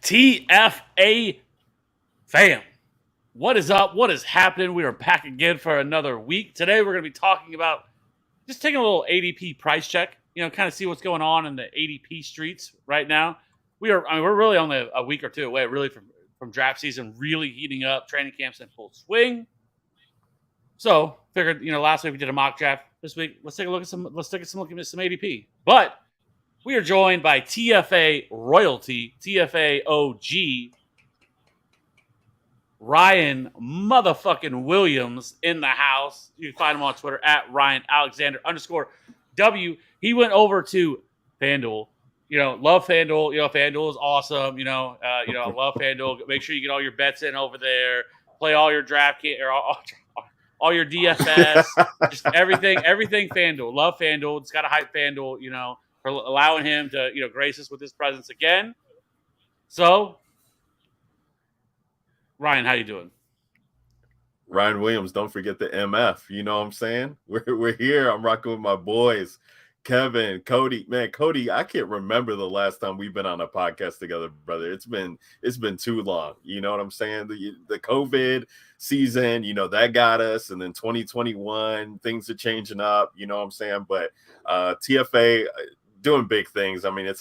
TFA fam, what is up? What is happening? We are back again for another week. Today we're going to be talking about just taking a little ADP price check, kind of see what's going on in the ADP streets right now. We're really only a week or two away, really, from draft season really heating up, training camps in full swing. So figured, last week we did a mock draft. This week, let's take a look at some ADP. But we are joined by TFA royalty, TFA OG, Ryan motherfucking Williams in the house. You can find him on Twitter at Ryan Alexander _W. He went over to FanDuel. Love FanDuel. FanDuel is awesome. I love FanDuel. Make sure you get all your bets in over there. Play all your draft or all your DFS. Just everything FanDuel. Love FanDuel. It's got to hype FanDuel, for allowing him to, grace us with his presence again. So, Ryan, how you doing? Ryan Williams, don't forget the MF. You know what I'm saying? We're here. I'm rocking with my boys, Kevin, Cody. Man, Cody, I can't remember the last time we've been on a podcast together, brother. It's been too long. You know what I'm saying? The COVID season, that got us, and then 2021, things are changing up. You know what I'm saying? But TFA doing big things. I mean,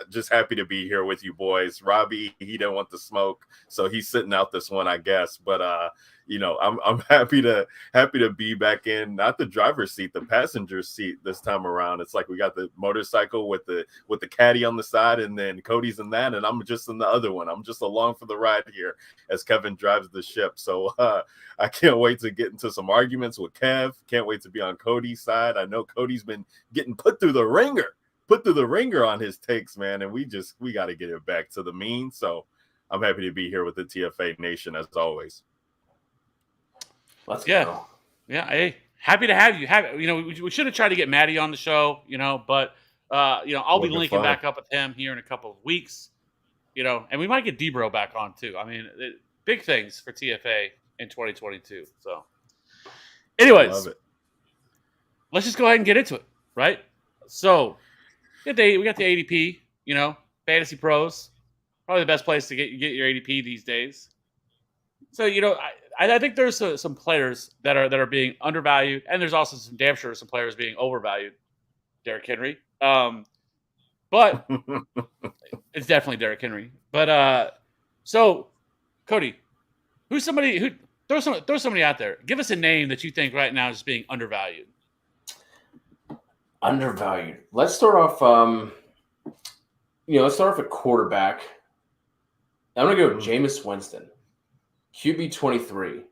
just happy to be here with you boys. Robbie, he didn't want the smoke, so he's sitting out this one, I guess. But I'm happy to be back in, not the driver's seat, the passenger seat this time around. It's like we got the motorcycle with the caddy on the side, and then Cody's in that, and I'm just in the other one. I'm just along for the ride here as Kevin drives the ship. So I can't wait to get into some arguments with Kev. Can't wait to be on Cody's side. I know Cody's been getting put through the ringer on his takes, man, and we got to get it back to the mean. So I'm happy to be here with the TFA Nation as always. Let's go. Yeah. Hey, happy to have you. We should have tried to get Maddie on the show, but I'll be linking back up with him here in a couple of weeks, and we might get Debro back on too. I mean, big things for TFA in 2022. So, anyways, let's just go ahead and get into it, right? So, we got the ADP, Fantasy Pros, probably the best place to get your ADP these days. So, I think there's some players that are being undervalued, and there's also some damn sure some players being overvalued. Derrick Henry, but it's definitely Derrick Henry. But so Cody, who's somebody who throw somebody out there? Give us a name that you think right now is being undervalued. Undervalued. Let's start off. Let's start off at quarterback. I'm gonna go Jameis Winston. QB 23. I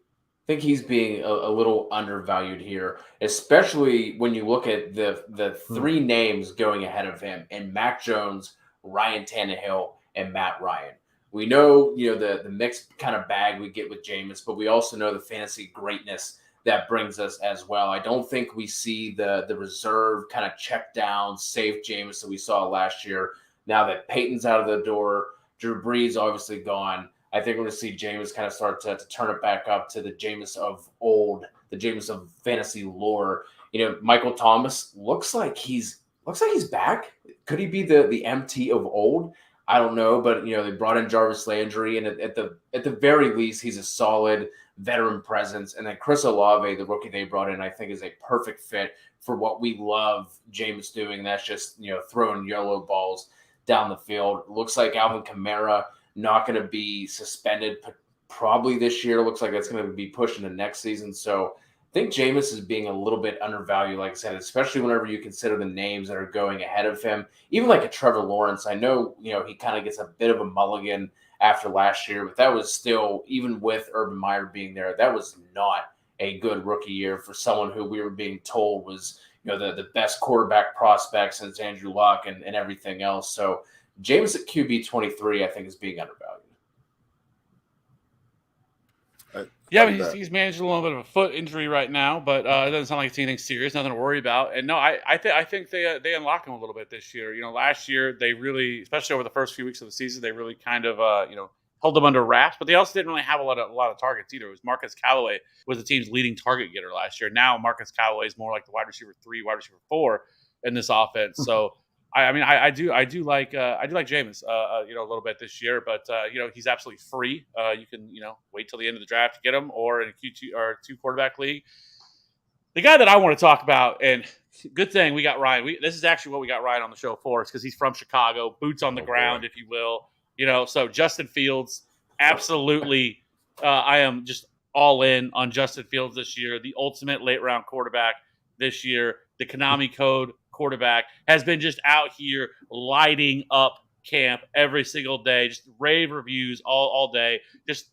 think he's being a little undervalued here, especially when you look at the three names going ahead of him, and Mac Jones, Ryan Tannehill, and Matt Ryan. We know, the mixed kind of bag we get with Jameis, but we also know the fantasy greatness that brings us as well. I don't think we see the reserve kind of check down, safe Jameis that we saw last year. Now that Peyton's out of the door, Drew Brees obviously gone, I think we're going to see Jameis kind of start to turn it back up to the Jameis of old, the Jameis of fantasy lore. Michael Thomas looks like he's back. Could he be the MT of old? I don't know, but they brought in Jarvis Landry, and at the very least, he's a solid veteran presence. And then Chris Olave, the rookie they brought in, I think is a perfect fit for what we love Jameis doing. And that's just throwing yellow balls down the field. Looks like Alvin Kamara not going to be suspended probably this year. Looks like it's going to be pushed into next season. So I think Jameis is being a little bit undervalued, like I said, especially whenever you consider the names that are going ahead of him. Even like a Trevor Lawrence, I know, he kind of gets a bit of a mulligan after last year, but that was still, even with Urban Meyer being there, that was not a good rookie year for someone who we were being told was, the best quarterback prospect since Andrew Luck and everything else. So Jameis at QB 23, I think, is being undervalued. Yeah, he's managing a little bit of a foot injury right now, but it doesn't sound like it's anything serious, nothing to worry about. And no, I think they unlocked him a little bit this year. Last year they really, especially over the first few weeks of the season, they really kind of held them under wraps. But they also didn't really have a lot of targets either. It was Marcus Callaway was the team's leading target getter last year. Now Marcus Callaway is more like the wide receiver 3, wide receiver 4 in this offense. So I do like Jameis, a little bit this year, but he's absolutely free. You can wait till the end of the draft to get him, or in a Q2 or 2 quarterback league. The guy that I want to talk about, and good thing we got Ryan. This is actually what we got Ryan on the show for, is because he's from Chicago, boots on the ground, if you will. So Justin Fields, absolutely. I am just all in on Justin Fields this year. The ultimate late round quarterback this year. The Konami code quarterback has been just out here lighting up camp every single day. Just rave reviews all day. Just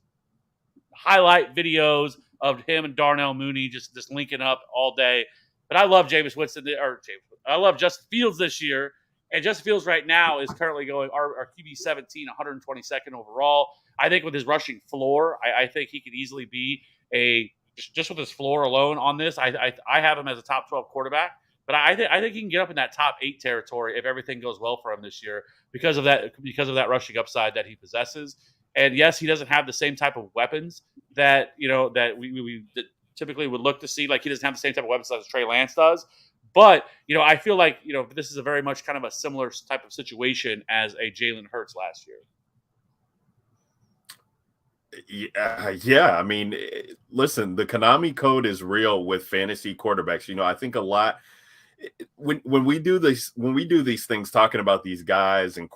highlight videos of him and Darnell Mooney just linking up all day. But I love Jameis Winston, I love Justin Fields this year. And Justin Fields right now is currently going our QB 17, 122nd overall. I think with his rushing floor, I think he could easily be just with his floor alone on this. I have him as a top 12 quarterback, but I think he can get up in that top 8 territory if everything goes well for him this year because of that rushing upside that he possesses. And yes, he doesn't have the same type of weapons that we typically would look to see. Like, he doesn't have the same type of weapons as Trey Lance does. But, I feel like, this is a very much kind of a similar type of situation as a Jalen Hurts last year. Yeah. I mean, listen, the Konami code is real with fantasy quarterbacks. I think a lot when we do these things, talking about these guys and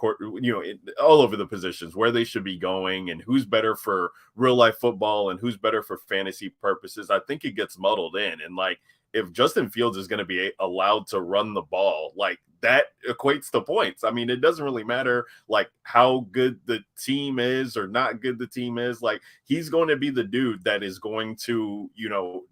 all over the positions, where they should be going and who's better for real life football and who's better for fantasy purposes, I think it gets muddled in. And like, if Justin Fields is going to be allowed to run the ball, like, that equates to points. I mean, it doesn't really matter like how good the team is or not good the team is. Like, he's going to be the dude that is going to,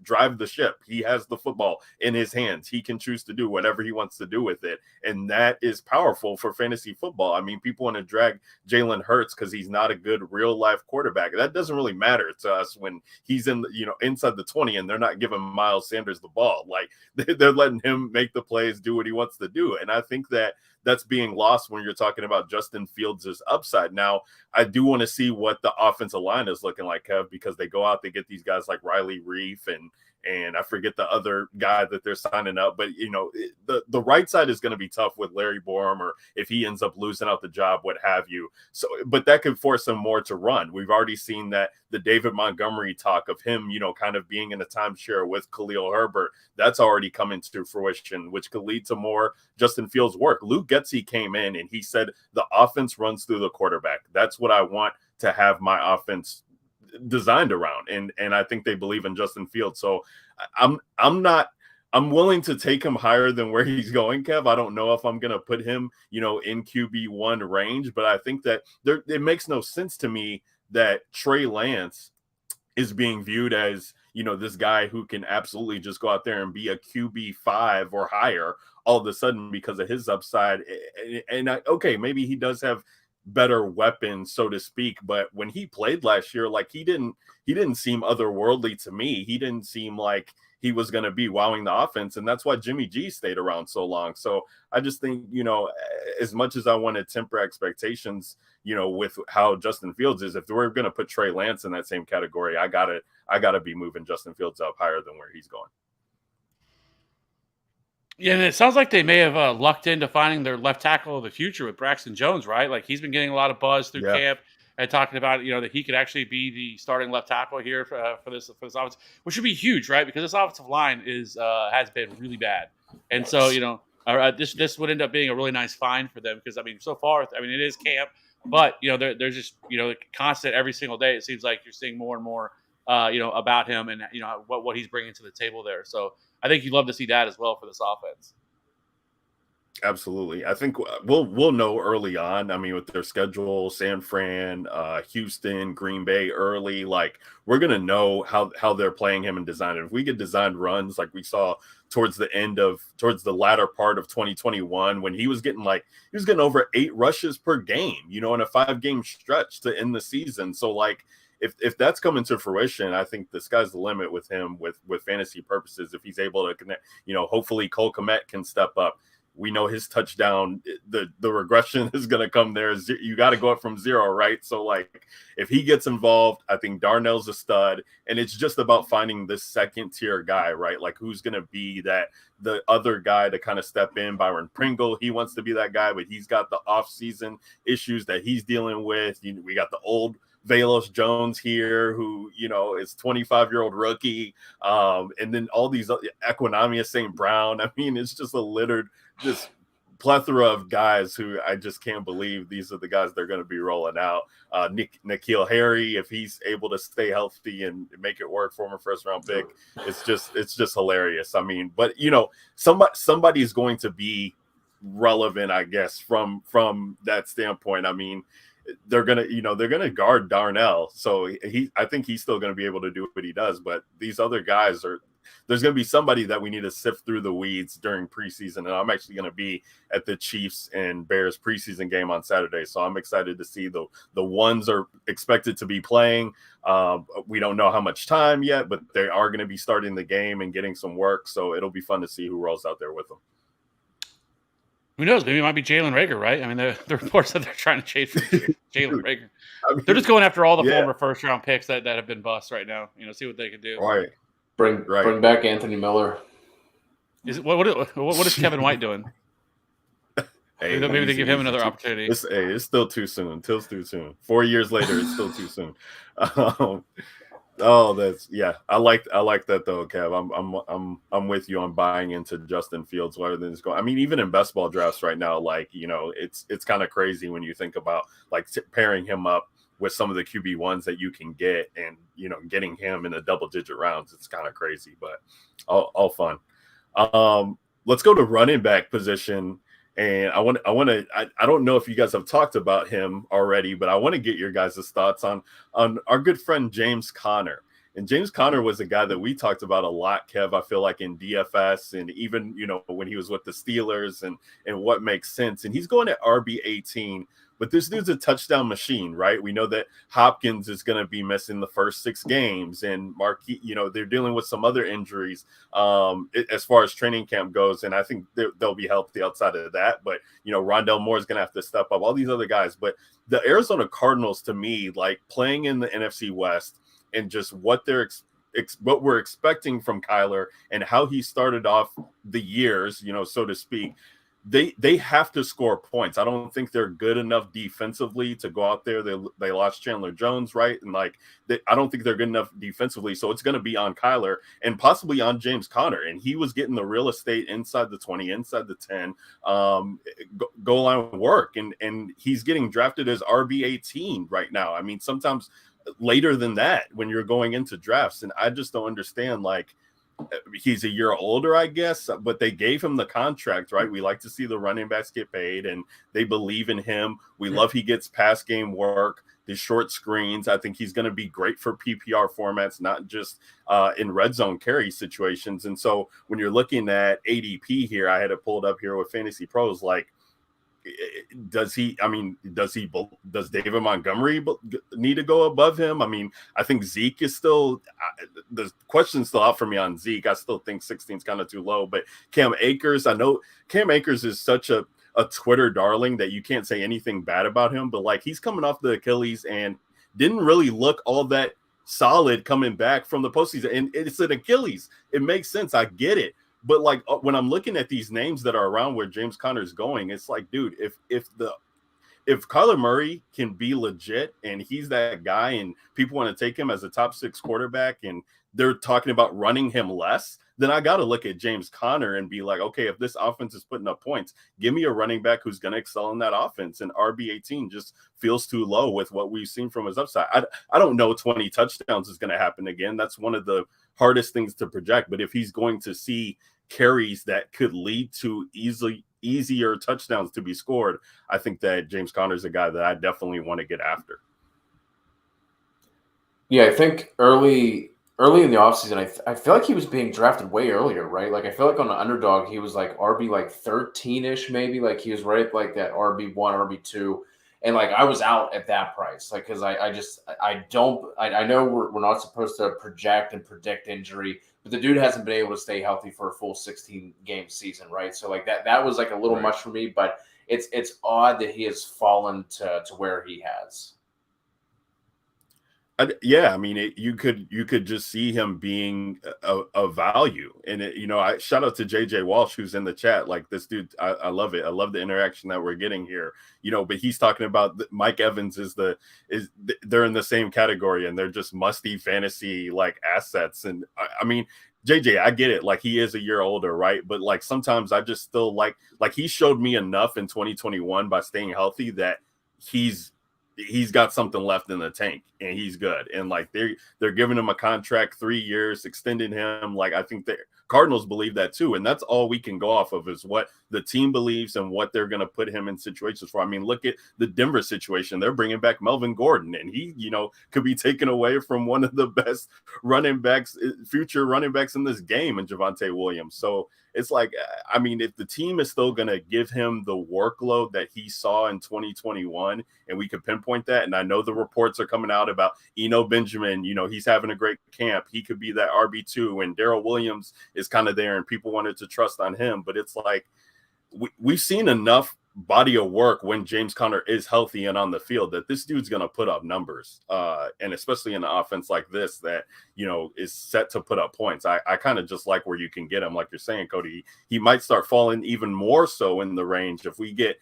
drive the ship. He has the football in his hands. He can choose to do whatever he wants to do with it. And that is powerful for fantasy football. I mean, people want to drag Jalen Hurts because he's not a good real life quarterback. That doesn't really matter to us when he's in, inside the 20 and they're not giving Miles Sanders the ball. Like, they're letting him make the plays, do what he wants to do. And I think that that's being lost when you're talking about Justin Fields' upside. Now, I do want to see what the offensive line is looking like, Kev, because they go out, they get these guys like Riley Reif and I forget the other guy that they're signing up. But, the right side is going to be tough with Larry Borum, or if he ends up losing out the job, what have you. So, but that could force him more to run. We've already seen that the David Montgomery talk of him, kind of being in a timeshare with Khalil Herbert, that's already coming to fruition, which could lead to more Justin Fields work. Luke Getsy came in and he said the offense runs through the quarterback. That's what I want to have my offense designed around, and I think they believe in Justin Fields. So I'm willing to take him higher than where he's going, Kev. I don't know if I'm going to put him, in QB1 range, but I think that it makes no sense to me that Trey Lance is being viewed as, this guy who can absolutely just go out there and be a QB5 or higher all of a sudden because of his upside. And okay, maybe he does have better weapons, so to speak, but when he played last year, like, he didn't seem otherworldly to me. He didn't seem like he was going to be wowing the offense, and that's why Jimmy G stayed around so long. So I just think, as much as I want to temper expectations, with how Justin Fields is, if we're going to put Trey Lance in that same category, I gotta be moving Justin Fields up higher than where he's going. Yeah, and it sounds like they may have lucked into finding their left tackle of the future with Braxton Jones, right? Like, he's been getting a lot of buzz through camp and talking about, that he could actually be the starting left tackle here for this offense, which would be huge, right? Because this offensive line has been really bad, and so this would end up being a really nice find for them because so far, it is camp, but they're just constant every single day. It seems like you're seeing more and more about him and what he's bringing to the table there. So I think you'd love to see that as well for this offense. Absolutely. I think we'll know early on. With their schedule, San Fran, Houston, Green Bay early, like, we're going to know how they're playing him and design it. If we get designed runs like we saw towards the latter part of 2021, when he was getting over 8 rushes per game, in a 5-game stretch to end the season. So, like, if that's coming to fruition, I think the sky's the limit with him with fantasy purposes. If he's able to connect, hopefully Cole Kmet can step up. We know his touchdown, the regression is going to come there. You got to go up from 0, right? So, like, if he gets involved, I think Darnell's a stud. And it's just about finding this second-tier guy, right? Like, who's going to be the other guy to kind of step in. Byron Pringle, he wants to be that guy, but he's got the off-season issues that he's dealing with. We got the old Velos Jones here, who, is 25-year-old rookie. And then all these Equinamia St. Brown. I mean, it's just a littered just plethora of guys who I just can't believe these are the guys they're going to be rolling out. N'Keal Harry, if he's able to stay healthy and make it work, former first-round pick, it's just hilarious. I mean, but somebody's going to be relevant, I guess, from that standpoint. I mean, they're gonna guard Darnell, so I think he's still gonna be able to do what he does. But these other guys there's gonna be somebody that we need to sift through the weeds during preseason. And I'm actually gonna be at the Chiefs and Bears preseason game on Saturday, so I'm excited to see the ones are expected to be playing. We don't know how much time yet, but they are gonna be starting the game and getting some work. So it'll be fun to see who rolls out there with them. Who knows? Maybe it might be Jalen Reagor, right? I mean, the reports that they're trying to chase for Jalen Reagor. I mean, they're just going after all the former first-round picks that have been bust right now. See what they can do. Right. Bring back Anthony Miller. What is Kevin White doing? Hey, maybe they give him another opportunity. It's still too soon. 4 years later, it's still too soon. I like that though, Kev. I'm with you on buying into Justin Fields rather than just going. I mean, even in best ball drafts right now, like, it's kind of crazy when you think about like pairing him up with some of the QB1s that you can get, and getting him in the double-digit rounds. It's kind of crazy, but all fun. Let's go to running back position. And I don't know if you guys have talked about him already, but I want to get your guys' thoughts on our good friend James Conner. And James Conner was a guy that we talked about a lot, Kev, I feel like in DFS and even, when he was with the Steelers and what makes sense. And he's going at RB18, but this dude's a touchdown machine, right? We know that Hopkins is going to be missing the first 6 games, and Marquis, they're dealing with some other injuries as far as training camp goes. And I think they'll be healthy outside of that. But, Rondell Moore is going to have to step up, all these other guys. But the Arizona Cardinals, to me, like playing in the NFC West and just what what we're expecting from Kyler and how he started off the years, so to speak, they have to score points. I don't think they're good enough defensively to go out there. They lost Chandler Jones, right? And I don't think they're good enough defensively. So it's going to be on Kyler and possibly on James Conner. And he was getting the real estate inside the 20, inside the 10, goal line work. And he's getting drafted as RB18 right now. I mean, sometimes later than that when you're going into drafts. And I just don't understand, he's a year older, I guess, but they gave him the contract, right? We like to see the running backs get paid, and they believe in him. We love he gets pass game work, the short screens. I think he's going to be great for PPR formats, not just in red zone carry situations. And so when you're looking at ADP here, I had it pulled up here with Fantasy Pros, does David Montgomery need to go above him? I mean, I think Zeke is still the question's still out for me on Zeke. I still think 16 is kind of too low, but Cam Akers, I know Cam Akers is such a Twitter darling that you can't say anything bad about him, but he's coming off the Achilles and didn't really look all that solid coming back from the postseason. And it's an Achilles. It makes sense. I get it. But when I'm looking at these names that are around where James Conner is going, it's like, dude, if Kyler Murray can be legit and he's that guy and people want to take him as a top 6 quarterback and they're talking about running him less, then I got to look at James Conner and be like, okay, if this offense is putting up points, give me a running back who's going to excel in that offense. And RB18 just feels too low with what we've seen from his upside. I don't know 20 touchdowns is going to happen again. That's one of the hardest things to project. But if he's going to see carries that could lead to easier touchdowns to be scored, I think that James Conner is a guy that I definitely want to get after. Yeah, I think early in the offseason, I feel like he was being drafted way earlier, right? I feel like on the Underdog, he was RB 13-ish, maybe. He was right at that RB1, RB2. And I was out at that price, because I know we're not supposed to project and predict injury, but the dude hasn't been able to stay healthy for a full 16-game season, right? So like that was like a little much for me, but it's odd that he has fallen to where he has. Yeah, I mean, you could just see him being a value, and I shout out to JJ Walsh who's in the chat. Like this dude, I love it. I love the interaction that we're getting here. But he's talking about Mike Evans they're in the same category, and they're just musty fantasy like assets. And I mean, JJ, I get it. Like he is a year older, right? But like sometimes I just still like he showed me enough in 2021 by staying healthy that he's got something left in the tank and he's good. And like they're giving him a contract, 3 years, extending him. Like I think the Cardinals believe that too. And that's all we can go off of is what the team believes and what they're going to put him in situations for. I mean, look at the Denver situation. They're bringing back Melvin Gordon, and he, could be taken away from one of the best future running backs in this game, and Javonte Williams. So it's like, I mean, if the team is still going to give him the workload that he saw in 2021, and we could pinpoint that, and I know the reports are coming out about Eno Benjamin, he's having a great camp. He could be that RB2, and Darrell Williams is kind of there, and people wanted to trust on him. But it's like we've seen enough body of work when James Conner is healthy and on the field that this dude's going to put up numbers, and especially in an offense like this that is set to put up points. I kind of just like where you can get him, like you're saying, Cody. He might start falling even more so in the range if we get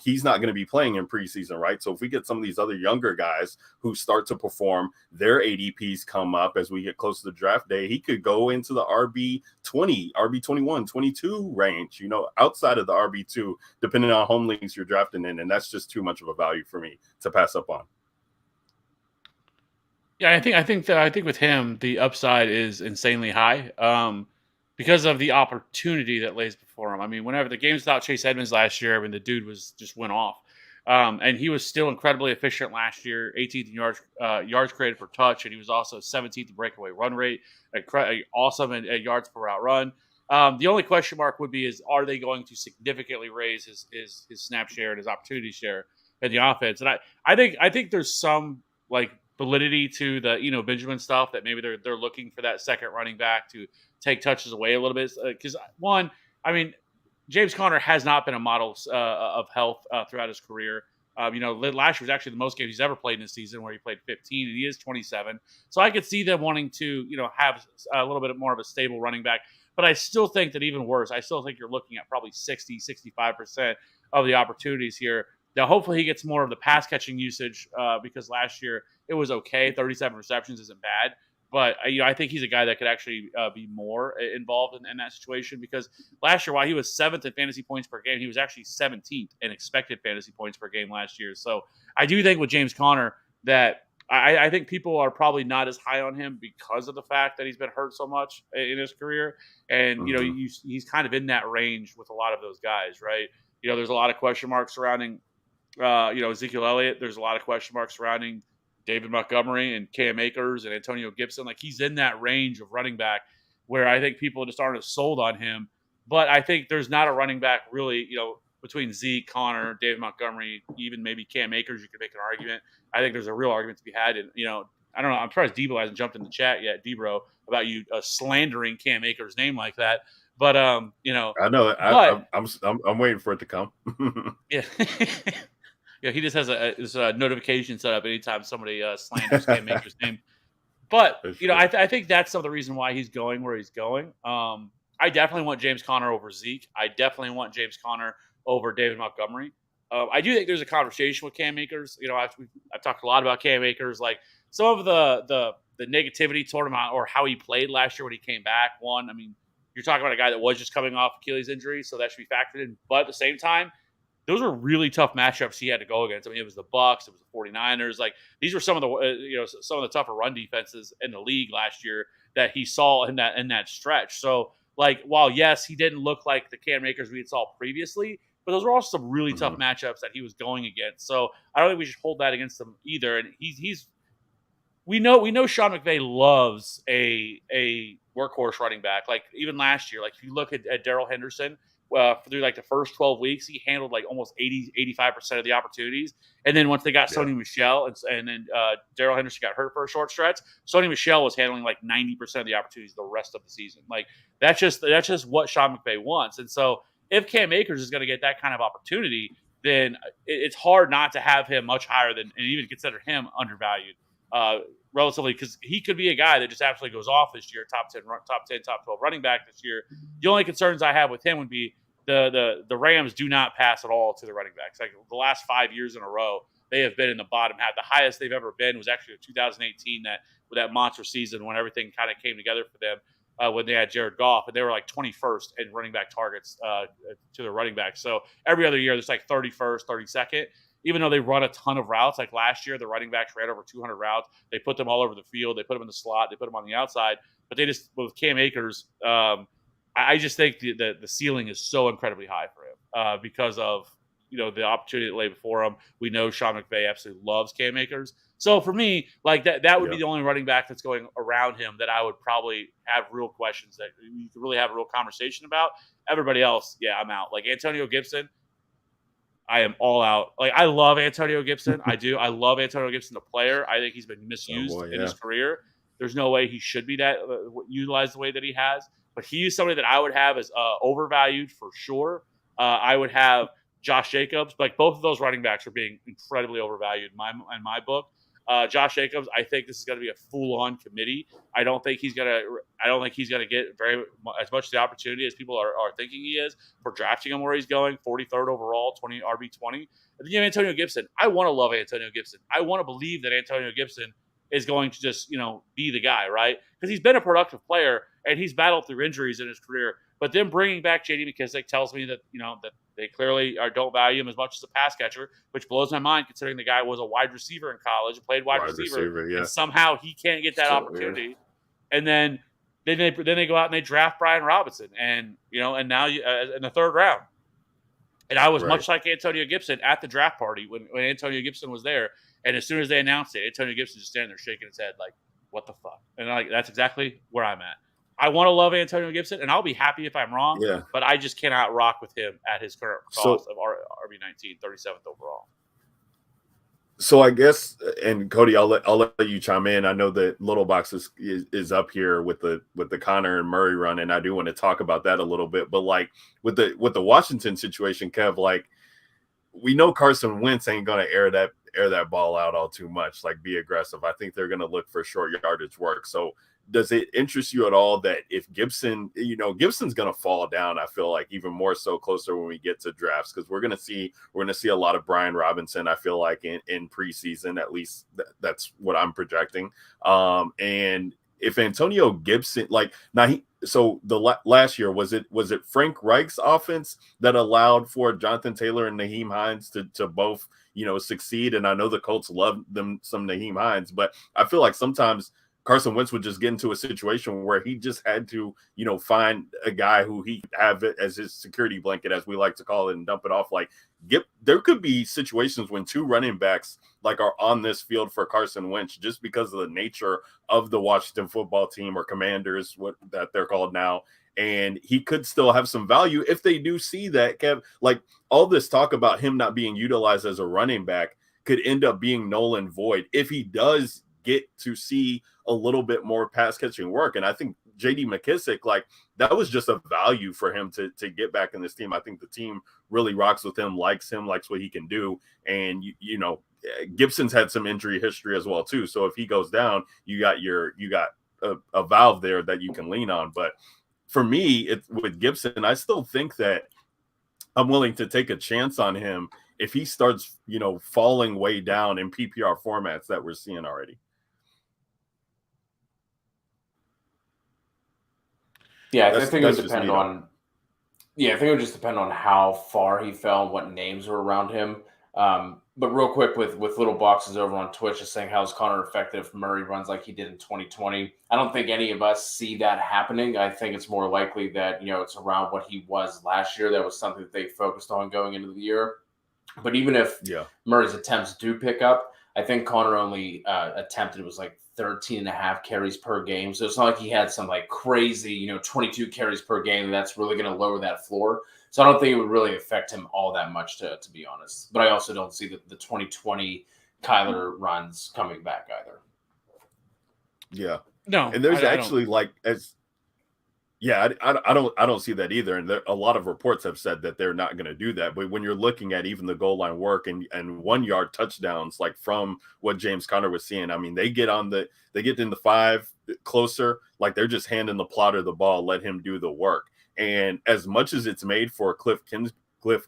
he's not going to be playing in preseason, right? So if we get some of these other younger guys who start to perform, their ADPs come up as we get close to the draft day, he could go into the RB20, RB21, 22 range, outside of the RB2, depending on home leagues you're drafting in. And that's just too much of a value for me to pass up on. Yeah, I think with him, the upside is insanely high. Because of the opportunity that lays before him. I mean, whenever the games without Chase Edmonds last year, I mean, the dude just went off. And he was still incredibly efficient last year, 18th in yards created per touch, and he was also 17th in breakaway run rate, awesome at yards per route run. The only question mark would be are they going to significantly raise his snap share and his opportunity share in the offense? And I think there's some like validity to the Benjamin stuff that maybe they're looking for that second running back to take touches away a little bit, because one, I mean, James Conner has not been a model of health throughout his career. Last year was actually the most games he's ever played in a season, where he played 15, and he is 27. So I could see them wanting to have a little bit more of a stable running back. But I still think that even worse, I still think you're looking at probably 65% of the opportunities here. Now, hopefully he gets more of the pass catching usage, because last year it was okay. 37 receptions isn't bad. But I think he's a guy that could actually be more involved in that situation, because last year, while he was 7th in fantasy points per game, he was actually 17th in expected fantasy points per game last year. So I do think with James Conner that I think people are probably not as high on him because of the fact that he's been hurt so much in his career. And, he's kind of in that range with a lot of those guys, right? There's a lot of question marks surrounding, Ezekiel Elliott. There's a lot of question marks surrounding David Montgomery and Cam Akers and Antonio Gibson. Like, he's in that range of running back where I think people just aren't as sold on him. But I think there's not a running back really, between Zeke, Connor, David Montgomery, even maybe Cam Akers, you could make an argument. I think there's a real argument to be had. And, I don't know. I'm surprised Debo hasn't jumped in the chat yet, Debro, about you slandering Cam Akers' name like that. But, I know. I'm waiting for it to come. Yeah. Yeah, he just has a notification set up anytime somebody slanders Cam Akers' name. But, I think that's some of the reason why he's going where he's going. I definitely want James Conner over Zeke. I definitely want James Conner over David Montgomery. I do think there's a conversation with Cam Akers. I've talked a lot about Cam Akers. Like, some of the negativity toward him or how he played last year when he came back. One, I mean, you're talking about a guy that was just coming off Achilles injury, so that should be factored in. But at the same time, those were really tough matchups he had to go against. I mean, it was the Bucs, it was the 49ers. Like, these were some of the tougher run defenses in the league last year that he saw in that stretch. So, like, while yes, he didn't look like the Cam Akers we had saw previously, but those were also some really tough matchups that he was going against. So I don't think we should hold that against him either. And we know Sean McVay loves a workhorse running back. Like, even last year, like, if you look at Darrell Henderson, through like the first 12 weeks, he handled like almost 85% of the opportunities. And then once they got Sony Michel and then Darrell Henderson got hurt for a short stretch, Sony Michel was handling like 90% of the opportunities the rest of the season. Like that's just what Sean McVay wants. And so if Cam Akers is going to get that kind of opportunity, then it's hard not to have him much higher than, and even consider him undervalued relatively, because he could be a guy that just absolutely goes off this year, top 10, top 12 running back this year. The only concerns I have with him would be the Rams do not pass at all to the running backs. Like the last 5 years in a row, they have been in the bottom half. The highest they've ever been was actually 2018, with that monster season when everything kind of came together for them. When they had Jared Goff, and they were like 21st in running back targets to the running back. So every other year, there's like 31st, 32nd. Even though they run a ton of routes, like last year, the running backs ran over 200 routes. They put them all over the field. They put them in the slot. They put them on the outside. But they just, with Cam Akers, I just think the ceiling is so incredibly high for him because of the opportunity that lay before him. We know Sean McVay absolutely loves Cam Akers. So for me, like that would be the only running back that's going around him that I would probably have real questions that you could really have a real conversation about. Everybody else, I'm out. Like Antonio Gibson, I am all out. Like I love Antonio Gibson. I do. I love Antonio Gibson, the player. I think he's been misused in his career. There's no way he should be that utilized the way that he has. But he's somebody that I would have as overvalued for sure. I would have Josh Jacobs. Like both of those running backs are being incredibly overvalued in my book. Josh Jacobs, I think this is going to be a full-on committee. I don't think he's gonna get as much of the opportunity as people are thinking he is for drafting him where he's going, 43rd overall, RB20. And then Antonio Gibson. I want to love Antonio Gibson. I want to believe that Antonio Gibson is going to just be the guy, right? Because he's been a productive player and he's battled through injuries in his career. But then bringing back J.D. McKissic tells me that that they clearly don't value him as much as a pass catcher, which blows my mind considering the guy was a wide receiver in college, played wide receiver, and somehow he can't get that opportunity. Weird. And then they go out and they draft Brian Robinson, and and now in the third round. And I was much like Antonio Gibson at the draft party when Antonio Gibson was there, and as soon as they announced it, Antonio Gibson just standing there shaking his head like, "What the fuck?" And that's exactly where I'm at. I want to love Antonio Gibson, and I'll be happy if I'm wrong, but I just cannot rock with him at his current cost of RB19, 37th overall. So I guess, and Cody, I'll let you chime in. I know that Little Box is up here with the Connor and Murray run, and I do want to talk about that a little bit. But like with the Washington situation, Kev, like we know Carson Wentz ain't gonna air that ball out all too much, like be aggressive. I think they're gonna look for short yardage work. So does it interest you at all that if Gibson, Gibson's going to fall down, I feel like even more so closer when we get to drafts, because we're going to see a lot of Brian Robinson, I feel like in preseason, at least that's what I'm projecting. And if Antonio Gibson, last year, was it Frank Reich's offense that allowed for Jonathan Taylor and Nahim Hines to both, succeed? And I know the Colts love them some Nahim Hines, but I feel like sometimes Carson Wentz would just get into a situation where he just had to, find a guy who he have it as his security blanket, as we like to call it, and dump it off. Like, there could be situations when two running backs are on this field for Carson Wentz just because of the nature of the Washington football team, or Commanders, what that they're called now. And he could still have some value if they do see that, Kev. Like all this talk about him not being utilized as a running back could end up being null and void if he does get to see a little bit more pass catching work. And I think J.D. McKissic, that was just a value for him to get back in this team. I think the team really rocks with him, likes what he can do. And Gibson's had some injury history as well too. So if he goes down, you got a valve there that you can lean on. But for me, with Gibson, I still think that I'm willing to take a chance on him if he starts, falling way down in PPR formats that we're seeing already. Yeah, I think it would depend on. Yeah, I think it would just depend on how far he fell and what names were around him. But real quick, with Little Boxes over on Twitch is saying, how's Connor effective if Murray runs like he did in 2020? I don't think any of us see that happening. I think it's more likely that it's around what he was last year. That was something that they focused on going into the year. But even if Murray's attempts do pick up, I think Connor only attempted, it was 13.5 carries per game. So it's not like he had some crazy, 22 carries per game. That's really going to lower that floor. So I don't think it would really affect him all that much, to be honest. But I also don't see the 2020 Kyler runs coming back either. Yeah. No. And there's actually I don't see that either. And a lot of reports have said that they're not going to do that. But when you're looking at even the goal line work and 1 yard touchdowns, like from what James Conner was seeing, I mean, they get in the 5 closer, like they're just handing the plotter the ball, let him do the work. And as much as it's made for Cliff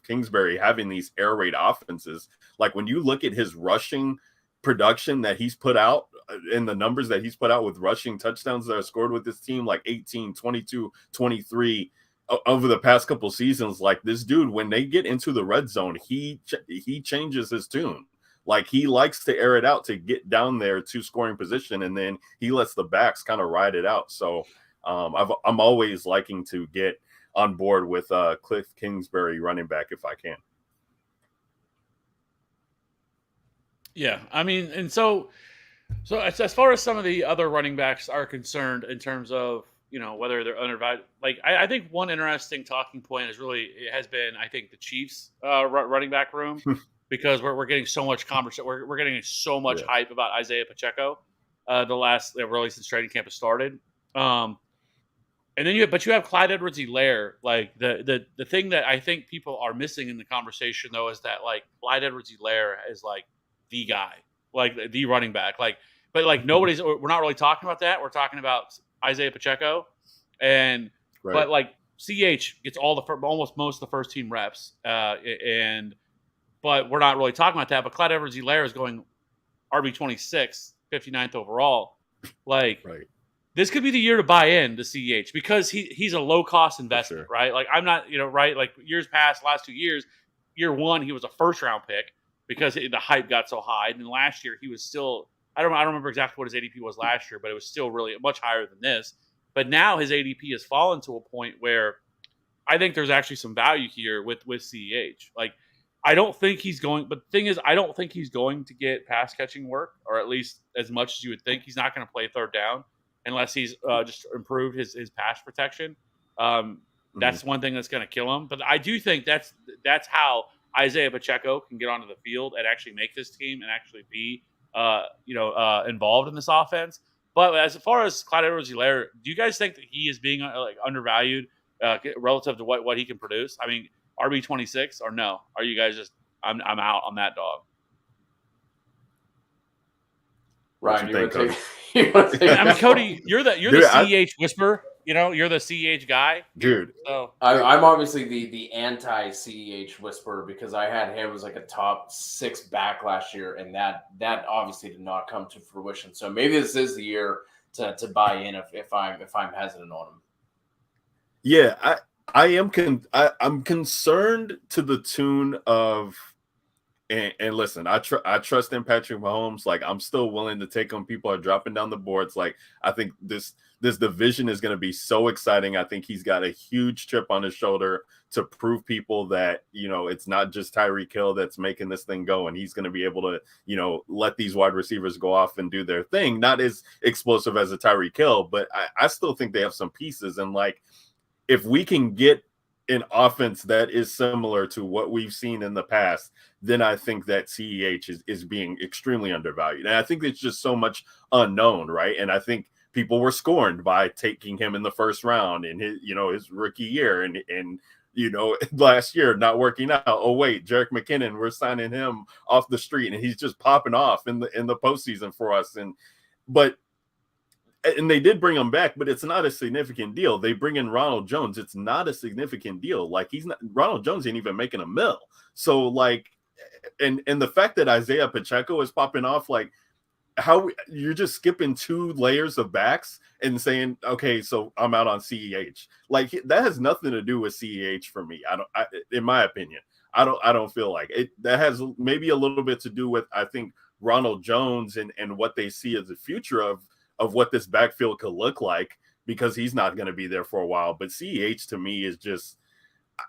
Kingsbury having these air raid offenses, like when you look at his rushing production that he's put out and the numbers that he's put out with rushing touchdowns that are scored with this team, like 18, 22, 23 over the past couple seasons, like this dude, when they get into the red zone, he changes his tune. Like he likes to air it out to get down there to scoring position, and then he lets the backs kind of ride it out. So I'm always liking to get on board with Cliff Kingsbury running back if I can. Yeah, I mean, and so as far as some of the other running backs are concerned, in terms of whether they're undervalued, like I think one interesting talking point has been I think the Chiefs running back room because we're getting so much conversation, we're getting so much hype about Isaiah Pacheco really since training camp has started. And then you have Clyde Edwards-Helaire. Like the thing that I think people are missing in the conversation though is that like Clyde Edwards-Helaire is like the guy, like the running back, but we're not really talking about that. We're talking about Isaiah Pacheco, but like CH gets almost most of the first team reps, but we're not really talking about that. But Clyde Edwards-Helaire is going RB 26, 59th overall. This could be the year to buy in to CH because he's a low cost investment, right? Like I'm not, right? Like years past, last 2 years, year one he was a first round pick because the hype got so high, and then last year he was still. I don't remember exactly what his ADP was last year, but it was still really much higher than this. But now his ADP has fallen to a point where I think there's actually some value here with CEH. Like, I don't think he's going, but the thing is, I don't think he's going to get pass catching work, or at least as much as you would think. He's not going to play third down unless he's just improved his pass protection. That's one thing that's going to kill him. But I do think that's how Isaiah Pacheco can get onto the field and actually make this team and actually be involved in this offense. But as far as Clyde Edwards-Helaire, do you guys think that he is being undervalued relative to what he can produce? I mean, RB 26 or no? Are you guys just I'm out on that dog? Ryan, you want to take? I mean, Cody, you're the CEH whisperer. You're the CEH guy, dude. So I'm obviously the anti-CEH whisperer because I had him as like a top 6 back last year, and that obviously did not come to fruition. So maybe this is the year to buy in if I'm hesitant on him. Yeah, I'm concerned to the tune of. And listen, I trust in Patrick Mahomes. Like, I'm still willing to take him. People are dropping down the boards. Like, I think this division is going to be so exciting. I think he's got a huge chip on his shoulder to prove people that, it's not just Tyreek Hill that's making this thing go. And he's going to be able to, let these wide receivers go off and do their thing. Not as explosive as a Tyreek Hill, but I still think they have some pieces. And like, if we can get an offense that is similar to what we've seen in the past, then I think that CEH is being extremely undervalued. And I think it's just so much unknown, right? And I think people were scorned by taking him in the first round in his rookie year and last year not working out. Oh wait, Jerick McKinnon, we're signing him off the street and he's just popping off in the postseason for us. And they did bring him back, but it's not a significant deal. They bring in Ronald Jones. It's not a significant deal. Like Ronald Jones ain't even making a mill. So like, and the fact that Isaiah Pacheco is popping off, like how you're just skipping 2 layers of backs and saying, okay, so I'm out on CEH. Like that has nothing to do with CEH for me. In my opinion, I don't feel like it. That has maybe a little bit to do with, I think, Ronald Jones and what they see as the future of what this backfield could look like, because he's not going to be there for a while. But CEH to me is just,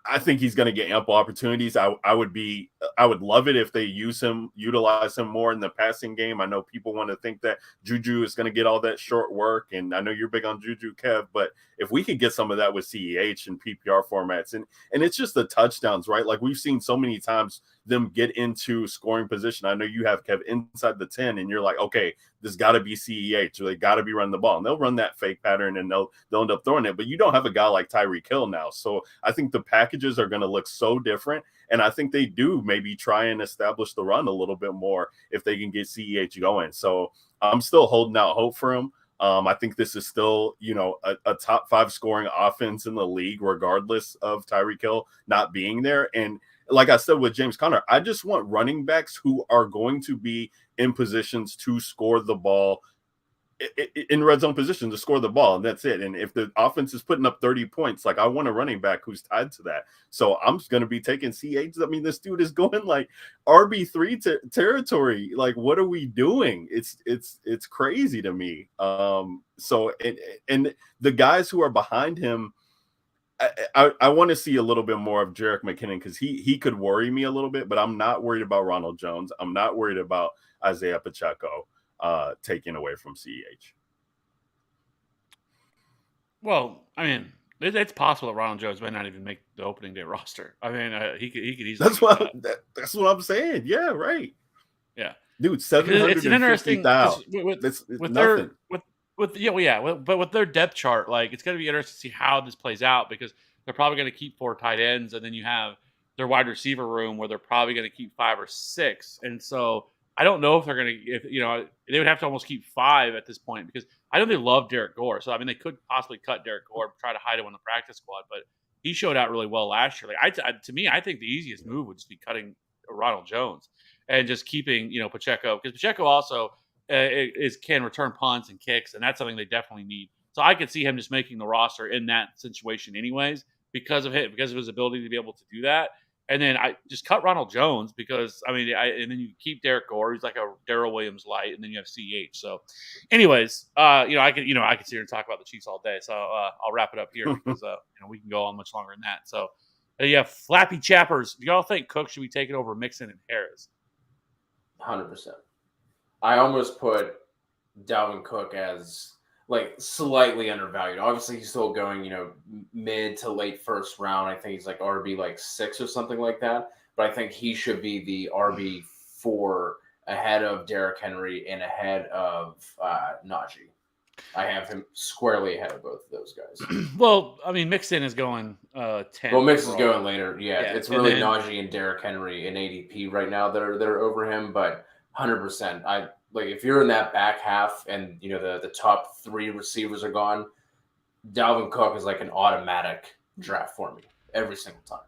I think he's going to get ample opportunities. I would love it if they utilize him more in the passing game. I know people want to think that Juju is going to get all that short work, and I know you're big on Juju, Kev, but if we could get some of that with CEH and PPR formats, and it's just the touchdowns, right? Like we've seen so many times them get into scoring position. I know you have Kev inside the 10, and you're like, okay, there's got to be CEH, or they got to be running the ball, and they'll run that fake pattern, and they'll end up throwing it. But you don't have a guy like Tyreek Hill now, so I think the packages are going to look so different, and I think they do maybe try and establish the run a little bit more if they can get CEH going. So I'm still holding out hope for him. I think this is still, a top 5 scoring offense in the league, regardless of Tyreek Hill not being there. And like I said with James Conner, I just want running backs who are going to be in positions to score the ball, in red zone position to score the ball, and that's it. And if the offense is putting up 30 points, like I want a running back who's tied to that. So I'm just going to be taking CH. I mean, this dude is going like RB3 territory. Like, what are we doing? It's crazy to me. So and the guys who are behind him, I want to see a little bit more of Jerick McKinnon, because he could worry me a little bit, but I'm not worried about Ronald Jones. I'm not worried about Isaiah Pacheco taken away from CEH. Well, I mean, it's possible that Ronald Jones might not even make the opening day roster. I mean, he could easily. That's what I'm saying. Yeah, right. Yeah, dude, 750,000. That's nothing. But with their depth chart, like it's going to be interesting to see how this plays out, because they're probably going to keep 4 tight ends, and then you have their wide receiver room where they're probably going to keep 5 or 6, and so I don't know if they're going to, they would have to almost keep 5 at this point, because I know they love Derek Gore. So, I mean, they could possibly cut Derek Gore, try to hide him on the practice squad, but he showed out really well last year. Like to me, I think the easiest move would just be cutting Ronald Jones and just keeping, Pacheco, because Pacheco also can return punts and kicks, and that's something they definitely need. So I could see him just making the roster in that situation anyways, because of his ability to be able to do that. And then I just cut Ronald Jones, because and then you keep Derek Gore, who's like a Darrell Williams light, and then you have CH. So, anyways, I could sit here and talk about the Chiefs all day. So I'll wrap it up here, because we can go on much longer than that. So Flappy Chappers. Do y'all think Cook should be taken over Mixon and Harris? 100%. I almost put Dalvin Cook as like slightly undervalued. Obviously, he's still going, mid to late first round. I think he's like RB like 6 or something like that. But I think he should be the RB4 ahead of Derrick Henry and ahead of Najee. I have him squarely ahead of both of those guys. Well, I mean, Mixon is going 10. Well, Mixon's going later. Yeah, it's really Najee and Derrick Henry and ADP right now that are over him. But 100%, like if you're in that back half and the top 3 receivers are gone, Dalvin Cook is like an automatic draft for me every single time.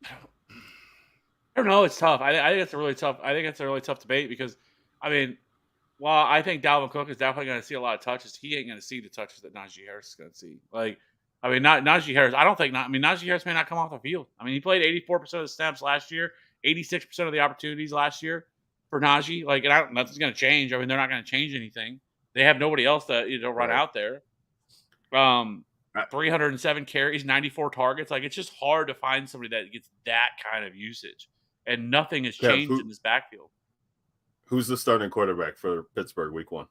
I don't know. It's tough. I think it's a really tough debate, because while I think Dalvin Cook is definitely going to see a lot of touches, he ain't going to see the touches that Najee Harris is going to see. Not Najee Harris. I don't think Najee Harris may not come off the field. He played 84% of the snaps last year, 86% of the opportunities last year for Najee. Nothing's going to change. They're not going to change anything. They have nobody else to run out there. 307 carries, 94 targets. It's just hard to find somebody that gets that kind of usage, and nothing has changed in this backfield. Who's the starting quarterback for Pittsburgh week 1?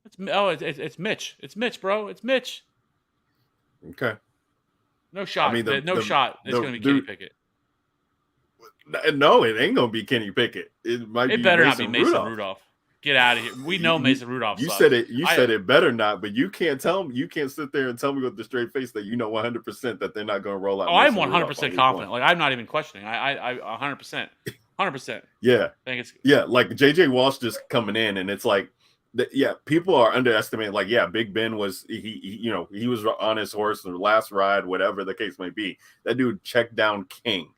It's Mitch. It's Mitch, bro. It's Mitch. Okay. No shot. No shot. It's going to be Kenny Pickett. No, it ain't going to be Kenny Pickett. It better not be Mason Rudolph. Get out of here. We know Mason Rudolph. You said it. You said it better not, but you can't tell me. You can't sit there and tell me with the straight face that 100% that they're not going to roll out. I'm 100% confident. I'm not even questioning. I 100%. 100%. Yeah. I think like JJ Walsh just coming in, and it's like, people are underestimating. Big Ben was he was on his horse the last ride, whatever the case may be. That dude checked down king.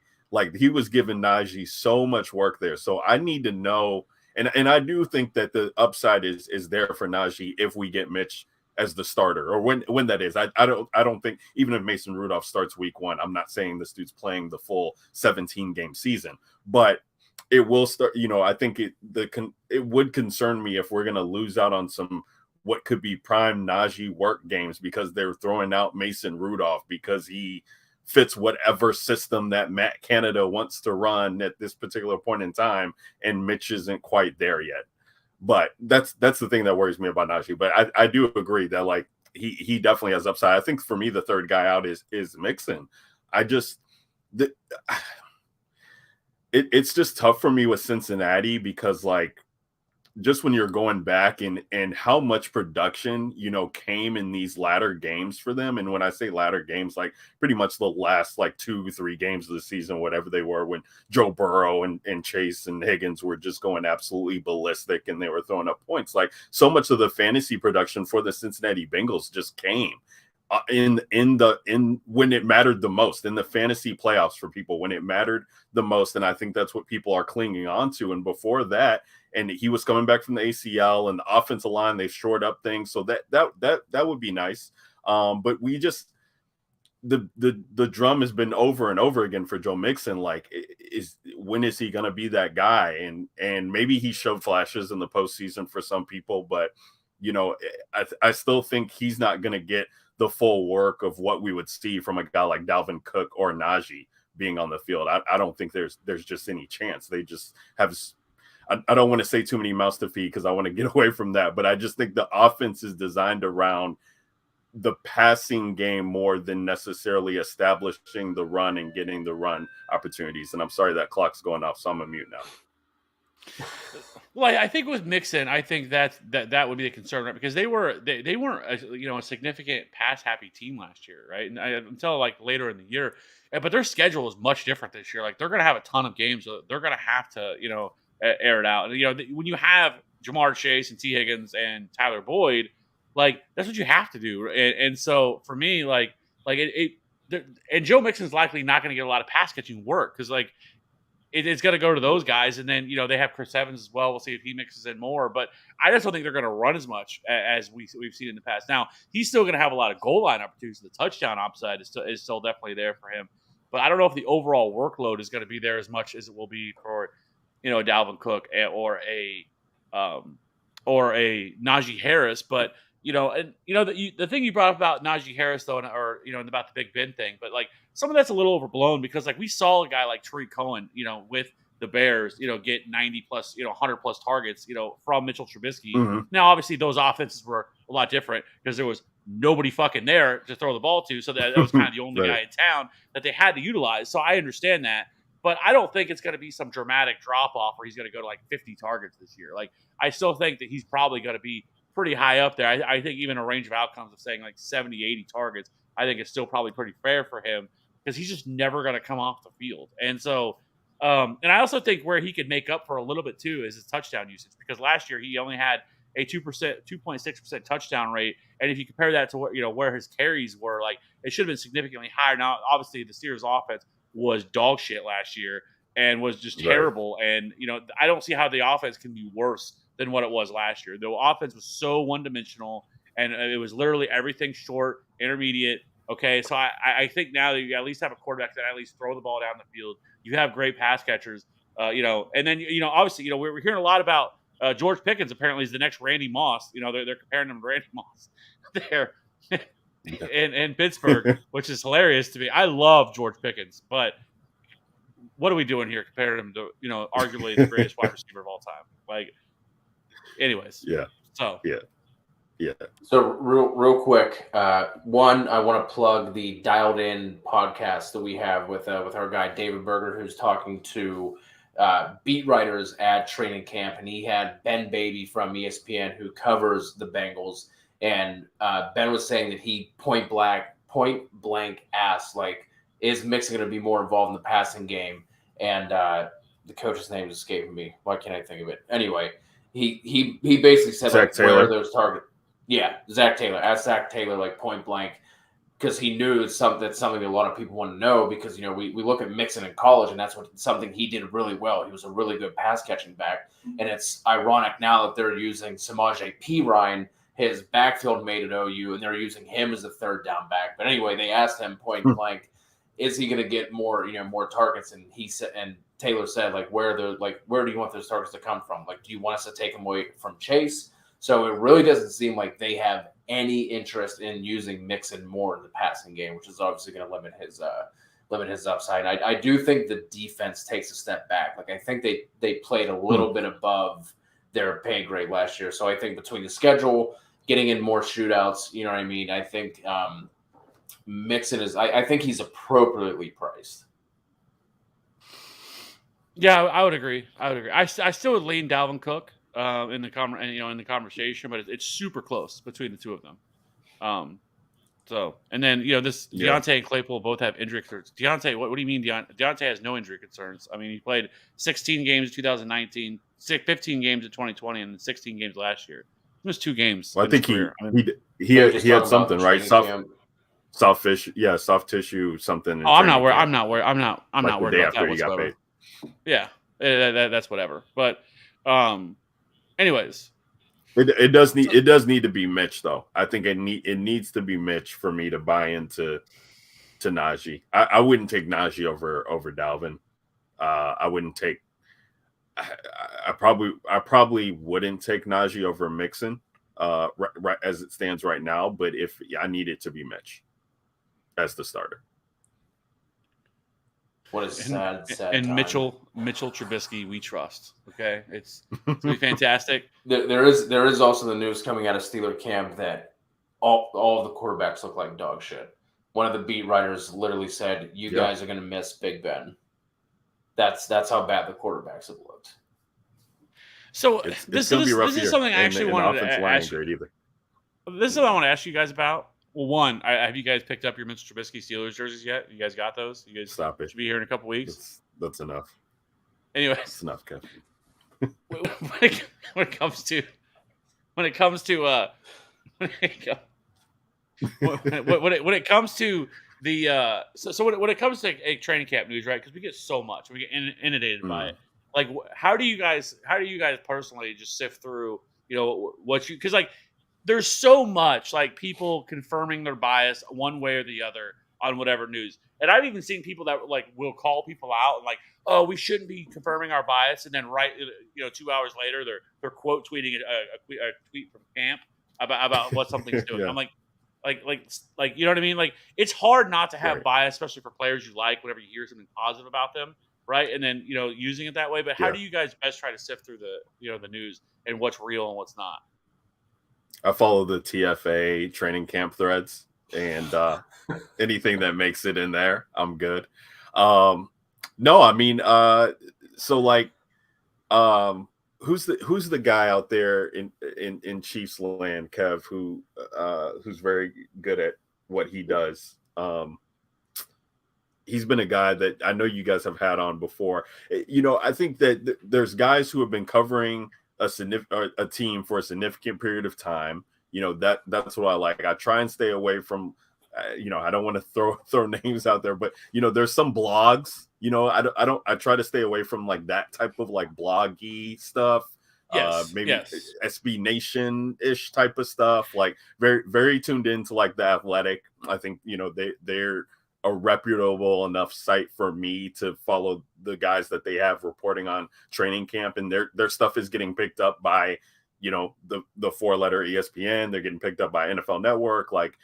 He was giving Najee so much work there. So I need to know, and I do think that the upside is there for Najee if we get Mitch as the starter, or when that is. I don't think, even if Mason Rudolph starts week 1, I'm not saying this dude's playing the full 17 game season, but it will start. I think it would concern me if we're going to lose out on some what could be prime Najee work games because they're throwing out Mason Rudolph because he fits whatever system that Matt Canada wants to run at this particular point in time, and Mitch isn't quite there yet. But that's the thing that worries me about Najee. But I do agree that like he definitely has upside. I think for me the third guy out is Mixon. It's just tough for me with Cincinnati because like just when you're going back and how much production, came in these latter games for them. And when I say latter games, like pretty much the last like 2-3 games of the season, whatever they were, when Joe Burrow and Chase and Higgins were just going absolutely ballistic and they were throwing up points. Like so much of the fantasy production for the Cincinnati Bengals just came in when it mattered the most, in the fantasy playoffs for people when it mattered the most. And I think that's what people are clinging on to. And before that, and he was coming back from the ACL, and the offensive line, they shored up things. So that would be nice. But we just, the drum has been over and over again for Joe Mixon. Like, when is he going to be that guy? And maybe he showed flashes in the postseason for some people, but I still think he's not going to get the full work of what we would see from a guy like Dalvin Cook or Najee being on the field. I don't think there's just any chance. They just have, I don't want to say too many mouths to feed because I want to get away from that, but I just think the offense is designed around the passing game more than necessarily establishing the run and getting the run opportunities. And I'm sorry that clock's going off, so I'm a mute now. Well, I think with Mixon, I think that would be the concern, right? Because they weren't a significant pass happy team last year, right? And until like later in the year, but their schedule is much different this year. Like they're going to have a ton of games, so they're going to have to air it out. And when you have Jamar Chase and T Higgins and Tyler Boyd, like that's what you have to do. And so for me, and Joe Mixon's likely not going to get a lot of pass catching work because like. It's going to go to those guys, and then they have Chris Evans as well. We'll see if he mixes in more, but I just don't think they're going to run as much as we've seen in the past. Now he's still going to have a lot of goal line opportunities. The touchdown upside is still definitely there for him, but I don't know if the overall workload is going to be there as much as it will be for Dalvin Cook or a Najee Harris. But the thing you brought up about Najee Harris though, or about the Big Ben thing, but like. Some of that's a little overblown because like we saw a guy like Tariq Cohen, with the Bears, get 90 plus, 100 plus targets, from Mitchell Trubisky. Mm-hmm. Now, obviously those offenses were a lot different because there was nobody fucking there to throw the ball to. So that was kind of the only right. guy in town that they had to utilize. So I understand that, but I don't think it's going to be some dramatic drop off where he's going to go to like 50 targets this year. Like I still think that he's probably going to be pretty high up there. I think even a range of outcomes of saying like 70, 80 targets, I think it's still probably pretty fair for him. Because he's just never going to come off the field. And so, and I also think where he could make up for a little bit too is his touchdown usage. Because last year he only had a 2.6% touchdown rate. And if you compare that to where his carries were, like it should have been significantly higher. Now, obviously the Steelers offense was dog shit last year and was just terrible. Right. And, I don't see how the offense can be worse than what it was last year. The offense was so one-dimensional and it was literally everything short, intermediate. Okay, so I think now that you at least have a quarterback that at least throw the ball down the field. You have great pass catchers, and then obviously we're hearing a lot about George Pickens. Apparently, is the next Randy Moss. They're comparing him to Randy Moss there in Pittsburgh, which is hilarious to me. I love George Pickens, but what are we doing here comparing him to arguably the greatest wide receiver of all time? Like, anyways, yeah. So yeah. Yeah. So real quick, one, I want to plug the Dialed In podcast that we have with our guy David Berger, who's talking to beat writers at training camp, and he had Ben Baby from ESPN who covers the Bengals, and Ben was saying that he point blank asked, like, is Mixon going to be more involved in the passing game? And the coach's name is escaping me. Why can't I think of it? Anyway, he basically said Zach like, where are those targets? Yeah, Zach Taylor. Ask Zach Taylor like point blank because he knew that's something that a lot of people want to know because, we look at Mixon in college and that's something he did really well. He was a really good pass catching back. And it's ironic now that they're using Samaje Perine, his backfield mate at OU, and they're using him as the third down back. But anyway, they asked him point blank, is he going to get more targets? And he said, and Taylor said, like, where do you want those targets to come from? Like, do you want us to take them away from Chase? So it really doesn't seem like they have any interest in using Mixon more in the passing game, which is obviously going to limit his upside. And I do think the defense takes a step back. Like I think they played a little bit above their pay grade last year. So I think between the schedule, getting in more shootouts, you know what I mean? I think Mixon is. I think he's appropriately priced. Yeah, I would agree. I still would lean Dalvin Cook in the conversation, but it's super close between the two of them. So, and then this Deontay and Claypool both have injury concerns. Deontay, what do you mean? Deontay has no injury concerns. I mean, he played 16 games in 2019, 15 games in 2020, and 16 games last year. He missed 2 games. Well, I think he had something, right? Soft tissue, something. Oh, I'm not worried. I'm not worried about that whatsoever. Yeah, that's whatever. But, anyways, it does need to be Mitch though. I think it needs to be Mitch for me to buy into Najee. I wouldn't take Najee over Dalvin. I wouldn't take. I probably wouldn't take Najee over Mixon, right as it stands right now. But if I need it to be Mitch as the starter. What a sad and time. Mitchell Trubisky, we trust. Okay, it's gonna be fantastic. There is also the news coming out of Steeler camp that all of the quarterbacks look like dog shit. One of the beat writers literally said, "You guys are going to miss Big Ben." That's how bad the quarterbacks have looked. So this is something I actually wanted to ask. This is what I want to ask you guys about. Well, one, have you guys picked up your Mr. Trubisky Steelers jerseys yet? You guys got those? You guys Stop it. Should be here in a couple weeks. That's enough. Anyway, that's enough, Kevin. when it comes to when it comes to a training camp news, right? Because we get so much, we get inundated by it. Like, how do you guys personally just sift through, because like there's so much like people confirming their bias one way or the other on whatever news, and I've even seen people that like will call people out and like, oh, we shouldn't be confirming our bias, and then 2 hours later they're quote tweeting a tweet from camp about what something's doing. I'm like you know what I mean? Like it's hard not to have bias, especially for players you like. Whenever you hear something positive about them, right? And then using it that way. But how do you guys best try to sift through the news and what's real and what's not? I follow the TFA training camp threads, and anything that makes it in there, I'm good. No, I mean, so like, who's the guy out there in Chiefs land, Kev, who's very good at what he does? He's been a guy that I know you guys have had on before. I think that there's guys who have been covering a team for a significant period of time. That's what I like. I try and stay away from, I don't want to throw names out there, but there's some blogs. I try to stay away from like that type of like bloggy stuff. Maybe SB Nation ish type of stuff. Like very very tuned into like The Athletic. I think they're a reputable enough site for me to follow the guys that they have reporting on training camp, and their stuff is getting picked up by the 4-letter ESPN. They're getting picked up by NFL Network. Like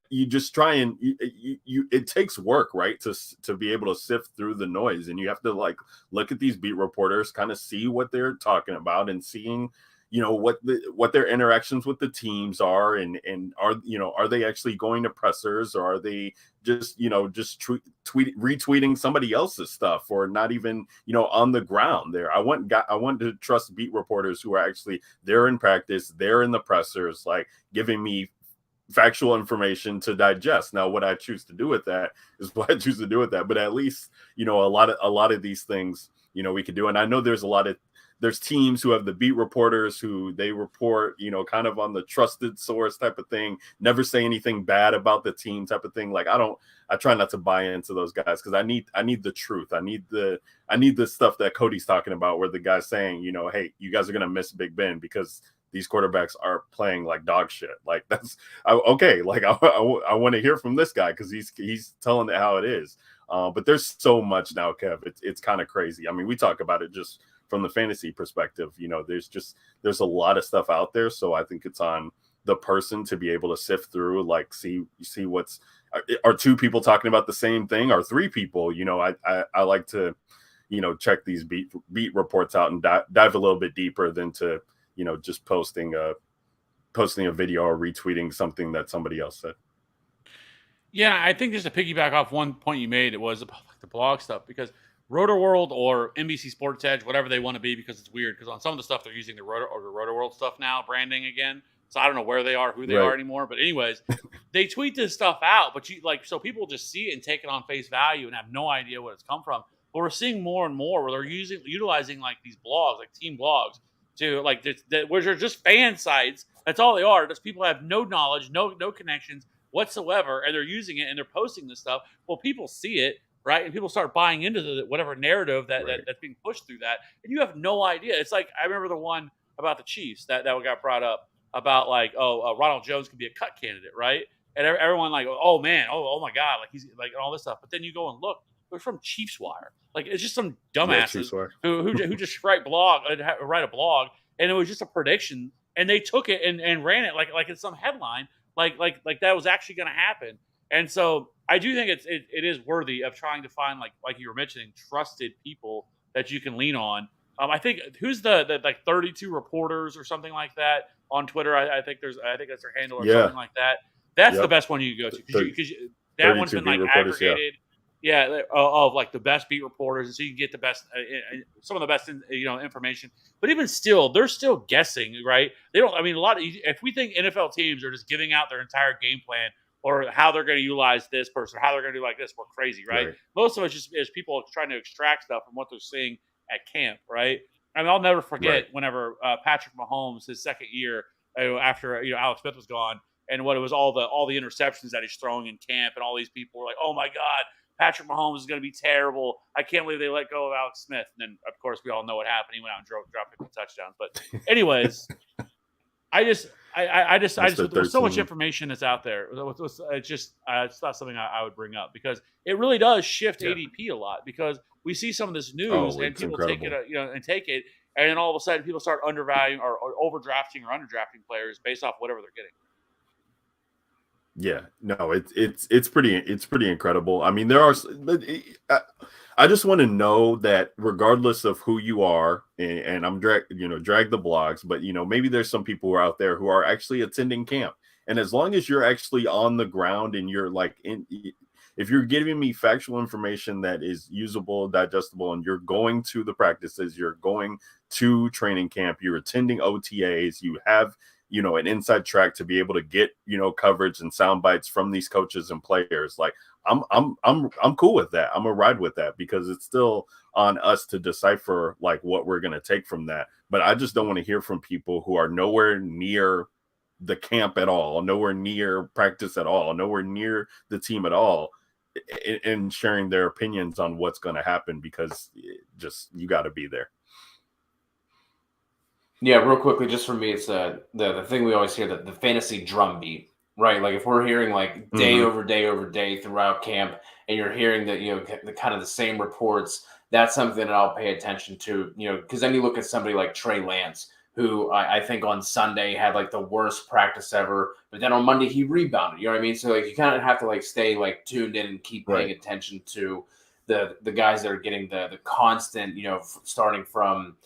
you just try and it takes work, right, to be able to sift through the noise, and you have to like look at these beat reporters, kind of see what they're talking about, and seeing what their interactions with the teams are, and are they actually going to pressers, or are they just retweeting somebody else's stuff, or not even on the ground there. I want to trust beat reporters who are actually there in practice, they're in the pressers, like giving me factual information to digest. Now, what I choose to do with that is what I choose to do with that. But at least a lot of these things we could do, and I know there's teams who have the beat reporters who they report, kind of on the trusted source type of thing, never say anything bad about the team type of thing. Like I try not to buy into those guys, because I need the truth. I need the stuff that Cody's talking about, where the guy's saying, hey, you guys are going to miss Big Ben because these quarterbacks are playing like dog shit. Like that's okay. Like I want to hear from this guy, because he's telling it how it is. But there's so much now, Kev. It's kind of crazy. I mean, we talk about it just from the fantasy perspective. There's a lot of stuff out there. So I think it's on the person to be able to sift through, like see what's are two people talking about the same thing, or three people. I like to check these beat reports out and dive a little bit deeper than to just posting a video or retweeting something that somebody else said. Yeah, I think just to piggyback off one point you made, it was about the blog stuff, because Roto-World or NBC Sports Edge, whatever they want to be, because it's weird, because on some of the stuff they're using the Roto-World stuff now, branding again. So I don't know where they are, who they are anymore. But anyways, they tweet this stuff out, but so people just see it and take it on face value and have no idea what it's come from. But we're seeing more and more where they're utilizing like these blogs, like team blogs, to like where they're just fan sites. That's all they are. Just people have no knowledge, no connections whatsoever, and they're using it and they're posting this stuff. Well, people see it, right? And people start buying into whatever narrative that's being pushed through that, and you have no idea. It's like, I remember the one about the Chiefs that got brought up about like, Ronald Jones could be a cut candidate, right? And everyone like, oh man, oh my god, like he's like, all this stuff. But then you go and look, they're from Chiefs Wire. Like, it's just some dumbasses who just write a blog, and it was just a prediction, and they took it and ran it like it's some headline. Like that was actually going to happen. And so I do think it is worthy of trying to find, like you were mentioning, trusted people that you can lean on. I think who's the like 32 reporters or something like that on Twitter. I think that's their handle or something like that. That's the best one you can go to, because that one's been like aggregated. Yeah, of like the best beat reporters, and so you can get the best, some of the best, information. But even still, they're still guessing, right? They don't. I mean, if we think NFL teams are just giving out their entire game plan or how they're going to utilize this person, or how they're going to do like this, we're crazy, right? Most of it is people trying to extract stuff from what they're seeing at camp, right? I mean, I'll never forget whenever Patrick Mahomes, his second year after Alex Smith was gone, and what it was all the interceptions that he's throwing in camp, and all these people were like, oh my God, Patrick Mahomes is going to be terrible. I can't believe they let go of Alex Smith. And then, of course, we all know what happened. He went out and dropped 50 touchdowns. But anyways, there's so much information that's out there. It's not something I would bring up, because it really does shift ADP a lot, because we see some of this news and people take it, and then all of a sudden people start undervaluing or overdrafting or underdrafting players based off whatever they're getting. Yeah, no, it's pretty incredible. I mean, I just want to know that regardless of who you are, and I'm drag the blogs, but maybe there's some people who are out there who are actually attending camp, and as long as you're actually on the ground and you're if you're giving me factual information that is usable, digestible, and you're going to the practices, you're going to training camp, you're attending OTAs, you have an inside track to be able to get coverage and sound bites from these coaches and players. Like, I'm cool with that. I'm gonna ride with that, because it's still on us to decipher like what we're gonna take from that. But I just don't want to hear from people who are nowhere near the camp at all, nowhere near practice at all, nowhere near the team at all, and sharing their opinions on what's going to happen, because you got to be there. Yeah, real quickly, just for me, it's the thing we always hear, the fantasy drum beat, right? Like, if we're hearing like day over day over day throughout camp, and you're hearing that the kind of the same reports, that's something that I'll pay attention to. Because then you look at somebody like Trey Lance, who I think on Sunday had like the worst practice ever, but then on Monday he rebounded. You know what I mean? So like, you kind of have to like stay like tuned in and keep paying attention to the guys that are getting the constant, starting from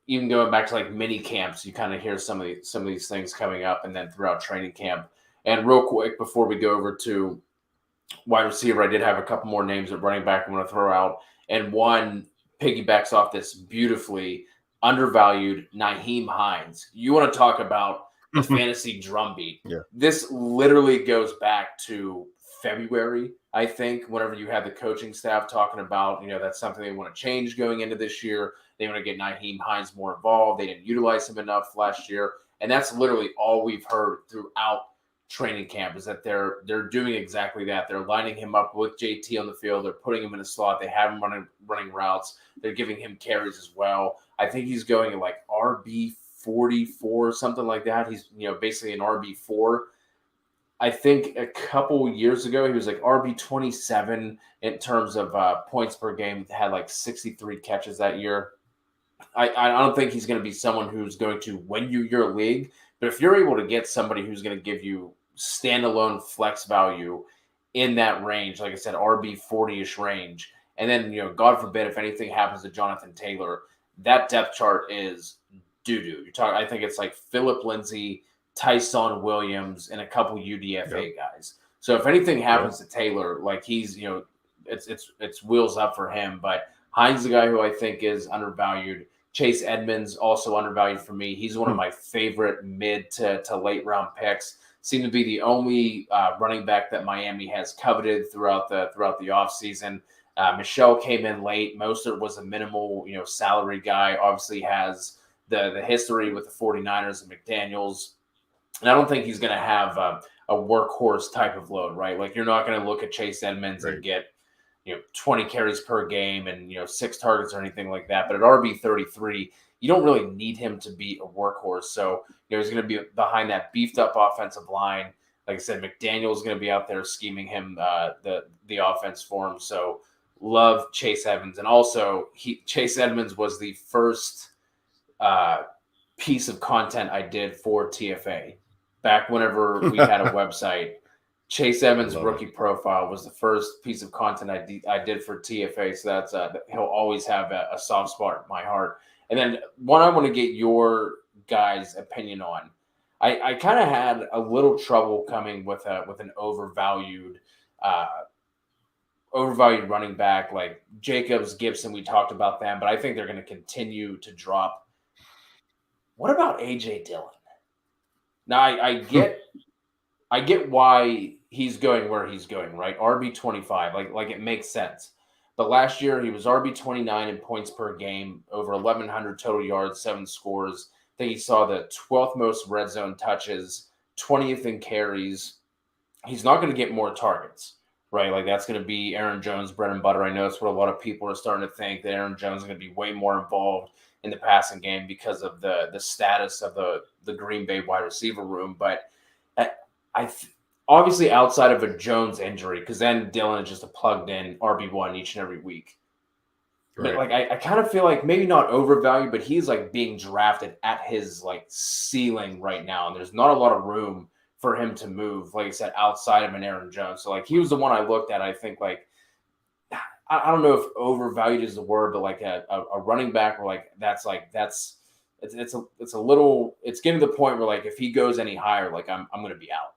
even going back to like mini camps. You kind of hear some of these things coming up, and then throughout training camp. And real quick before we go over to wide receiver, I did have a couple more names at running back I'm going to throw out, and one piggybacks off this beautifully. Undervalued Nahim Hines. You want to talk about the fantasy drumbeat? Yeah. This literally goes back to February, I think, whenever you had the coaching staff talking about, that's something they want to change going into this year. They want to get Nahim Hines more involved. They didn't utilize him enough last year. And that's literally all we've heard throughout training camp, is that they're doing exactly that. They're lining him up with JT on the field. They're putting him in a slot. They have him running routes. They're giving him carries as well. I think he's going at like RB 44, something like that. He's basically an RB 4. I think a couple years ago he was like RB 27 in terms of points per game. Had like 63 catches that year. I don't think he's going to be someone who's going to win you your league, But if you're able to get somebody who's going to give you standalone flex value in that range, like I said, RB 40-ish range, and then, God forbid, if anything happens to Jonathan Taylor, that depth chart is doo-doo. I think it's like Phillip Lindsay, Tyson Williams, and a couple UDFA guys. So if anything happens to Taylor, like he's, it's wheels up for him. But Hines, the guy who I think is undervalued. Chase Edmonds, also undervalued for me. He's one of my favorite mid to late round picks. Seemed to be the only running back that Miami has coveted throughout the offseason. Michelle came in late. Mostert was a minimal, salary guy. Obviously has the history with the 49ers and McDaniels. And I don't think he's going to have a workhorse type of load, right? Like you're not going to look at Chase Edmonds and get, 20 carries per game and, 6 targets or anything like that. But at RB 33, you don't really need him to be a workhorse. So, he's going to be behind that beefed up offensive line. Like I said, McDaniel's going to be out there scheming him the offense for him. So love Chase Edmonds. And also Chase Edmonds was the first piece of content I did for TFA. Back whenever we had a website, Chase Edmonds' rookie profile was the first piece of content I did for TFA. So that's he'll always have a soft spot in my heart. And then one I want to get your guys' opinion on. I kind of had a little trouble coming with an overvalued running back like Jacobs, Gibson. We talked about them, but I think they're going to continue to drop. What about AJ Dillon? Now I get why he's going where he's going, right? RB 25, like it makes sense. But last year he was RB 29 in points per game, over 1,100 total yards, 7 scores. I think he saw the 12th most red zone touches, 20th in carries. He's not going to get more targets, right? Like that's going to be Aaron Jones' bread and butter. I know it's what a lot of people are starting to think, that Aaron Jones is going to be way more involved in the passing game because of the status of the Green Bay wide receiver room. But obviously outside of a Jones injury, because then Dillon is just a plugged in RB1 each and every week. Right. But like I kind of feel like maybe not overvalued, but he's like being drafted at his like ceiling right now, and there's not a lot of room for him to move, like I said, outside of an Aaron Jones. So like he was the one I looked at. I think like I don't know if overvalued is the word, but like a running back where like it's a little, it's getting to the point where like if he goes any higher, like I'm going to be out.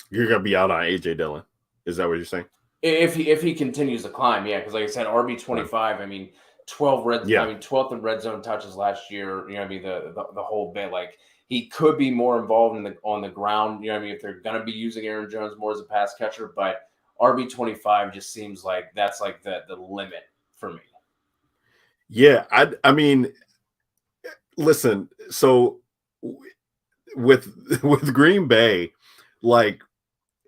You're going to be out on AJ Dillon. Is that what you're saying? If he continues to climb, yeah, because like I said, RB 25. I mean, 12th in red zone touches last year. You know what I mean, the whole bit. Like he could be more involved on the ground. You know what I mean, if they're going to be using Aaron Jones more as a pass catcher, but RB 25 just seems like that's like the limit for me. Yeah, I mean, listen. So with Green Bay, like.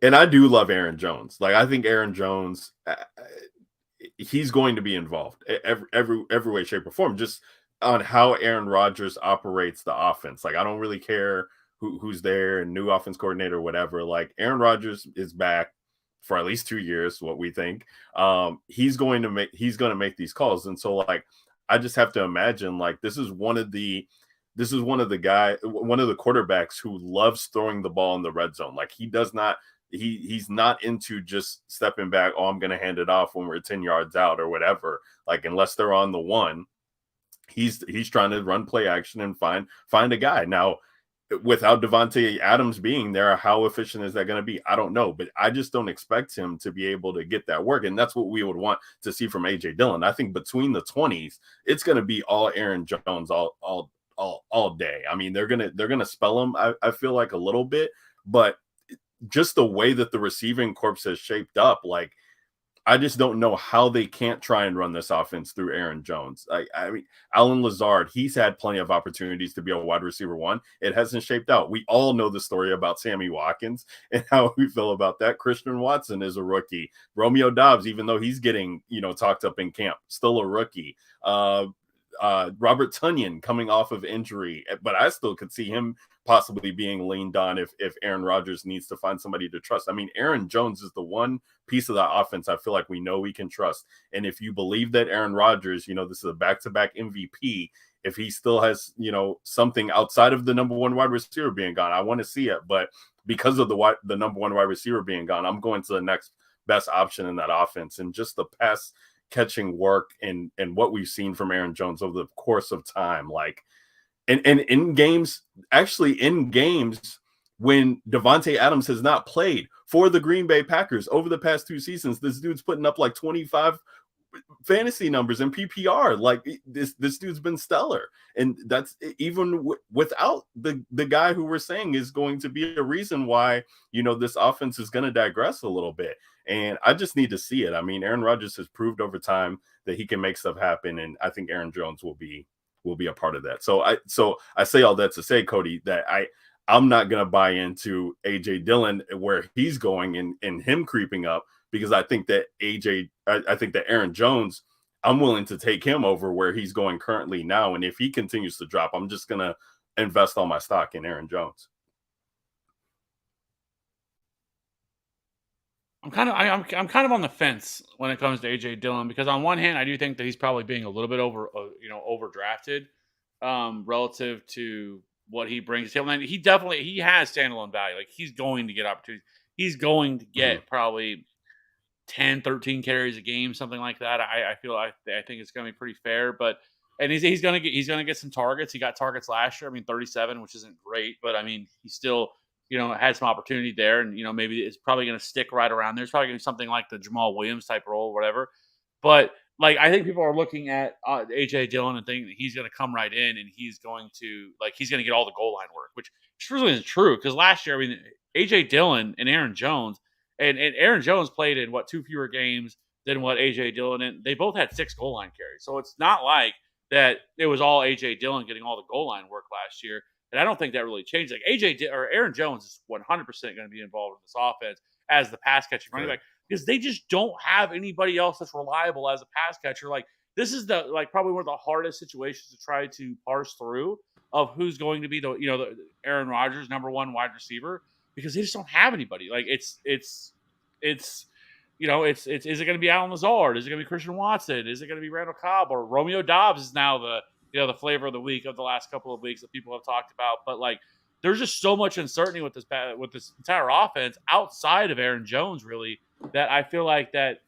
And I do love Aaron Jones. Like I think Aaron Jones, he's going to be involved every way, shape, or form. Just on how Aaron Rodgers operates the offense. Like I don't really care who's there and new offense coordinator or whatever. Like Aaron Rodgers is back for at least 2 years. What we think. He's going to make these calls, and so like I just have to imagine like this is one of the quarterbacks who loves throwing the ball in the red zone. Like he does not. He's not into just stepping back. Oh, I'm going to hand it off when we're 10 yards out or whatever. Like unless they're on the one, he's trying to run play action and find a guy. Now, without Devonte Adams being there, how efficient is that going to be? I don't know, but I just don't expect him to be able to get that work. And that's what we would want to see from AJ Dillon. I think between the 20s, it's going to be all Aaron Jones all day. I mean, they're going to spell him. I feel like a little bit, but just the way that the receiving corps has shaped up, like I just don't know how they can't try and run this offense through Aaron Jones. I mean, Alan Lazard, he's had plenty of opportunities to be a wide receiver one. It hasn't shaped out. We all know the story about Sammy Watkins and how we feel about that. Christian Watson is a rookie. Romeo Doubs, even though he's getting, talked up in camp, still a rookie. Robert Tonyan coming off of injury, but I still could see him possibly being leaned on if Aaron Rodgers needs to find somebody to trust. I mean, Aaron Jones is the one piece of that offense I feel like we know we can trust. And if you believe that Aaron Rodgers, this is a back-to-back MVP, if he still has, something outside of the number one wide receiver being gone, I want to see it. But because of the number one wide receiver being gone, I'm going to the next best option in that offense. And just the pass catching work and what we've seen from Aaron Jones over the course of time, like, and in games when Devonte Adams has not played for the Green Bay Packers over the past 2 seasons, this dude's putting up like 25 fantasy numbers in PPR. Like, this dude's been stellar. And that's even without the guy who we're saying is going to be a reason why, this offense is going to digress a little bit. And I just need to see it. I mean, Aaron Rodgers has proved over time that he can make stuff happen. And I think Aaron Jones will be a part of that. So I say all that to say, Cody, that I'm not going to buy into AJ Dillon where he's going and him creeping up, because I think that Aaron Jones, I'm willing to take him over where he's going currently now. And if he continues to drop, I'm just going to invest all my stock in Aaron Jones. I'm kind of on the fence when it comes to AJ Dillon, because on one hand, I do think that he's probably being a little bit overdrafted relative to what he brings to him. He has standalone value. Like, he's going to get opportunities. He's going to get probably 10, 13 carries a game, something like that. I think it's going to be pretty fair, and he's going to get some targets. He got targets last year. I mean, 37, which isn't great, but I mean, he still, had some opportunity there, and maybe it's probably going to stick right around there. It's probably going to be something like the Jamal Williams type role or whatever. But like, I think people are looking at AJ Dillon and thinking that he's going to come right in and he's going to get all the goal line work, which really isn't true. Because last year, I mean, AJ Dillon and Aaron Jones, and Aaron Jones played in 2 fewer games than what AJ Dillon, and they both had 6 goal line carries. So it's not like that it was all AJ Dillon getting all the goal line work last year. And I don't think that really changed. Like, Aaron Jones is 100% going to be involved in this offense as the pass catching running back, because they just don't have anybody else that's reliable as a pass catcher. Like, this is probably one of the hardest situations to try to parse through of who's going to be the Aaron Rodgers number one wide receiver, because they just don't have anybody. Like, is it going to be Alan Lazard? Is it going to be Christian Watson? Is it going to be Randall Cobb? Or Romeo Doubs is now the flavor of the week of the last couple of weeks that people have talked about. But like, there's just so much uncertainty with this entire offense outside of Aaron Jones, really, that I feel like that,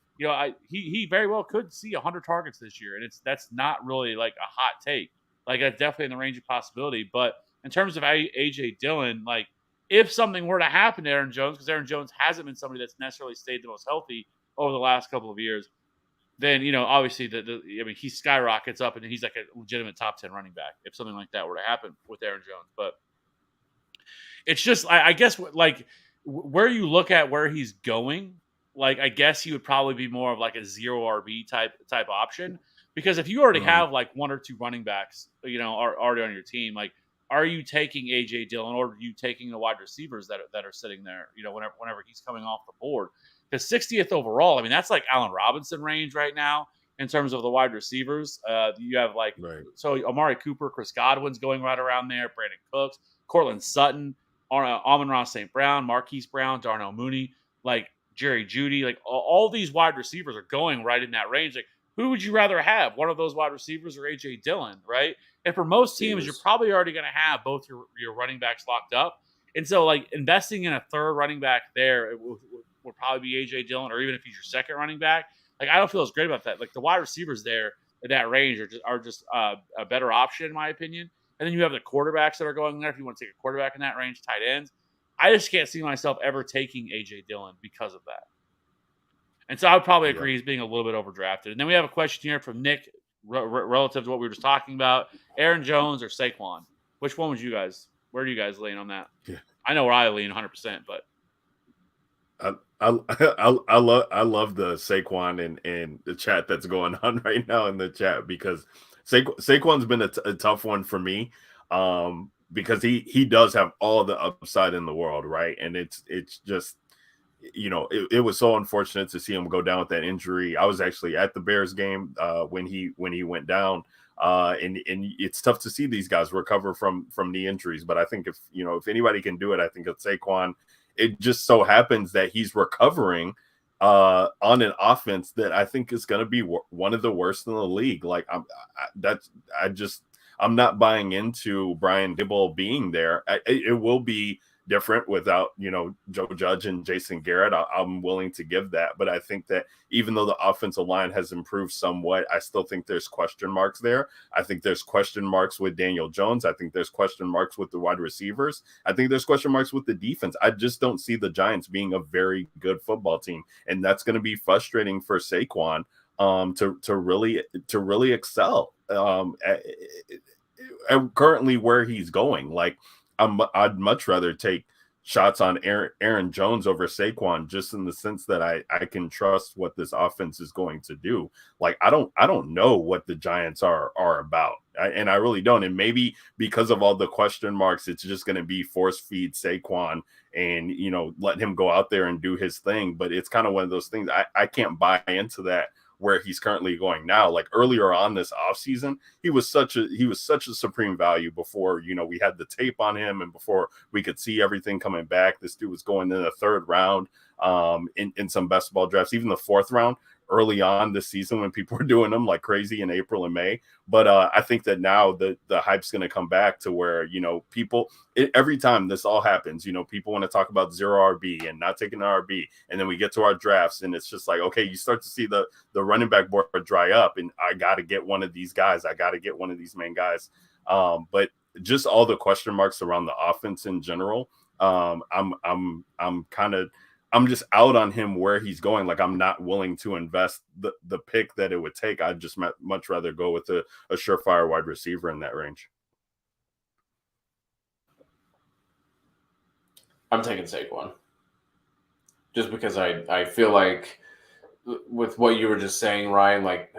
he very well could see 100 targets this year. And that's not really like a hot take. Like, that's definitely in the range of possibility. But in terms of AJ Dillon, like, if something were to happen to Aaron Jones, because Aaron Jones hasn't been somebody that's necessarily stayed the most healthy over the last couple of years, then, obviously he skyrockets up and he's like a legitimate top 10 running back if something like that were to happen with Aaron Jones. But it's just, I guess, like, where you look at where he's going, like, I guess he would probably be more of like a 0 RB type option, because if you already have like 1 or 2 running backs, are already on your team, like, are you taking AJ Dillon, or are you taking the wide receivers that are sitting there, whenever he's coming off the board? Because 60th overall, I mean, that's like Allen Robinson range right now in terms of the wide receivers. You have so Amari Cooper, Chris Godwin's going right around there, Brandon Cooks, Cortland Sutton, Amon-Ra St. Brown, Marquise Brown, Darnell Mooney, like Jerry Jeudy, like all these wide receivers are going right in that range. Like, who would you rather have, one of those wide receivers or AJ Dillon, right? And for most teams, you're probably already going to have both your running backs locked up. And so, like, investing in a third running back there would probably be AJ Dillon, or even if he's your second running back. Like, I don't feel as great about that. Like, the wide receivers there at that range are just a better option, in my opinion. And then you have the quarterbacks that are going there. If you want to take a quarterback in that range, tight ends. I just can't see myself ever taking AJ Dillon because of that. And so I would probably agree he's being a little bit overdrafted. And then we have a question here from Nick relative to what we were just talking about. Aaron Jones or Saquon? Which one would you guys – where do you guys lean on that? Yeah. I know where I lean 100%, but – I love the Saquon and the chat that's going on right now in the chat, because Saquon's been a tough one for me, because he does have all the upside in the world, right? And it's just, it was so unfortunate to see him go down with that injury. I was actually at the Bears game when he went down, and it's tough to see these guys recover from knee injuries. But I think if anybody can do it, I think it's Saquon. It just so happens that he's recovering on an offense that I think is going to be one of the worst in the league. Like, I'm not buying into Brian Dibble being there. It will be different without, Joe Judge and Jason Garrett. I'm willing to give that. But I think that even though the offensive line has improved somewhat, I still think there's question marks there. I think there's question marks with Daniel Jones. I think there's question marks with the wide receivers. I think there's question marks with the defense. I just don't see the Giants being a very good football team. And that's going to be frustrating for Saquon to really excel currently where he's going. Like, I'd much rather take shots on Aaron Jones over Saquon, just in the sense that I can trust what this offense is going to do. Like, I don't know what the Giants are about, and I really don't. And maybe because of all the question marks, it's just going to be force feed Saquon and let him go out there and do his thing. But it's kind of one of those things I can't buy into that where he's currently going now. Like earlier on this offseason, he was such a supreme value before, we had the tape on him and before we could see everything coming back. This dude was going in the third round in some best ball drafts, even the fourth round early on this season when people were doing them like crazy in April and May. But I think that now the hype's going to come back to where, people, every time this all happens, people want to talk about zero RB and not taking an RB. And then we get to our drafts and it's just like, okay, you start to see the running back board dry up and I got to get one of these guys. I got to get one of these main guys. But just all the question marks around the offense in general. I'm just out on him where he's going. Like, I'm not willing to invest the pick that it would take. I'd just much rather go with a surefire wide receiver in that range. I'm taking Saquon. Just because I feel like with what you were just saying, Ryan, like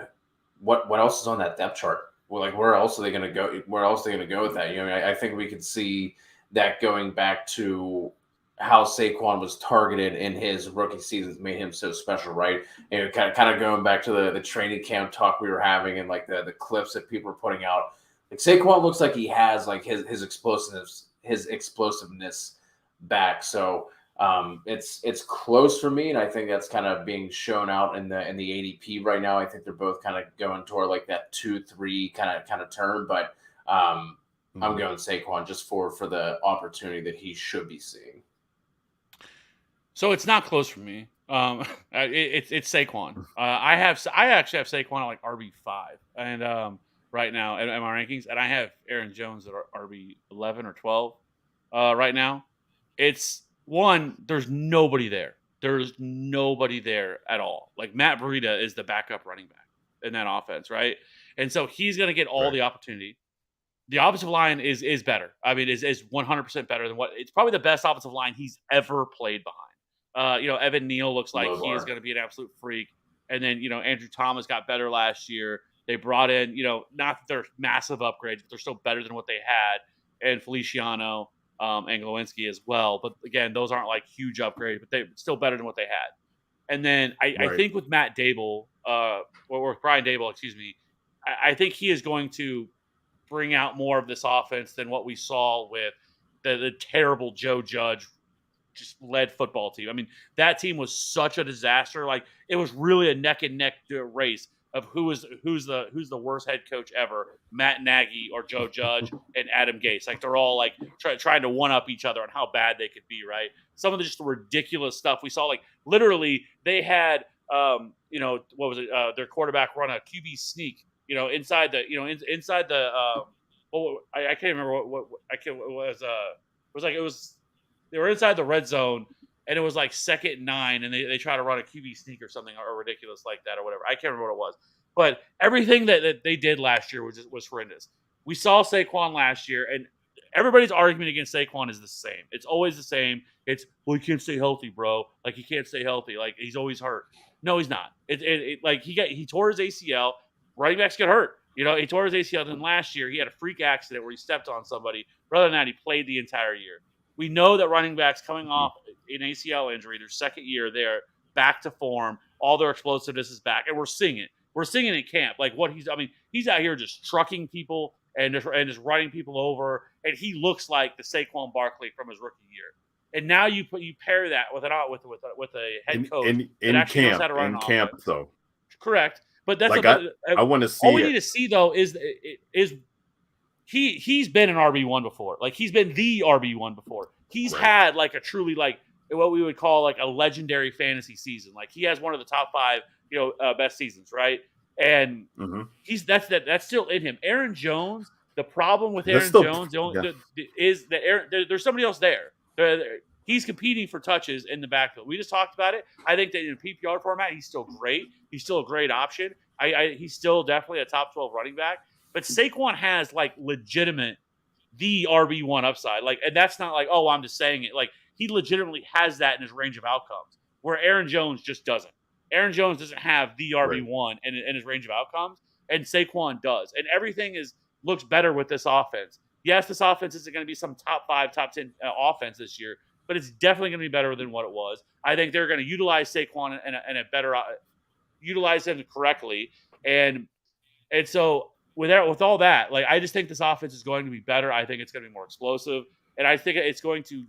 what else is on that depth chart? Well, like where else are they going to go? Where else are they going to go with that? I think we could see that going back to how Saquon was targeted in his rookie seasons made him so special, right? And kind of going back to the training camp talk we were having and like the clips that people are putting out. Like Saquon looks like he has like his explosiveness back. So it's close for me, and I think that's kind of being shown out in the ADP right now. I think they're both kind of going toward like that 2-3 kind of turn, but I'm going Saquon just for the opportunity that he should be seeing. So it's not close for me. It's Saquon. I actually have Saquon at like RB5 and right now in my rankings, and I have Aaron Jones at RB 11 or 12 right now. It's one. There's nobody there. There's nobody there at all. Like Matt Breida is the backup running back in that offense, right? And so he's going to get all the opportunity. The offensive line is better. I mean, is 100% better than what it's probably the best offensive line he's ever played behind. Evan Neal looks like he is going to be an absolute freak. And then, Andrew Thomas got better last year. They brought in, not that they're massive upgrades, but they're still better than what they had. And Feliciano and Glowinski as well. But again, those aren't like huge upgrades, but they're still better than what they had. And then I think with Matt Dable, or with Brian Dable, excuse me, I think he is going to bring out more of this offense than what we saw with the terrible Joe Judge just led football team. I mean, that team was such a disaster. Like it was really a neck and neck race of who's the worst head coach ever, Matt Nagy or Joe Judge and Adam Gase. Like they're all like trying to one up each other on how bad they could be. Right. Some of the just ridiculous stuff we saw. Like literally, they had what was it? Their quarterback run a QB sneak. Inside the I can't remember what it was. It was. They were inside the red zone, and it was like 2nd and 9, and they try to run a QB sneak or something or ridiculous like that or whatever. I can't remember what it was. But everything that they did last year was horrendous. We saw Saquon last year, and everybody's argument against Saquon is the same. It's always the same. It's, well, he can't stay healthy, bro. Like, he can't stay healthy. Like, he's always hurt. No, he's not. Like, he tore his ACL. Running backs get hurt. He tore his ACL. Then last year, he had a freak accident where he stepped on somebody. Rather than that, he played the entire year. We know that running backs coming off an ACL injury, their second year, they're back to form. All their explosiveness is back, and we're seeing it. We're seeing it in camp. Like he's out here just trucking people and just running people over, and he looks like the Saquon Barkley from his rookie year. And now you pair that with a head coach in camp though. Correct, but that's like I want to see. All we need to see though is he's been an RB1 before. Like he's been the RB1 before. He's had like a truly like what we would call like a legendary fantasy season. Like he has one of the top 5, best seasons, right? And that's still in him. Aaron Jones. The problem with Aaron Jones is that there's somebody else there. He's competing for touches in the backfield. We just talked about it. I think that in a PPR format, he's still great. He's still a great option. He's still definitely a top 12 running back. But Saquon has like legitimate the RB1 upside. Like, and that's not like, oh, I'm just saying it. Like he legitimately has that in his range of outcomes, where Aaron Jones just doesn't. Aaron Jones doesn't have the RB1 in his range of outcomes, and Saquon does. And everything looks better with this offense. Yes, this offense isn't going to be some top 5, top 10 offense this year, but it's definitely going to be better than what it was. I think they're going to utilize Saquon and a better utilize him correctly. And so with all that, like I just think this offense is going to be better. I think it's going to be more explosive, and I think it's going to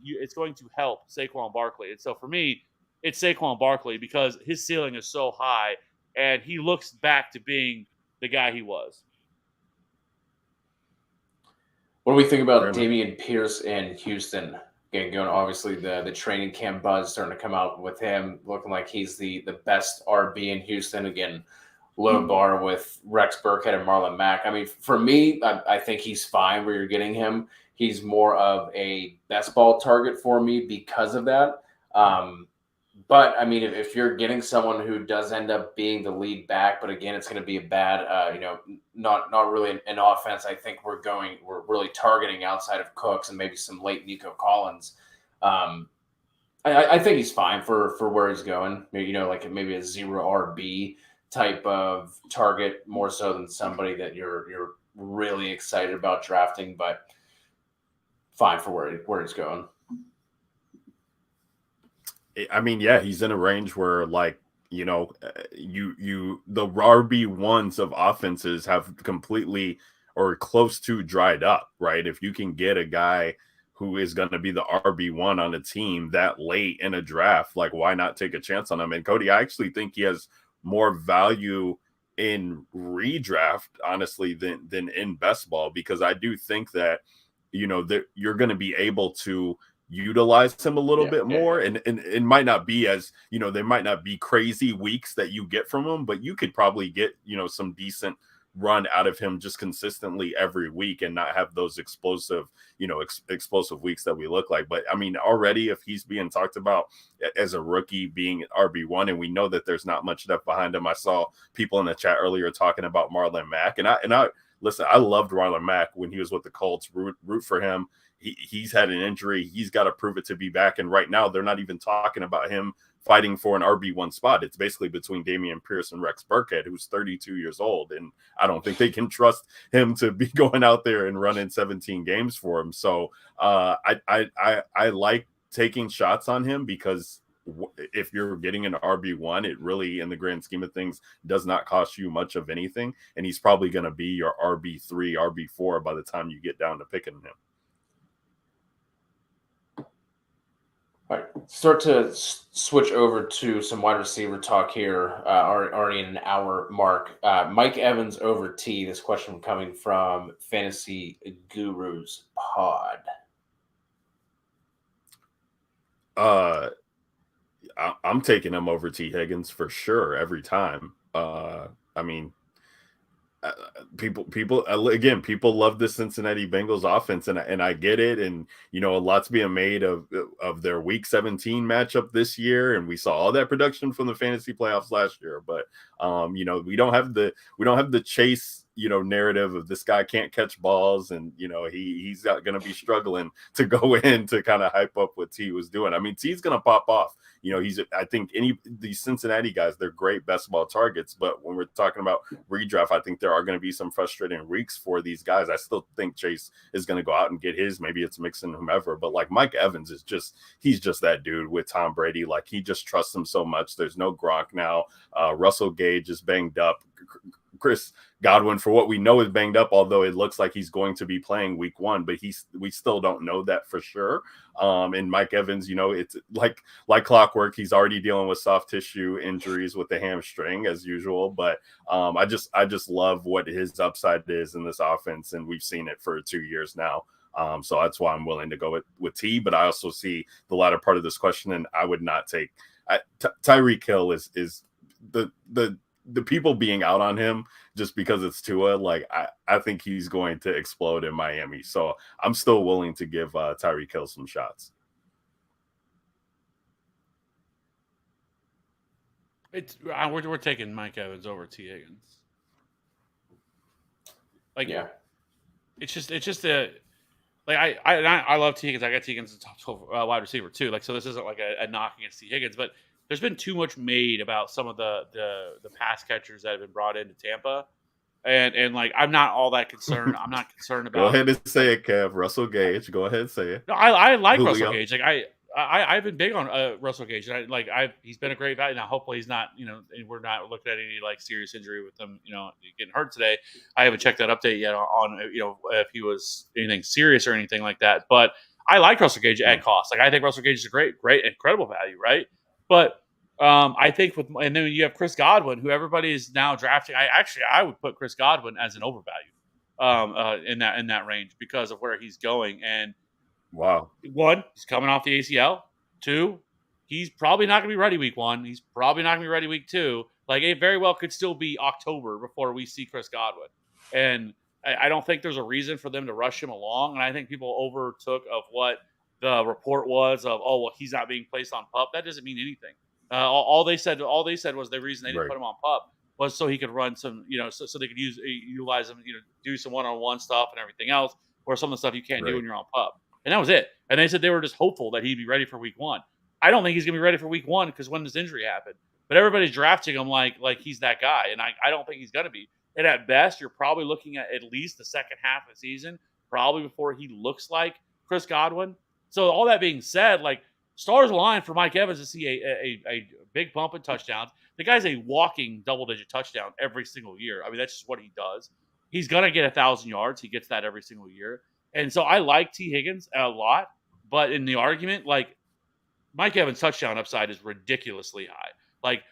help Saquon Barkley. And so for me, it's Saquon Barkley because his ceiling is so high, and he looks back to being the guy he was. What do we think about Dameon Pierce in Houston? Again, going obviously the training camp buzz starting to come out with him, looking like he's the best RB in Houston. Again, low bar with Rex Burkhead and Marlon Mack. I mean, for me, I think he's fine where you're getting him. He's more of a best ball target for me because of that. But I mean, if you're getting someone who does end up being the lead back, but again, it's going to be a bad, not really an offense. I think we're really targeting outside of Cooks and maybe some late Nico Collins. I think he's fine for where he's going. Maybe, like maybe a 0 RB type of target more so than somebody that you're really excited about drafting, but fine for where he's going. I mean, yeah, he's in a range where, like, the RB1s of offenses have completely or close to dried up, right? If you can get a guy who is going to be the RB1 on a team that late in a draft, like, why not take a chance on him? And Cody, I actually think he has more value in redraft, honestly, than in best ball, because I do think that, that you're going to be able to utilize him a little bit more, and it might not be as there might not be crazy weeks that you get from him, but you could probably get some decent run out of him just consistently every week and not have those explosive weeks that we look like. But I mean, already if he's being talked about as a rookie being RB1, and we know that there's not much depth behind him. I saw people in the chat earlier talking about Marlon Mack, and I listen, I loved Marlon Mack when he was with the Colts. Root for him. He's had an injury. He's got to prove it to be back. And right now, they're not even talking about him fighting for an RB1 spot. It's basically between Dameon Pierce and Rex Burkhead, who's 32 years old. And I don't think they can trust him to be going out there and running 17 games for him. So I like taking shots on him, because if you're getting an RB1, it really, in the grand scheme of things, does not cost you much of anything. And he's probably going to be your RB3, RB4 by the time you get down to picking him. All right, start to switch over to some wide receiver talk here. Already in an hour mark. Mike Evans over T. This question coming from Fantasy Gurus Pod. I'm taking him over T. Higgins for sure every time. I mean, people love the Cincinnati Bengals offense, and I get it. And a lot's being made of their Week 17 matchup this year, and we saw all that production from the fantasy playoffs last year. But we don't have the Chase narrative of this guy can't catch balls, and he's not going to be struggling to go in to kind of hype up what T was doing. I mean, T's going to pop off. I think these Cincinnati guys, they're great best ball targets, but when we're talking about redraft, I think there are going to be some frustrating weeks for these guys. I still think Chase is going to go out and get his. Maybe it's Mixon, whomever, but like Mike Evans he's just that dude with Tom Brady. Like, he just trusts him so much. There's no Gronk now. Russell Gage is banged up. Chris Godwin, for what we know, is banged up, although it looks like he's going to be playing week 1, but we still don't know that for sure. And Mike Evans, it's like clockwork. He's already dealing with soft tissue injuries with the hamstring as usual. But I just love what his upside is in this offense, and we've seen it for 2 years now. So that's why I'm willing to go with T. But I also see the latter part of this question, and I would not take Tyreek Hill is the people being out on him just because it's Tua. Like I think he's going to explode in Miami. So I'm still willing to give Tyreek Hill some shots. We're taking Mike Evans over T. Higgins. Like, yeah, it's just a. Like I love T. Higgins. I got T. Higgins as a top 12 wide receiver too. Like, so this isn't like a knock against T. Higgins, but there's been too much made about some of the pass catchers that have been brought into Tampa, and like I'm not all that concerned. I'm not concerned about. Go ahead and say it, Kev. Russell Gage. Go ahead and say it. No, I like Julio. Russell Gage. Like I've been big on Russell Gage. He's been a great value. Now hopefully he's not, we're not looking at any like serious injury with him, getting hurt today. I haven't checked that update yet on if he was anything serious or anything like that. But I like Russell Gage at cost. Like I think Russell Gage is a great, incredible value, right? But I think and then you have Chris Godwin, who everybody is now drafting. I would put Chris Godwin as an overvalue in that range because of where he's going. And wow, 1, he's coming off the ACL. 2, he's probably not going to be ready week 1. He's probably not going to be ready week 2. Like it very well could still be October before we see Chris Godwin. And I don't think there's a reason for them to rush him along. And I think people overtook of what the report was of, he's not being placed on PUP. That doesn't mean anything. All they said was the reason they didn't put him on PUP was so he could run some, so they could utilize him, do some one-on-one stuff and everything else, or some of the stuff you can't do when you're on PUP. And that was it. And they said they were just hopeful that he'd be ready for week 1. I don't think he's going to be ready for week 1 because when this injury happened. But everybody's drafting him like he's that guy. And I don't think he's going to be. And at best, you're probably looking at least the second half of the season, probably before he looks like Chris Godwin. So all that being said, like stars align for Mike Evans to see a big bump in touchdowns. The guy's a walking double-digit touchdown every single year. I mean, that's just what he does. He's going to get 1,000 yards. He gets that every single year. And so I like T. Higgins a lot, but in the argument, like Mike Evans' touchdown upside is ridiculously high, like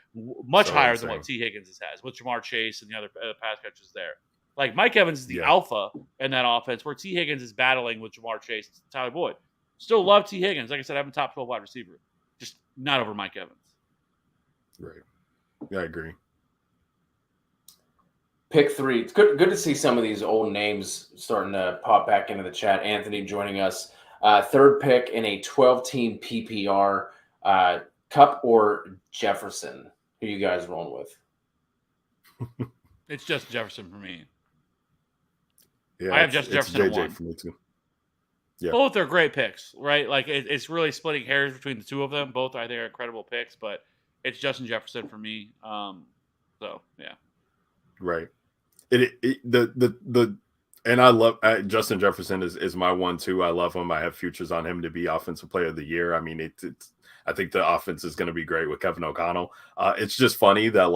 much higher than what T. Higgins has with Jamar Chase and the other pass catchers there. Like Mike Evans is the alpha in that offense, where T. Higgins is battling with Jamar Chase and Tyler Boyd. Still love T. Higgins. Like I said, I have a top 12 wide receiver, just not over Mike Evans. Right. Yeah, I agree. Pick 3. It's good to see some of these old names starting to pop back into the chat. Anthony joining us. Third pick in a 12-team PPR. Cup or Jefferson? Who you guys rolling with? It's just Jefferson for me. Yeah, I have just Jefferson JJ one. For me too. Yeah. Both are great picks, right? Like it's really splitting hairs between the two of them. Both are there incredible picks, but it's Justin Jefferson for me. So yeah. Right. And I love Justin Jefferson is my one too. I love him. I have futures on him to be offensive player of the year. I mean, I think the offense is going to be great with Kevin O'Connell. It's just funny that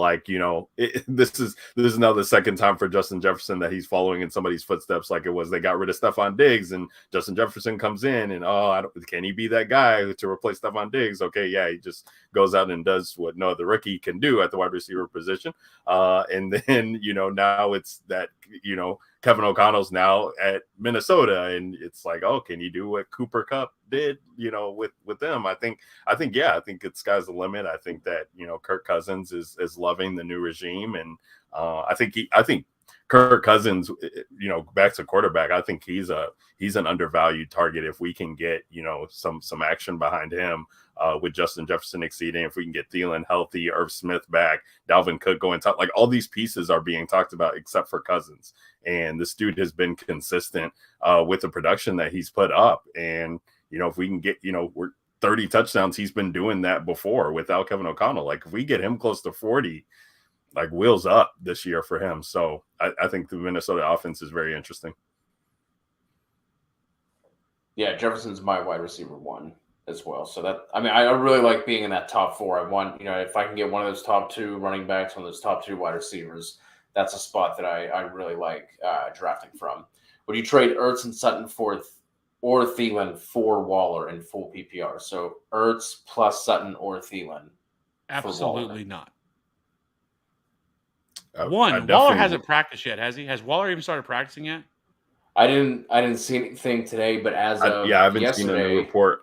this is now the second time for Justin Jefferson that he's following in somebody's footsteps. Like it was, they got rid of Stephon Diggs and Justin Jefferson comes in and can he be that guy to replace Stephon Diggs? Okay, yeah, he just goes out and does what no other rookie can do at the wide receiver position. And then now it's that Kevin O'Connell's now at Minnesota, and it's like, oh, can you do what Cooper Kupp did, with them? I think it's sky's the limit. I think that, Kirk Cousins is loving the new regime. And I think Kirk Cousins, back to quarterback, I think he's an undervalued target if we can get, some action behind him with Justin Jefferson exceeding, if we can get Thielen healthy, Irv Smith back, Dalvin Cook going top, like all these pieces are being talked about except for Cousins. And this dude has been consistent with the production that he's put up. And, if we can get, we're 30 touchdowns, he's been doing that before without Kevin O'Connell. Like if we get him close to 40, like wheels up this year for him. So I think the Minnesota offense is very interesting. Yeah, Jefferson's my wide receiver 1 as well. So I really like being in that top 4. I want, if I can get one of those top 2 running backs, one of those top 2 wide receivers, that's a spot that I really like drafting from. Would you trade Ertz and Sutton or Thielen for Waller in full PPR? So Ertz plus Sutton or Thielen. Absolutely not. Waller hasn't practiced yet, has he? Has Waller even started practicing yet? I didn't see anything today, but I haven't seen any report.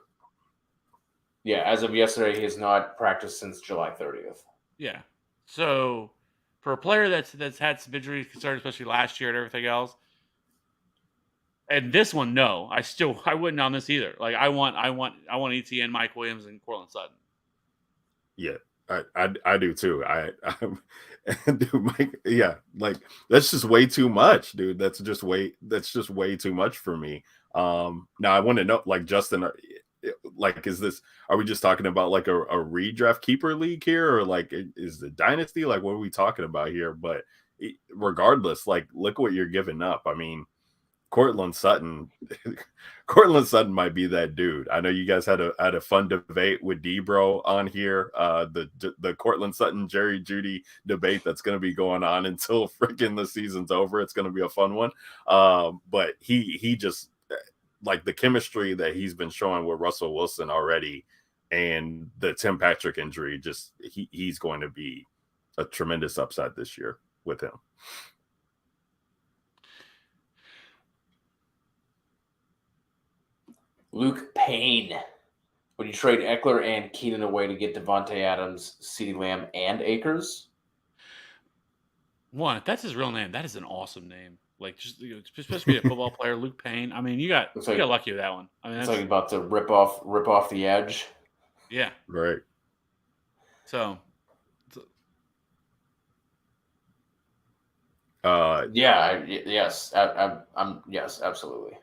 Yeah, as of yesterday, he has not practiced since July 30th. Yeah. So for a player that's had some injury concerns, especially last year and everything else, and this one, no, I wouldn't on this either. Like I want ETN, Mike Williams, and Cortland Sutton. Yeah, I do too. Dude, Mike, yeah, like that's just way too much, dude. That's just way too much for me. Now I want to know, like Justin, like are we just talking about like a redraft keeper league here, or like is the dynasty? Like what are we talking about here? But regardless, like look what you're giving up. I mean, Cortland Sutton might be that dude. I know you guys had a fun debate with Debro on here. The Cortland Sutton Jerry Jeudy debate that's going to be going on until freaking the season's over. It's going to be a fun one. But he just like the chemistry that he's been showing with Russell Wilson already, and the Tim Patrick injury, just he's going to be a tremendous upside this year with him. Luke Payne. Would you trade Eckler and Keenan away to get Devonte Adams, CeeDee Lamb, and Akers? One, if that's his real name, that is an awesome name. Like, just it's supposed to be a football player, Luke Payne. I mean, you got lucky with that one. I mean, it's like about to rip off the edge. Yeah. Right. So. Yes, absolutely.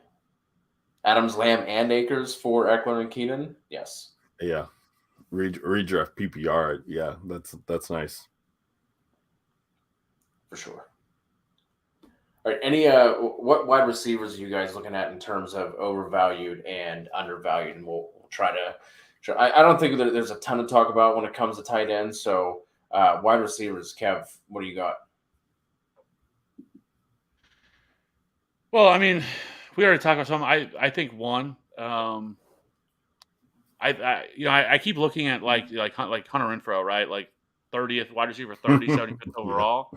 Adams, Lamb, and Akers for Eckler and Keenan. Yes. Yeah. Redraft PPR. Yeah, that's nice. For sure. All right. Any what wide receivers are you guys looking at in terms of overvalued and undervalued? And we'll try to. I don't think that there's a ton to talk about when it comes to tight ends. So wide receivers, Kev, what do you got? Well, I mean, we already talked about some. I think one. I keep looking at like Hunter Renfrow, right? Like 30th wide receiver, 75th overall.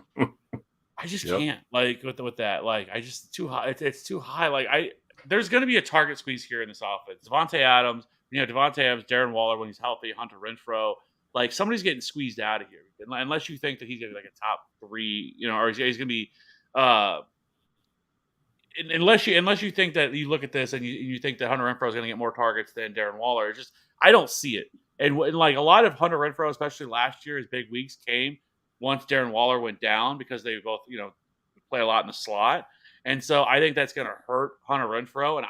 I just can't with that. Like I just too high. It's too high. Like there's going to be a target squeeze here in this offense. Devonte Adams, Darren Waller when he's healthy, Hunter Renfrow. Like somebody's getting squeezed out of here unless you think that he's going to be like a top 3, or he's going to be. Unless you think that you look at this and you think that Hunter Renfrow is going to get more targets than Darren Waller, I don't see it. And like a lot of Hunter Renfrow, especially last year, his big weeks came once Darren Waller went down because they both play a lot in the slot, and so I think that's going to hurt Hunter Renfrow. And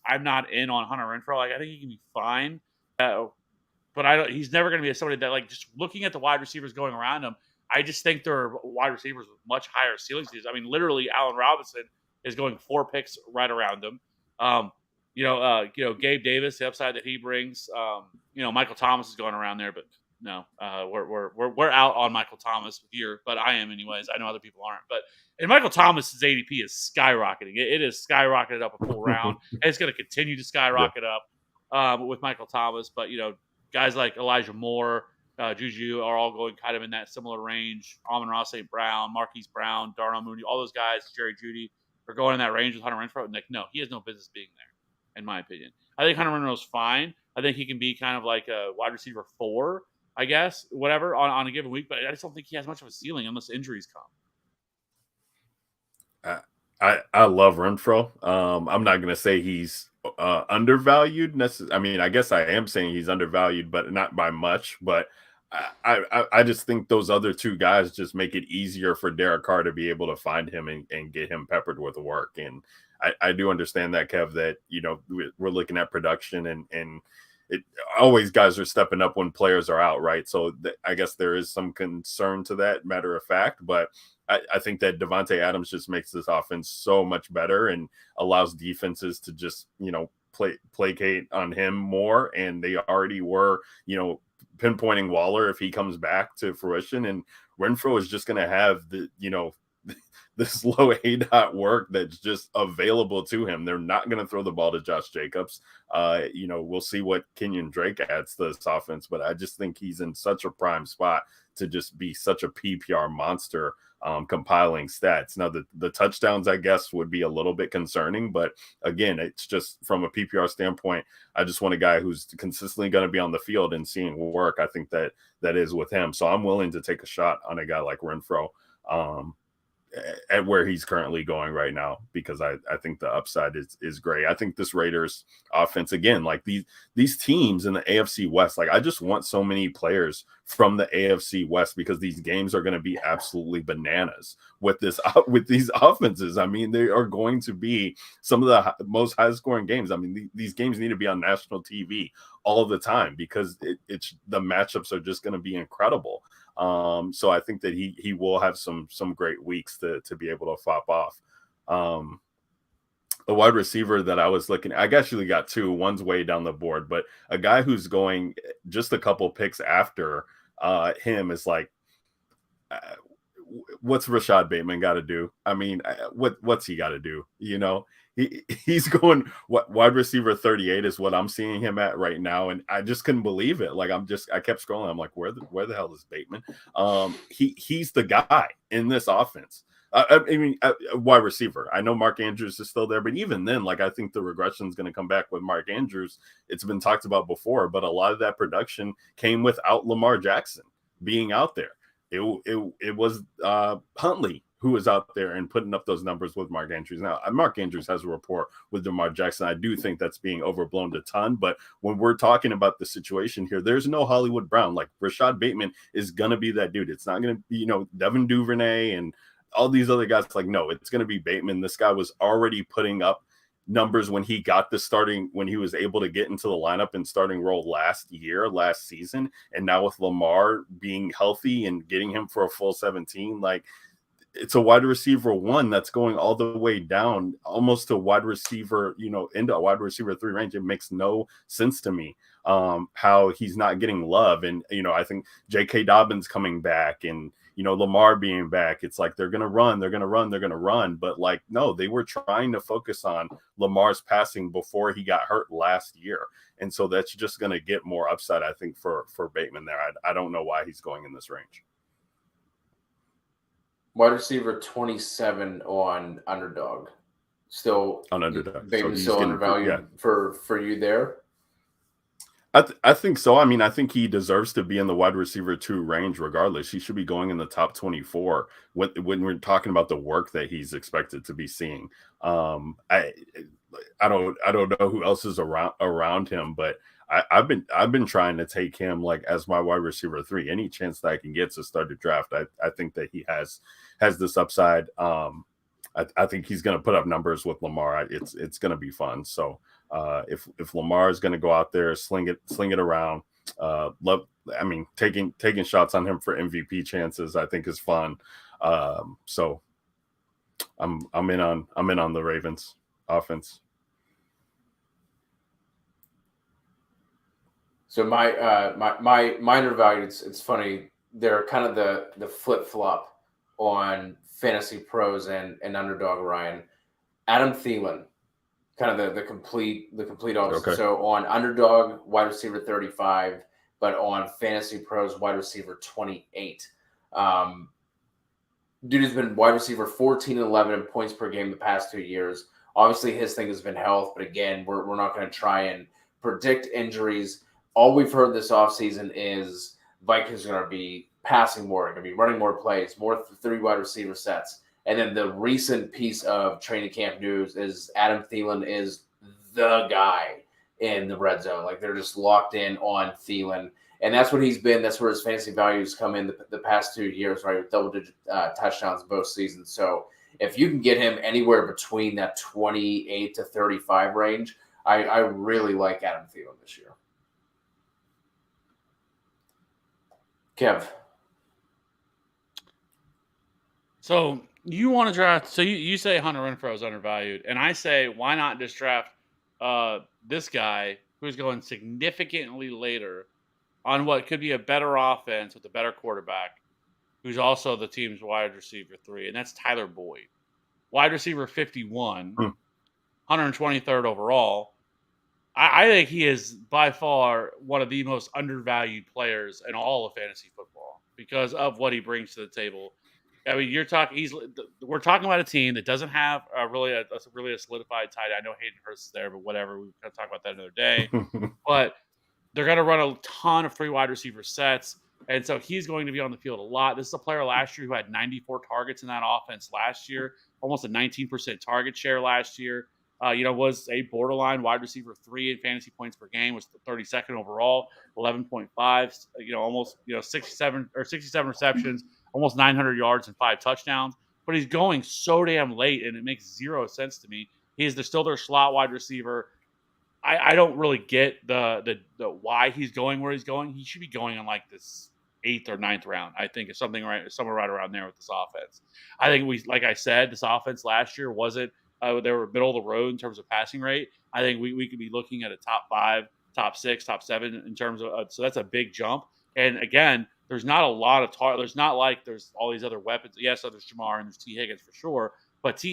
I'm not in on Hunter Renfrow. Like I think he can be fine, but he's never going to be somebody that like just looking at the wide receivers going around him. I just think there are wide receivers with much higher ceilings. I mean, literally, Allen Robinson is going 4 picks right around him. Gabe Davis, the upside that he brings. Michael Thomas is going around there, but no, we're out on Michael Thomas here, but I am anyways. I know other people aren't, and Michael Thomas's ADP is skyrocketing. It is skyrocketed up a full round, and it's going to continue to skyrocket up with Michael Thomas. But guys like Elijah Moore, Juju are all going kind of in that similar range. Amon-Ra St. Brown, Marquise Brown, Darnell Mooney, all those guys, Jerry Jeudy, are going in that range with Hunter Renfrow. And no, he has no business being there, in my opinion. I think Hunter Renfrow's fine. I think he can be kind of like a wide receiver 4, I guess, whatever, on a given week. But I just don't think he has much of a ceiling unless injuries come. I love Renfrow. I'm not going to say he's undervalued. I mean, I guess I am saying he's undervalued, but not by much. But I just think those other 2 guys just make it easier for Derek Carr to be able to find him and get him peppered with work. And I do understand that, Kev, that, we're looking at production and it always guys are stepping up when players are out, right? So I guess there is some concern to that, matter of fact. But I think that Devonte Adams just makes this offense so much better and allows defenses to just, placate on him more. And they already were, pinpointing Waller if he comes back to fruition, and Renfrow is just going to have this low A-dot work that's just available to him. They're not going to throw the ball to Josh Jacobs. We'll see what Kenyon Drake adds to this offense, but I just think he's in such a prime spot to just be such a PPR monster, compiling stats. Now, the touchdowns, I guess, would be a little bit concerning, but again, it's just from a PPR standpoint, I just want a guy who's consistently going to be on the field and seeing work. I think that is with him. So I'm willing to take a shot on a guy like Renfrow, at where he's currently going right now, because I think the upside is great. I think this Raiders offense, again, like these teams in the AFC West, like I just want so many players from the AFC West, because these games are going to be absolutely bananas with these offenses. I mean, they are going to be some of the most high scoring games. I mean, these games need to be on national TV all the time, because it's the matchups are just going to be incredible. So I think that he will have some great weeks to be able to fop off. The wide receiver that I was looking at, I actually got two. One's way down the board, but a guy who's going just a couple picks after him is like, what's Rashad Bateman got to do? I mean, what's he got to do? He's going wide receiver 38 is what I'm seeing him at right now, and I just couldn't believe it. Like I kept scrolling. I'm like, where the hell is Bateman? He's the guy in this offense. I mean, wide receiver. I know Mark Andrews is still there, but even then, like I think the regression is going to come back with Mark Andrews. It's been talked about before, but a lot of that production came without Lamar Jackson being out there. It was Huntley who was out there and putting up those numbers with Mark Andrews. Now, Mark Andrews has a rapport with Lamar Jackson. I do think that's being overblown a ton, but when we're talking about the situation here, there's no Hollywood Brown. Like Rashad Bateman is going to be that dude. It's not going to be, Devin Duvernay and all these other guys. Like, no, it's going to be Bateman. This guy was already putting up numbers when he was able to get into the lineup and starting role last season. And now with Lamar being healthy and getting him for a full 17, like it's a wide receiver 1 that's going all the way down almost to wide receiver, into a wide receiver 3 range. It makes no sense to me how he's not getting love. And, I think J.K. Dobbins coming back and, Lamar being back, it's like they're going to run. But like, no, they were trying to focus on Lamar's passing before he got hurt last year. And so that's just going to get more upside, I think, for Bateman there. I don't know why he's going in this range. Wide receiver 27 on Underdog. Still on Underdog. Bateman's still undervalued for you there? I think so. I mean, I think he deserves to be in the wide receiver 2 range regardless. He should be going in the top 24 when we're talking about the work that he's expected to be seeing. I don't know who else is around him, but I've been trying to take him like as my wide receiver 3. Any chance that I can get to start the draft, I think that he has this upside. I think he's going to put up numbers with Lamar. It's going to be fun. So if Lamar is going to go out there, sling it around, taking shots on him for MVP chances, I think is fun. So I'm in on the Ravens offense. So my undervalued, it's funny. They're kind of the flip flop on Fantasy Pros and Underdog, Ryan. Adam Thielen, kind of the complete opposite. Okay. So on Underdog, wide receiver 35, but on Fantasy Pros, wide receiver 28. Dude has been wide receiver 14 and 11 in points per game the past 2 years. Obviously, his thing has been health, but again, we're not going to try and predict injuries. All we've heard this offseason is Vikings are going to be passing more, going to be running more plays, more 3 wide receiver sets. And then the recent piece of training camp news is Adam Thielen is the guy in the red zone. Like they're just locked in on Thielen. And that's what he's been. That's where his fantasy values come in the past 2 years, right? With double-digit touchdowns both seasons. So if you can get him anywhere between that 28 to 35 range, I really like Adam Thielen this year. Kev. So you want to draft? So you say Hunter Renfrow is undervalued, and I say why not just draft this guy who's going significantly later on what could be a better offense with a better quarterback, who's also the team's wide receiver 3, and that's Tyler Boyd. Wide receiver 51, 123rd overall. I think he is by far one of the most undervalued players in all of fantasy football because of what he brings to the table. I mean, we're talking about a team that doesn't have really a solidified tight end. I know Hayden Hurst is there, but whatever. We're going to talk about that another day. But they're going to run a ton of 3 wide receiver sets, and so he's going to be on the field a lot. This is a player last year who had 94 targets in that offense last year, almost a 19% target share last year. Was a borderline wide receiver 3 in fantasy points per game, was the 32nd overall, 11.5, almost 67 receptions, almost 900 yards and 5 touchdowns. But he's going so damn late, and it makes zero sense to me. They're still their slot wide receiver. I don't really get the why he's going where he's going. He should be going in like this 8th or 9th round. I think it's somewhere right around there with this offense. I think like I said, this offense last year wasn't. They were middle of the road in terms of passing rate. I think we could be looking at a top 5, top 6, top 7 in terms of. So that's a big jump. And again, there's not a lot of there's not like there's all these other weapons. Yes, there's Jamar and there's T. Higgins for sure. But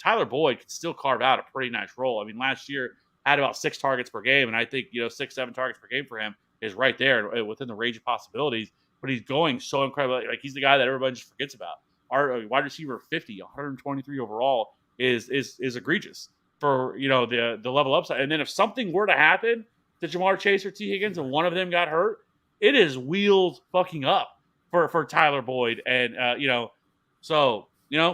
Tyler Boyd could still carve out a pretty nice role. I mean, last year had about 6 targets per game, and I think 6, 7 targets per game for him is right there within the range of possibilities. But he's going so incredible. Like he's the guy that everybody just forgets about. Our wide receiver 50, 123 overall is egregious for the level upside. And then if something were to happen to Jamar Chase or T. Higgins and one of them got hurt, it is wheels fucking up for Tyler Boyd. And so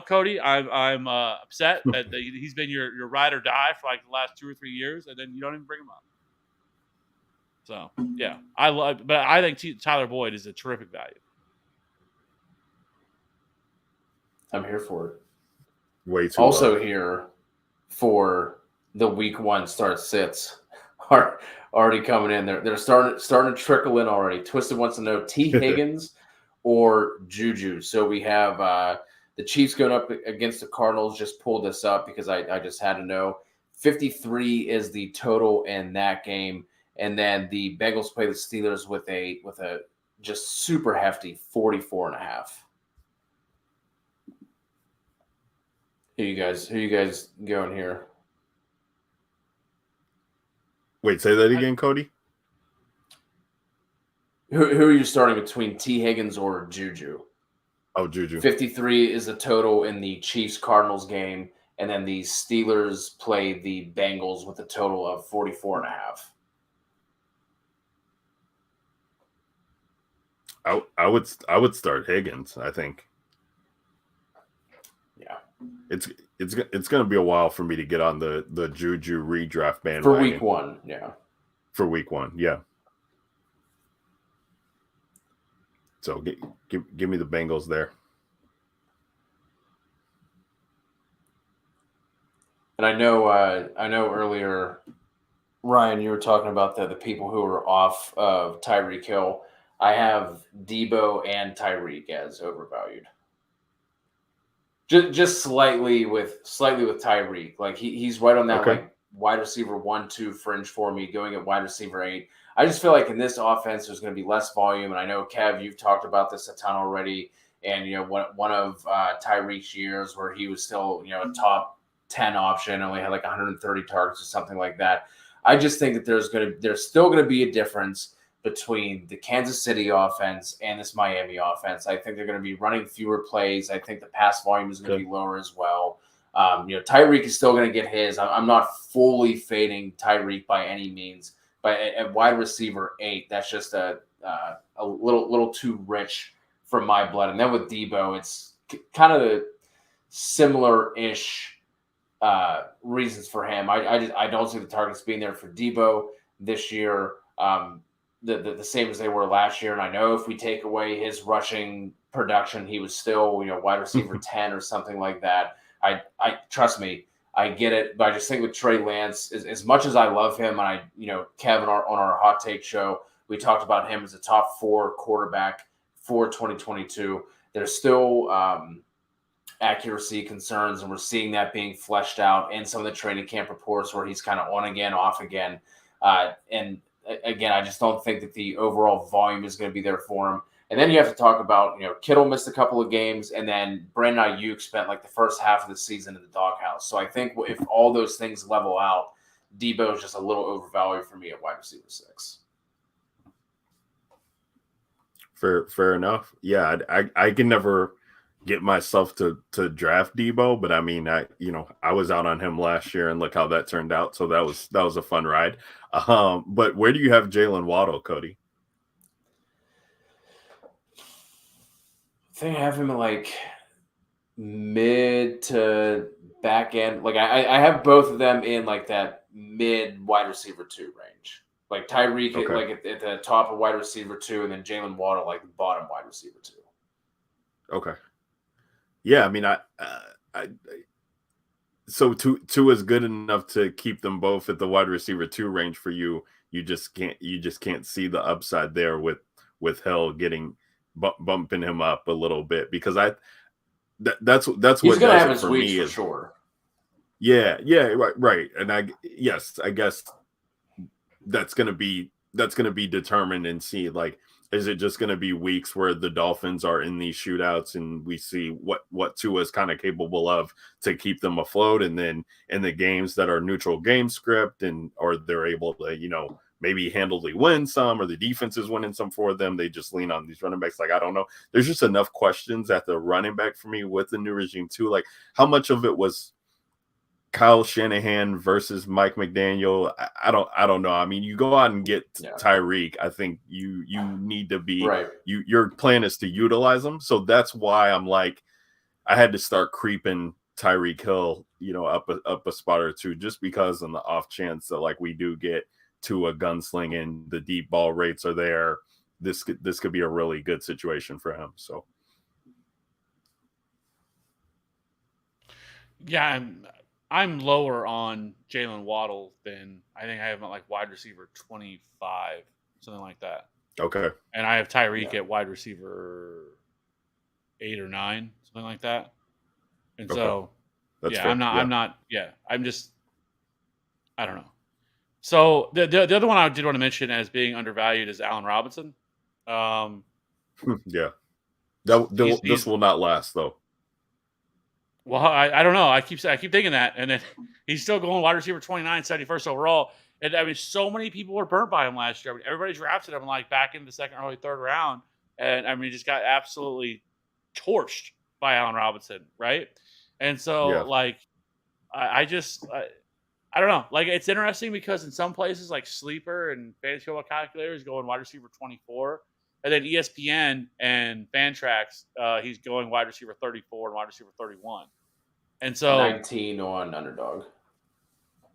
Cody, I'm upset that he's been your ride or die for like the last 2 or 3 years, and then you don't even bring him up. So yeah, but I think Tyler Boyd is a terrific value. I'm here for it. Way too also low. Here for the week 1 start sits are already coming in. They're starting to trickle in already. Twisted wants to know T. Higgins or Juju. So we have the Chiefs going up against the Cardinals. Just pulled this up because I just had to know. 53 is the total in that game, and then the Bengals play the Steelers with a just super hefty 44.5. Who you guys going here? Wait, say that again, Cody. Who are you starting between T. Higgins or Juju? Oh, Juju. 53 is the total in the Chiefs-Cardinals game, and then the Steelers play the Bengals with a total of 44.5. I would start Higgins, I think. Yeah. It's going to be a while for me to get on the Juju redraft bandwagon. For week 1, yeah. For week 1, yeah. So give me the Bengals there. And I know earlier, Ryan, you were talking about the people who are off of Tyreek Hill. I have Debo and Tyreek as overvalued. Just slightly with Tyreek. Like he's right on that like wide receiver 1-2 fringe for me, going at wide receiver 8. I just feel like in this offense there's going to be less volume, and I know Kev, you've talked about this a ton already. And one of Tyreek's years where he was still a top 10 option, only had like 130 targets or something like that. I just think that there's still going to be a difference between the Kansas City offense and this Miami offense. I think they're going to be running fewer plays. I think the pass volume is going to be lower as well. Tyreek is still going to get his. I'm not fully fading Tyreek by any means, but at wide receiver 8, that's just a little too rich for my blood. And then with Debo, it's kind of the similar-ish reasons for him. I don't see the targets being there for Debo this year. The same as they were last year. And I know if we take away his rushing production, he was still, wide receiver 10 or something like that. I trust me, I get it. But I just think with Trey Lance, as much as I love him, and Kevin on our hot take show, we talked about him as a top 4 quarterback for 2022. There's still accuracy concerns, and we're seeing that being fleshed out in some of the training camp reports where he's kind of on again, off again. And again, I just don't think that the overall volume is going to be there for him. And then you have to talk about, Kittle missed a couple of games, and then Brandon Ayuk spent like the first half of the season in the doghouse. So I think if all those things level out, Debo is just a little overvalued for me at wide receiver 6. Fair enough. Yeah, I can never get myself to draft Debo, but I mean, I was out on him last year, and look how that turned out. So that was a fun ride. But where do you have Jalen Waddle, Cody? I think I have him like mid to back end. Like I have both of them in like that mid wide receiver 2 range. Like Tyreek like at the top of wide receiver 2, and then Jalen Waddle like the bottom wide receiver 2. Okay. Yeah, I mean, so two is good enough to keep them both at the wide receiver 2 range for you. You just can't see the upside there with Hill getting bumping him up a little bit, because that's He's what gonna does have it his for weeks me for sure. Yeah, right. And I guess that's gonna be determined and see, like, is it just going to be weeks where the Dolphins are in these shootouts and we see what Tua is kind of capable of to keep them afloat, and then in the games that are neutral game script or they're able to, maybe handily win some, or the defense is winning some for them, they just lean on these running backs. Like, I don't know. There's just enough questions at the running back for me with the new regime too. Like, how much of it was Kyle Shanahan versus Mike McDaniel? I don't know. I mean, you go out and get Tyreek. I think you need to be right. Your plan is to utilize them. So that's why I'm like, I had to start creeping Tyreek Hill, up a spot or two, just because on the off chance that like we do get to a gunsling and the deep ball rates are there, this could be a really good situation for him. So yeah, I'm lower on Jalen Waddle than I think I have him at like wide receiver 25, something like that. Okay. And I have Tyreek at wide receiver 8 or 9, something like that. And so, that's fair. I'm just, I don't know. So the other one I did want to mention as being undervalued is Allen Robinson. Yeah. This will not last though. Well, I don't know. I keep thinking that, and then he's still going wide receiver 29, 71st overall. And I mean, so many people were burnt by him last year. I mean, everybody drafted him like back in the second, early third round, and I mean, he just got absolutely torched by Allen Robinson, right? And so, like, I don't know. Like, it's interesting because in some places, like Sleeper and Fantasy Football Calculators, going wide receiver 24. And then ESPN and Fantrax, he's going wide receiver 34 and wide receiver 31. And so 19 on Underdog.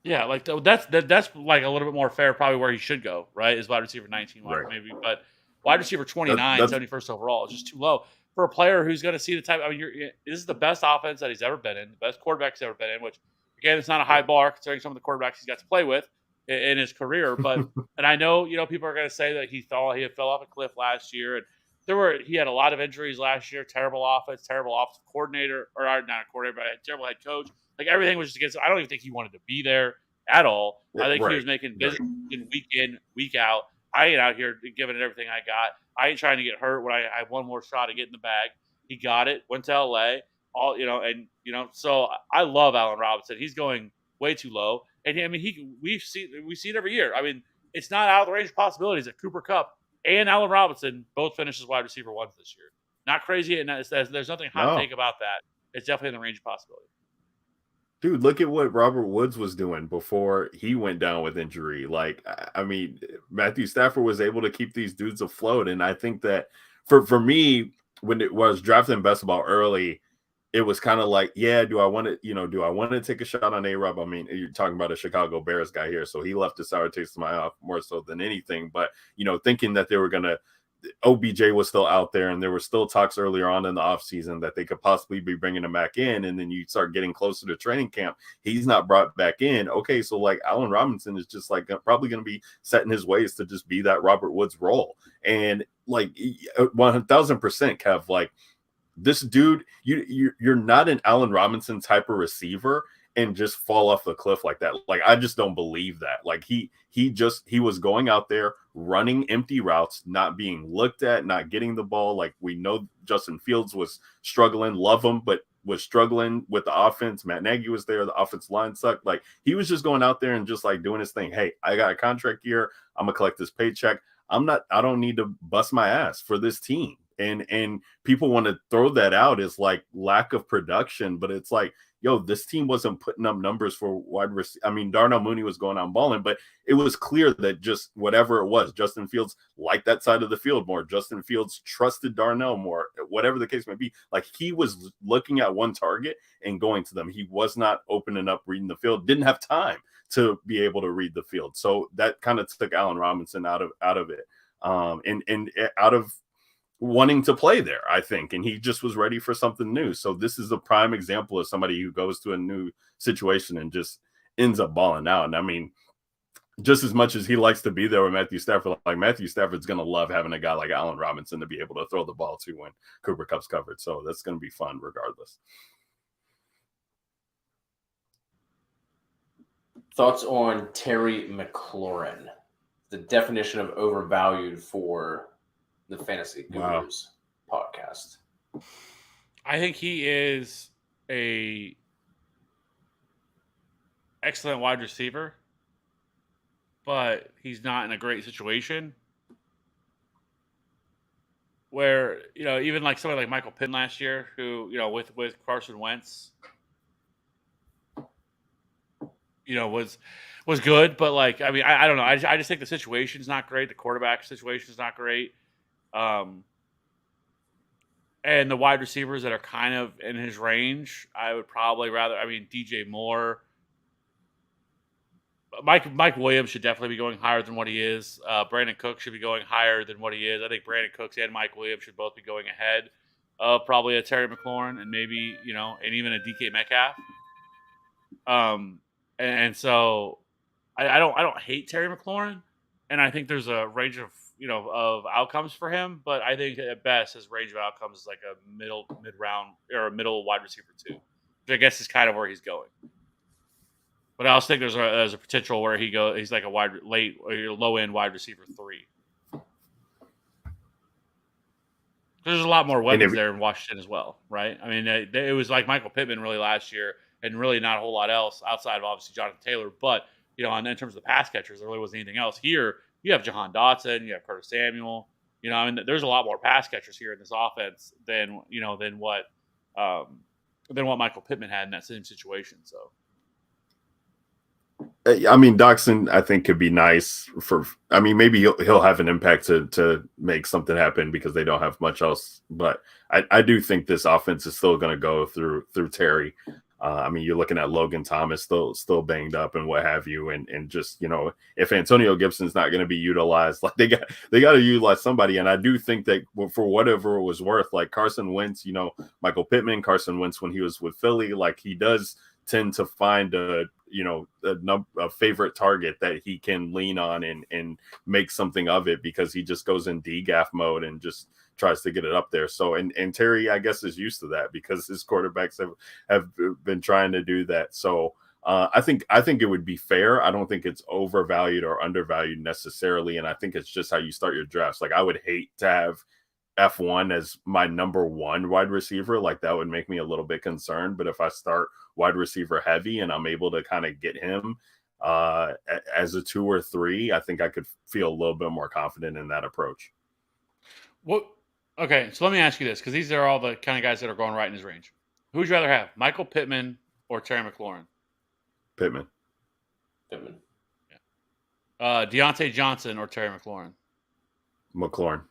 Yeah, like that's like a little bit more fair, probably where he should go, right? Is wide receiver 19, right. Maybe, but wide receiver 29, 71st overall is just too low for a player who's going to see the type. I mean, this is the best offense that he's ever been in, the best quarterback he's ever been in. Which, again, it's not a high bar considering some of the quarterbacks he's got to play with in his career. But and I know people are going to say that he fell off a cliff last year, and he had a lot of injuries last year. Terrible offense, terrible offensive coordinator, or not a coordinator, but a terrible head coach. Like, everything was just against him. I don't even think he wanted to be there at all. I think he was making visits week in, week out. I ain't out here giving it everything I got. I ain't trying to get hurt when I have one more shot to get in the bag. He got it, went to LA, so I love Allen Robinson. He's going way too low. And I mean, we see it every year. I mean, it's not out of the range of possibilities that Cooper Kupp and Allen Robinson both finish as wide receiver 1s this year. Not crazy, and there's nothing hot take about that. It's definitely in the range of possibility. Dude, look at what Robert Woods was doing before he went down with injury. Like, I mean, Matthew Stafford was able to keep these dudes afloat. And I think that for me, when it was drafting best ball early, it was kind of like, do I want to take a shot on A-Rob? I mean, you're talking about a Chicago Bears guy here, so he left a sour taste in my mouth more so than anything. But, thinking that they were going to, OBJ was still out there, and there were still talks earlier on in the offseason that they could possibly be bringing him back in, and then you start getting closer to training camp. He's not brought back in. Okay, so like Allen Robinson is just like probably going to be set in his ways to just be that Robert Woods role. And like 1,000%, Kev, like this dude, you're not an Allen Robinson type of receiver and just fall off the cliff like that. Like, I just don't believe that. Like, he was going out there running empty routes, not being looked at, not getting the ball. Like, we know Justin Fields was struggling, love him, but was struggling with the offense. Matt Nagy was there. The offensive line sucked. Like, he was just going out there and just like doing his thing. Hey, I got a contract here. I'm gonna collect this paycheck. I don't need to bust my ass for this team. And people want to throw that out as like lack of production, but it's like, yo, this team wasn't putting up numbers for wide receiver. I mean, Darnell Mooney was going on balling, but it was clear that just whatever it was, Justin Fields liked that side of the field more. Justin Fields trusted Darnell more, whatever the case may be. Like, he was looking at one target and going to them. He was not opening up, reading the field, didn't have time to be able to read the field. So that kind of took Allen Robinson out of it, and out of wanting to play there, I think. And he just was ready for something new. So this is a prime example of somebody who goes to a new situation and just ends up balling out. And I mean, just as much as he likes to be there with Matthew Stafford, like, Matthew Stafford's going to love having a guy like Allen Robinson to be able to throw the ball to when Cooper Kupp's covered. So that's going to be fun regardless. Thoughts on Terry McLaurin, the definition of overvalued for the Fantasy Gurus podcast? I think he is a excellent wide receiver, but he's not in a great situation where, even like somebody like Michael Pittman last year, who, with Carson Wentz, was good, but like, I mean, I don't know. I just think the situation's not great. The quarterback situation is not great. And the wide receivers that are kind of in his range, I would probably rather, DJ Moore, Mike Williams should definitely be going higher than what he is. Brandon Cook should be going higher than what he is. I think Brandon Cooks and Mike Williams should both be going ahead of probably a Terry McLaurin and maybe, and even a DK Metcalf. And so I don't hate Terry McLaurin, and I think there's a range of of outcomes for him, but I think at best his range of outcomes is like a mid-round or a middle wide receiver 2, which I guess is kind of where he's going. But I also think there's a potential where he's like a low end wide receiver 3. There's a lot more weapons there in Washington as well, right? I mean, it was like Michael Pittman really last year, and really not a whole lot else outside of obviously Jonathan Taylor. But in terms of the pass catchers, there really wasn't anything else. Here, you have Jahan Dotson, you have Curtis Samuel. There's a lot more pass catchers here in this offense than what Michael Pittman had in that same situation. So. I mean, Dotson, I think, could be nice maybe he'll have an impact to make something happen because they don't have much else. But I do think this offense is still going to go through Terry. You're looking at Logan Thomas still banged up and what have you, and just if Antonio Gibson's not going to be utilized, like they got to utilize somebody. And I do think that for whatever it was worth, like Carson Wentz, Michael Pittman, Carson Wentz when he was with Philly, like he does tend to find a favorite target that he can lean on and make something of it because he just goes in DGAF mode and just tries to get it up there. So, and Terry, I guess, is used to that because his quarterbacks have been trying to do that. So I think it would be fair. I don't think it's overvalued or undervalued necessarily. And I think it's just how you start your drafts. Like, I would hate to have F1 as my number 1 wide receiver. Like, that would make me a little bit concerned. But if I start wide receiver heavy and I'm able to kind of get him as a 2 or 3, I think I could feel a little bit more confident in that approach. Okay, so let me ask you this, because these are all the kind of guys that are going right in his range. Who would you rather have, Michael Pittman or Terry McLaurin? Pittman. Yeah. Deontay Johnson or Terry McLaurin? McLaurin.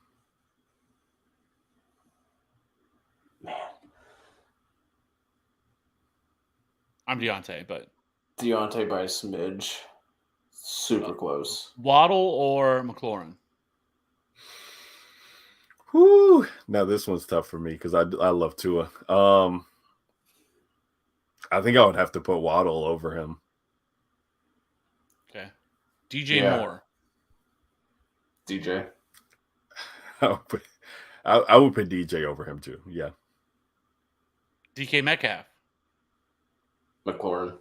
Man. I'm Deontay, but... Deontay by a smidge. Super close. Waddle or McLaurin? Whew. Now this one's tough for me because I love Tua. I think I would have to put Waddle over him. Okay. DJ Moore. DJ. I would put DJ over him too. Yeah. DK Metcalf. McLaurin.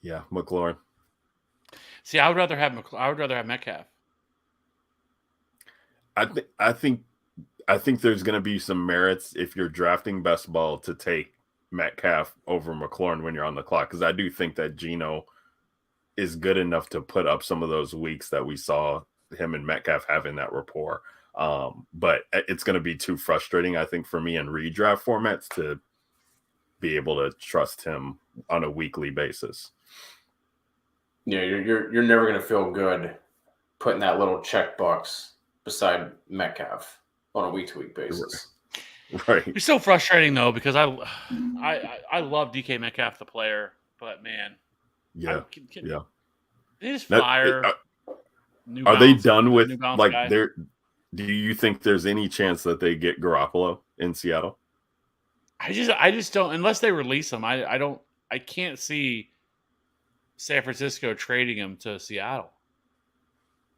Yeah, McLaurin. See, I would rather have Metcalf. I think there's going to be some merits if you're drafting best ball to take Metcalf over McLaurin when you're on the clock, because I do think that Geno is good enough to put up some of those weeks that we saw him and Metcalf having that rapport. But it's going to be too frustrating, I think, for me in redraft formats to be able to trust him on a weekly basis. Yeah, you're never going to feel good putting that little checkbox beside Metcalf on a week-to-week basis. Right. It's so frustrating though, because I love DK Metcalf the player, but man, yeah, they just fire. Are they done with like their? Do you think there's any chance that they get Garoppolo in Seattle? I just don't, unless they release him. I can't see San Francisco trading him to Seattle.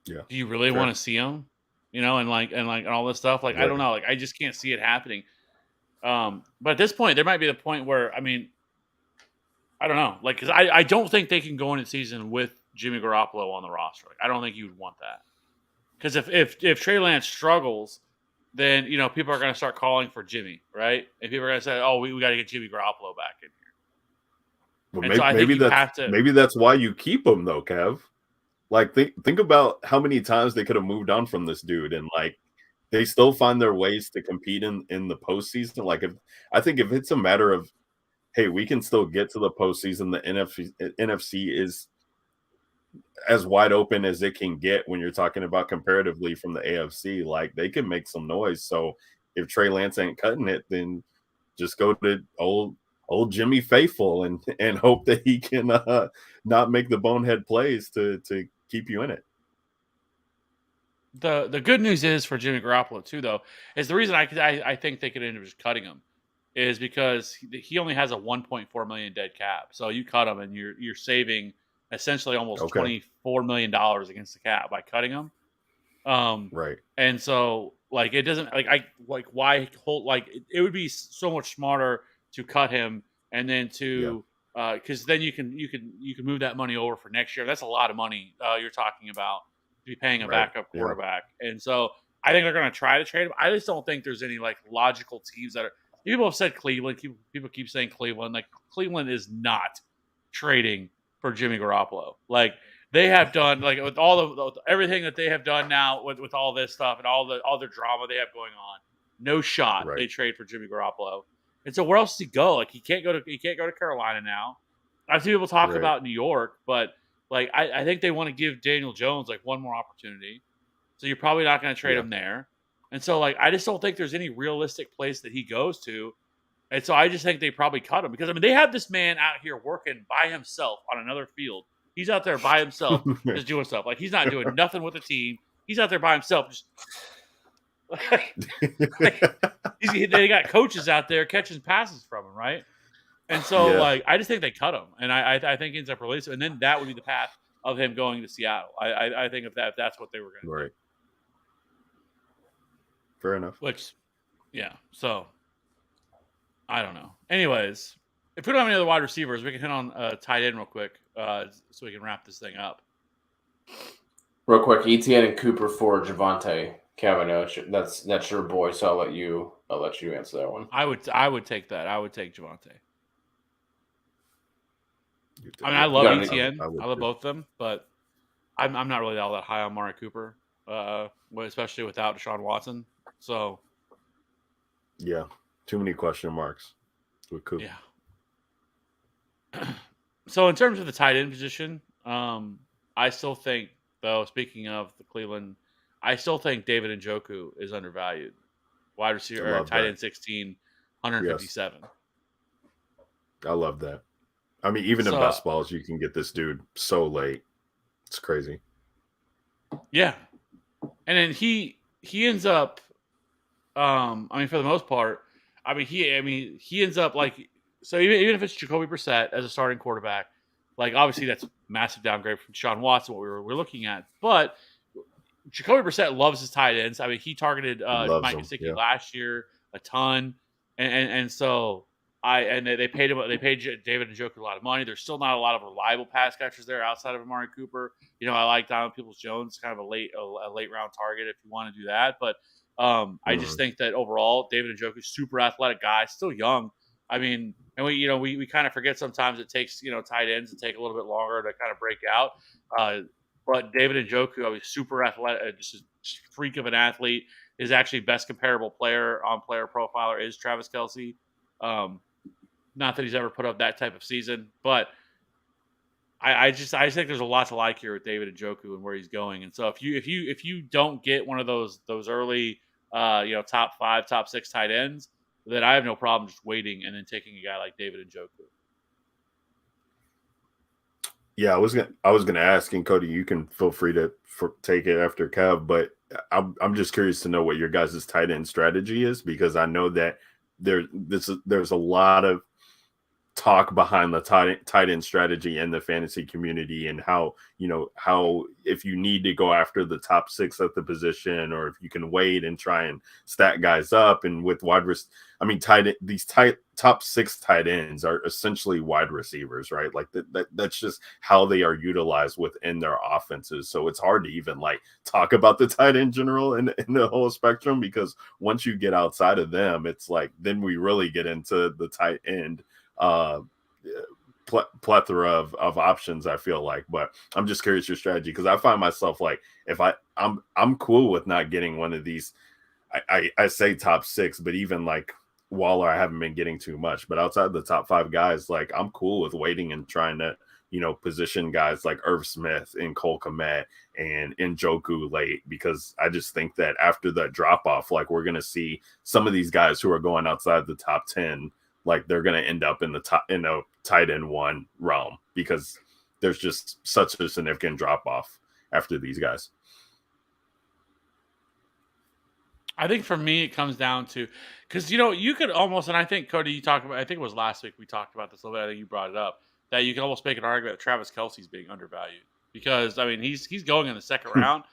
Yeah. Do you really want to see him? You know, and all this stuff. Like, right. I don't know. Like, I just can't see it happening. But at this point, there might be the point where, I mean, I don't know. Like, because I don't think they can go into the season with Jimmy Garoppolo on the roster. Like, I don't think you would want that. Because if Trey Lance struggles, then, you know, people are going to start calling for Jimmy, right? And people are going to say, oh, we got to get Jimmy Garoppolo back in here. Well, maybe that's why you keep him, though, Kev. Like, think about how many times they could have moved on from this dude, and like they still find their ways to compete in the postseason. Like, I think if it's a matter of, hey, we can still get to the postseason, the NFC is as wide open as it can get when you're talking about comparatively from the AFC. Like, they can make some noise. So if Trey Lance ain't cutting it, then just go to old Jimmy Faithful and hope that he can not make the bonehead plays to keep you in it. The good news is for Jimmy Garoppolo too, though, is the reason I think they could end up just cutting him is because he only has a $1.4 million dead cap. So you cut him and you're saving essentially almost $24 million against the cap by cutting him. Right. And so like it doesn't why hold it would be so much smarter to cut him and then to because then you can move that money over for next year. That's a lot of money you're talking about to be paying a backup quarterback. Yeah. And so I think they're going to try to trade him. I just don't think there's any like logical teams that are. People have said Cleveland. People keep saying Cleveland. Like Cleveland is not trading for Jimmy Garoppolo. Like they have done, like with everything that they have done now with all this stuff and all their drama they have going on. No shot they trade for Jimmy Garoppolo. And so where else does he go? Like he can't go to Carolina now. I've seen people talk about New York, but like I think they want to give Daniel Jones like one more opportunity. So you're probably not going to trade him there. And so like I just don't think there's any realistic place that he goes to. And so I just think they probably cut him because I mean they have this man out here working by himself on another field. He's out there by himself just doing stuff. Like he's not doing nothing with the team. He's out there by himself just they got coaches out there catching passes from him, right? And so, like, I just think they cut him, and I think he ends up releasing, and then that would be the path of him going to Seattle. I think if that's what they were going to do. Right. Fair enough. Which, yeah. So, I don't know. Anyways, if we don't have any other wide receivers, we can hit on tight end real quick, so we can wrap this thing up. Real quick, ETN and Cooper for Devonte. Kevin, that's your boy, so I'll let you answer that one. I would take that. I would take Devonte. I mean, I love ETN. I love both of them, but I'm not really all that high on Amari Cooper, especially without Deshaun Watson. So, yeah, too many question marks with Cooper. Yeah. So in terms of the tight end position, I still think, though, speaking of the Cleveland, I still think David Njoku is undervalued. Wide receiver, tight end 16, 157. Yes. I love that. I mean, even in best balls, you can get this dude so late. It's crazy. Yeah. And then he ends up, I mean, for the most part, he ends up like, so even if it's Jacoby Brissett as a starting quarterback, like obviously that's a massive downgrade from Deshaun Watson, what we're looking at. But Jacoby Brissett loves his tight ends. I mean, he targeted Mike Gesicki last year a ton. And so They paid David Njoku a lot of money. There's still not a lot of reliable pass catchers there outside of Amari Cooper. I like Donovan Peoples-Jones, kind of a late round target if you want to do that. But I just think that overall, David Njoku, super athletic guy, still young. I mean, and we kind of forget sometimes it takes tight ends to take a little bit longer to kind of break out. But David Njoku, I mean, super athletic, just a freak of an athlete. His actually best comparable player on Player Profiler is Travis Kelce. Not that he's ever put up that type of season, but I just think there's a lot to like here with David Njoku and where he's going. And so if you don't get one of those early top 5, top 6 tight ends, then I have no problem just waiting and then taking a guy like David Njoku. Yeah, I was gonna ask, and Cody, you can feel free to take it after Kev, but I'm just curious to know what your guys' tight end strategy is, because I know that there's a lot of talk behind the tight end strategy in the fantasy community, and how if you need to go after the top 6 at the position, or if you can wait and try and stack guys up. And with these top 6 tight ends are essentially wide receivers, right? Like that's just how they are utilized within their offenses. So it's hard to even talk about the tight end general in the whole spectrum, because once you get outside of them, it's like then we really get into the tight end plethora of options, I feel like. But I'm just curious your strategy, because I find myself if I'm cool with not getting one of these. I say top 6, but even Waller, I haven't been getting too much. But outside the top 5 guys, I'm cool with waiting and trying to position guys like Irv Smith and Cole Kmet and Njoku late, because I just think that after that drop off, we're gonna see some of these guys who are going outside the top 10. They're going to end up in the tight end 1 realm, because there's just such a significant drop off after these guys. I think for me, it comes down to, because you could almost, and I think Cody, you talked about, I think it was last week we talked about this a little bit. I think you brought it up, that you can almost make an argument that Travis Kelce's being undervalued, because I mean he's going in the second round.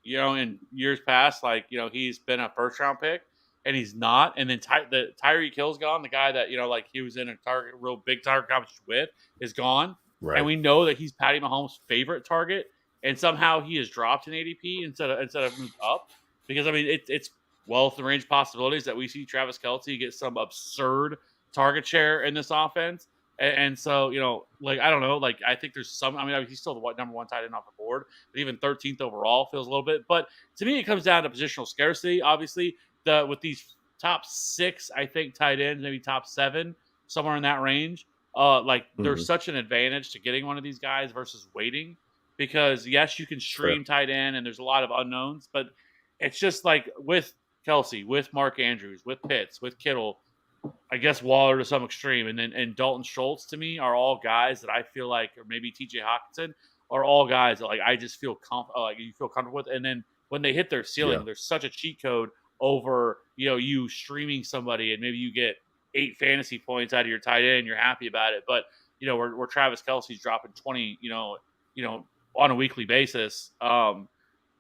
In years past, he's been a first round pick. And he's not. And then Tyreek Hill's gone. The guy that, he was in a real big target competition with is gone. Right. And we know that he's Patty Mahomes' favorite target. And somehow he has dropped in ADP instead of moved up. Because, I mean, it's well within the range of possibilities that we see Travis Kelce get some absurd target share in this offense. And so, I don't know. I think there's some, he's still the number 1 tight end off the board. But even 13th overall feels a little bit. But to me, it comes down to positional scarcity, obviously. With these top 6, I think tight ends, maybe top 7, somewhere in that range. There's such an advantage to getting one of these guys versus waiting, because yes, you can stream tight end and there's a lot of unknowns, but it's just with Kelce, with Mark Andrews, with Pitts, with Kittle, I guess Waller to some extreme, and Dalton Schultz to me are all guys that I feel or maybe TJ Hawkinson are all guys that I just feel you feel comfortable with. And then when they hit their ceiling, there's such a cheat code over you streaming somebody, and maybe you get 8 fantasy points out of your tight end, you're happy about it. But where Travis Kelce's dropping 20 on a weekly basis, not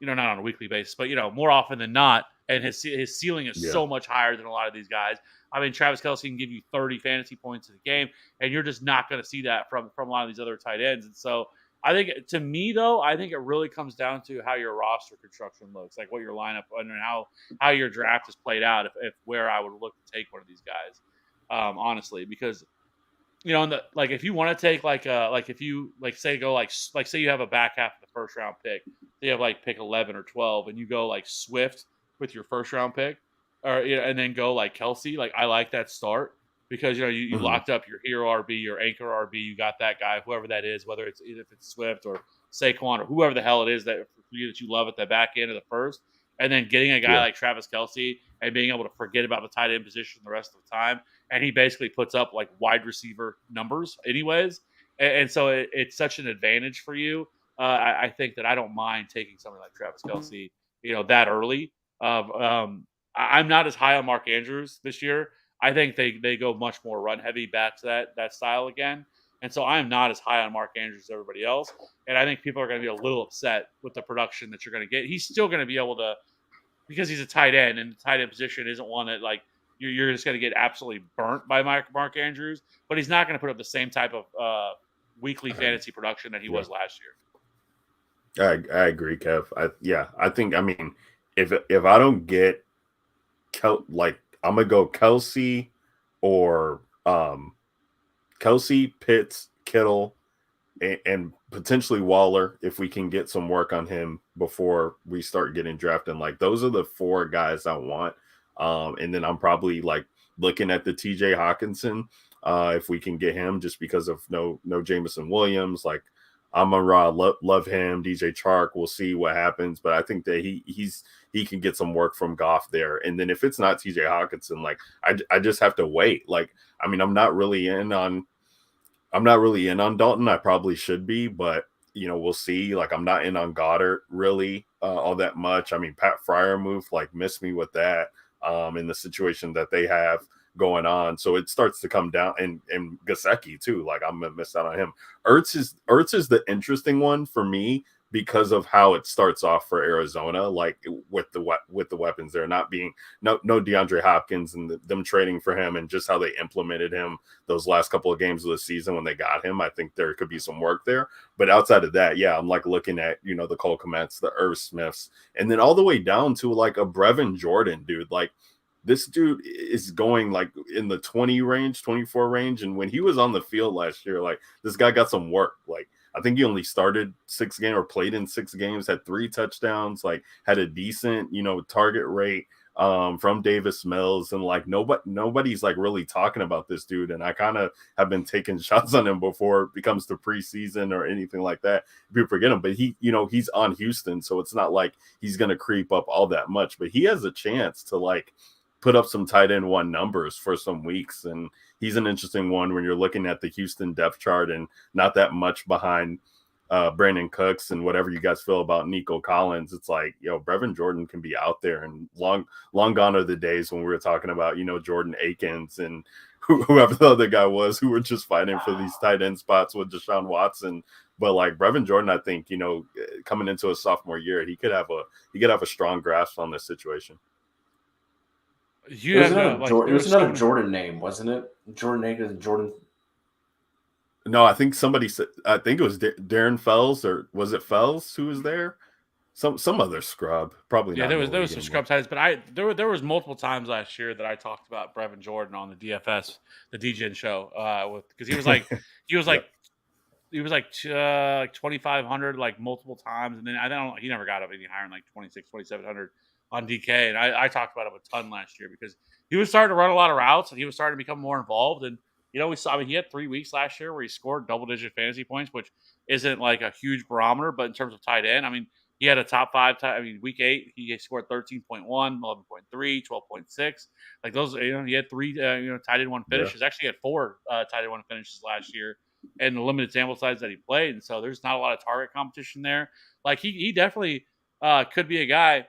on a weekly basis, but more often than not, and his ceiling is so much higher than a lot of these guys. I mean, Travis Kelce can give you 30 fantasy points in a game, and you're just not going to see that from a lot of these other tight ends. And so I think, to me, though, I think it really comes down to how your roster construction looks, what your lineup and how your draft is played out. If where I would look to take one of these guys, honestly, because if you want to take if you say you have a back half of the first round pick, you have pick 11 or 12, and you go Swift with your first round pick, or and then go Kelce, I like that start. Because you locked up your hero RB, your anchor RB, you got that guy, whoever that is, whether it's Swift or Saquon or whoever the hell it is that you love at the back end of the first, and then getting a guy like Travis Kelce and being able to forget about the tight end position the rest of the time, and he basically puts up wide receiver numbers anyways, and so it's such an advantage for you. I think that I don't mind taking something like Travis Kelce, that early. I'm not as high on Mark Andrews this year. I think they go much more run heavy back to that style again. And so I'm not as high on Mark Andrews as everybody else. And I think people are going to be a little upset with the production that you're going to get. He's still going to be able to, because he's a tight end, and the tight end position isn't one that you're just going to get absolutely burnt by Mark Andrews. But he's not going to put up the same type of weekly fantasy production that he was last year. I agree, Kev. I think, I mean, if I don't get I'm gonna go Kelsey or Kelsey, Pitts, Kittle, and potentially Waller if we can get some work on him before we start getting drafted. Like those are the 4 guys I want. And then I'm probably like looking at the TJ Hawkinson if we can get him, just because of no Jameson Williams. Like Amon-Ra, love him. DJ Chark, we'll see what happens, but I think that he can get some work from Goff there. And then if it's not TJ Hawkinson, like I just have to wait. Like, I mean, I'm not really in on Dalton. I probably should be, but we'll see. Like, I'm not in on Goddard really all that much. I mean, Pat Freiermuth like missed me with that in the situation that they have going on. So it starts to come down, and Gesicki too. Like, I'm gonna miss out on him. Ertz is the interesting one for me because of how it starts off for Arizona, like with the weapons there not being no DeAndre Hopkins and them trading for him, and just how they implemented him those last couple of games of the season when they got him. I think there could be some work there. But outside of that, yeah, I'm like looking at the Cole Kmets, the Irv Smiths, and then all the way down to like a Brevin Jordan, dude. Like, this dude is going like in the 20 range, 24 range. And when he was on the field last year, like, this guy got some work. Like, I think he only started 6 games or played in 6 games, had 3 touchdowns, like had a decent, target rate from Davis Mills. And like nobody's like really talking about this dude. And I kind of have been taking shots on him before it becomes the preseason or anything like that. People forget him, but he's on Houston. So it's not like he's going to creep up all that much, but he has a chance to like put up some tight end 1 numbers for some weeks. And he's an interesting one when you're looking at the Houston depth chart and not that much behind Brandon Cooks and whatever you guys feel about Nico Collins. It's like, Brevin Jordan can be out there, and long gone are the days when we were talking about, Jordan Akins and whoever the other guy was who were just fighting for these tight end spots with Deshaun Watson. But like Brevin Jordan, I think, coming into his sophomore year, he could have a strong grasp on this situation. There was another Jordan name, wasn't it? Jordan Akins and Jordan. No, I think somebody said. I think it was Darren Fells, or was it Fells who was there? Some other scrub, probably. Yeah, not there was some scrub tights, but there was multiple times last year that I talked about Brevin Jordan on the DFS, the DGen show, because he was like he was like 2,500 like multiple times, and then he never got up any higher than like 2,700 on DK. And I talked about him a ton last year because he was starting to run a lot of routes and he was starting to become more involved. And, he had 3 weeks last year where he scored double-digit fantasy points, which isn't like a huge barometer, but in terms of tight end, he had a top 5. Week 8, he scored 13.1, 11.3, 12.6. Like those, he had 3, tight end 1 finishes. Actually, he had 4 tight end 1 finishes last year, and the limited sample size that he played. And so there's not a lot of target competition there. Like he definitely could be a guy.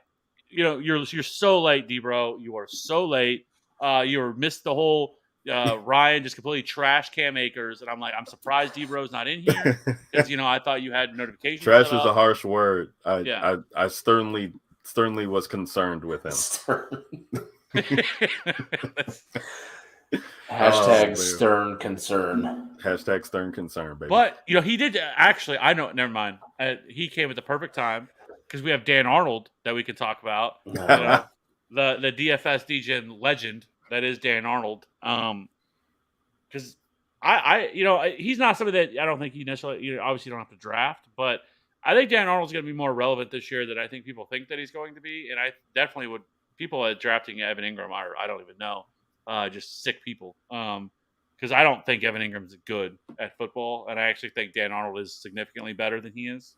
You're so late, D-Bro. You are so late. You missed the whole Ryan just completely trashed Cam Akers, and I'm surprised D-Bro's not in here because I thought you had notifications. Trash is a harsh word. I sternly was concerned with him. Hashtag stern concern. Hashtag stern concern, baby. But he did actually. I know. Never mind. He came at the perfect time. Because we have Dan Arnold that we can talk about, the DFS DGen legend that is Dan Arnold. Because he's not somebody that I don't think he necessarily, obviously don't have to draft, but I think Dan Arnold's going to be more relevant this year than I think people think that he's going to be. And I definitely would, people at drafting Evan Ingram are, I don't even know, just sick people. Because I don't think Evan Ingram's good at football, and I actually think Dan Arnold is significantly better than he is.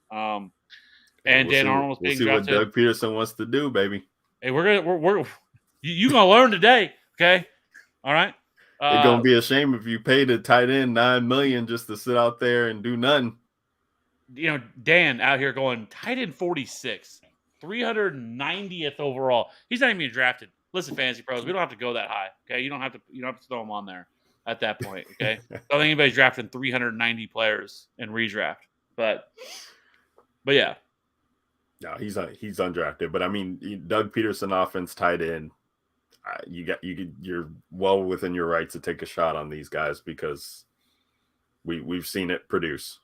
And Dan Arnold was being drafted. See what Doug Peterson wants to do, baby. Hey, you're gonna learn today, okay? All right. It's gonna be a shame if you paid a tight end $9 million just to sit out there and do nothing. Dan out here going tight end 46, 390th overall. He's not even being drafted. Listen, fantasy pros, we don't have to go that high, okay? You don't have to throw him on there at that point, okay? I don't think anybody's drafting 390 players in redraft, but yeah. No, he's undrafted. But Doug Peterson offense tight end. you're well within your right to take a shot on these guys because we've seen it produce.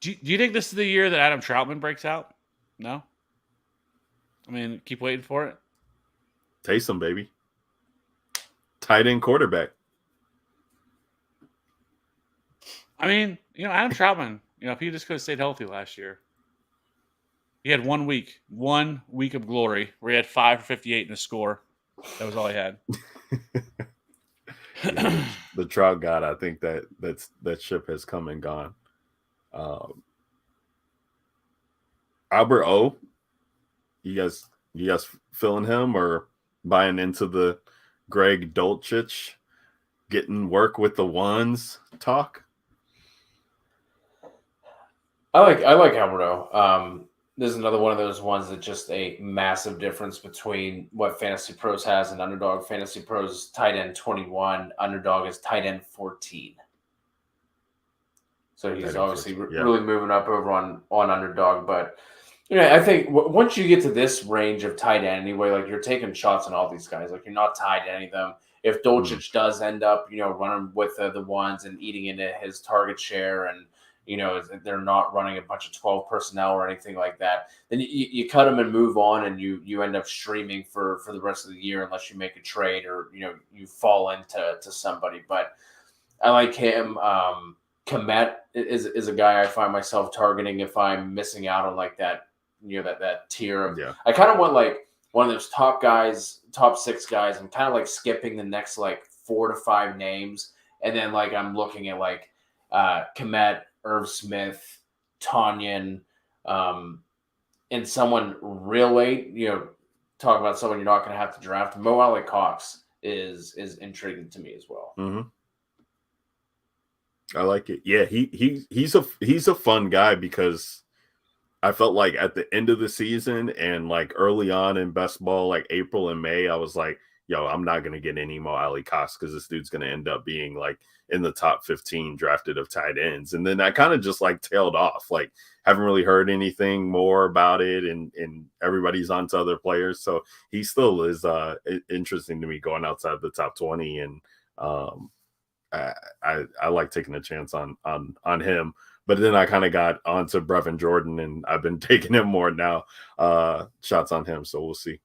Do you think this is the year that Adam Troutman breaks out? No? I mean, keep waiting for it. Taysom, baby. Tight end quarterback. I mean, Adam Troutman, if he just could have stayed healthy last year. He had 1 week of glory where he had 5 for 58 in a score. That was all he had. The Trout God, I think that ship has come and gone. Albert O, you guys feeling him or buying into the Greg Dulcich getting work with the ones talk? I like Albert O. This is another one of those ones that just a massive difference between what Fantasy Pros has and Underdog. Fantasy Pros tight end 21, Underdog is tight end 14. So he's obviously really moving up over on Underdog. But I think once you get to this range of tight end anyway, like you're taking shots on all these guys. Like you're not tied to any of them. If Dulcich does end up, running with the ones and eating into his target share and they're not running a bunch of 12 personnel or anything like that, then you cut them and move on, and you end up streaming for the rest of the year unless you make a trade or you fall into somebody. But I like him. Komet is a guy I find myself targeting if I'm missing out on like that that tier of. Yeah. I kind of want like one of those top 6 guys. I'm kind of like skipping the next like 4 to 5 names, and then like I'm looking at like Komet, Irv Smith, Tanyan, and someone real late, talk about someone you're not going to have to draft. Mo Alley Cox is intriguing to me as well. Mm-hmm. I like it. Yeah, he's a fun guy because I felt like at the end of the season and like early on in best ball, like April and May, I was like, yo, I'm not going to get any Mo Alley Cox because this dude's going to end up being like in the top 15 drafted of tight ends. And then I kind of just like tailed off, like haven't really heard anything more about it. And everybody's on to other players. So he still is interesting to me going outside the top 20. And I like taking a chance on him. But then I kind of got onto Brevin Jordan and I've been taking him more now, shots on him. So we'll see.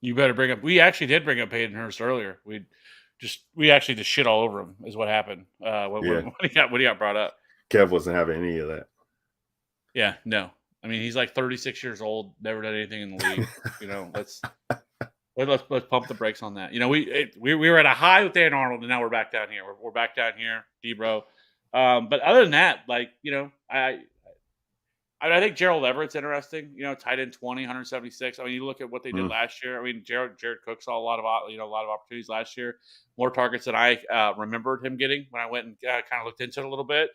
You better bring up. We actually did bring up Hayden Hurst earlier. We actually just shit all over him. Is what happened when he got brought up. Kev wasn't having any of that. Yeah, no. I mean, he's like 36 years old, never done anything in the league. Let's pump the brakes on that. We were at a high with Dan Arnold, and now we're back down here. We're back down here, D-bro. But other than that, I think Gerald Everett's interesting. Tight end 20, 176. I mean, you look at what they did last year. I mean, Jared Cook saw a lot of opportunities last year, more targets than I remembered him getting when I went and kind of looked into it a little bit.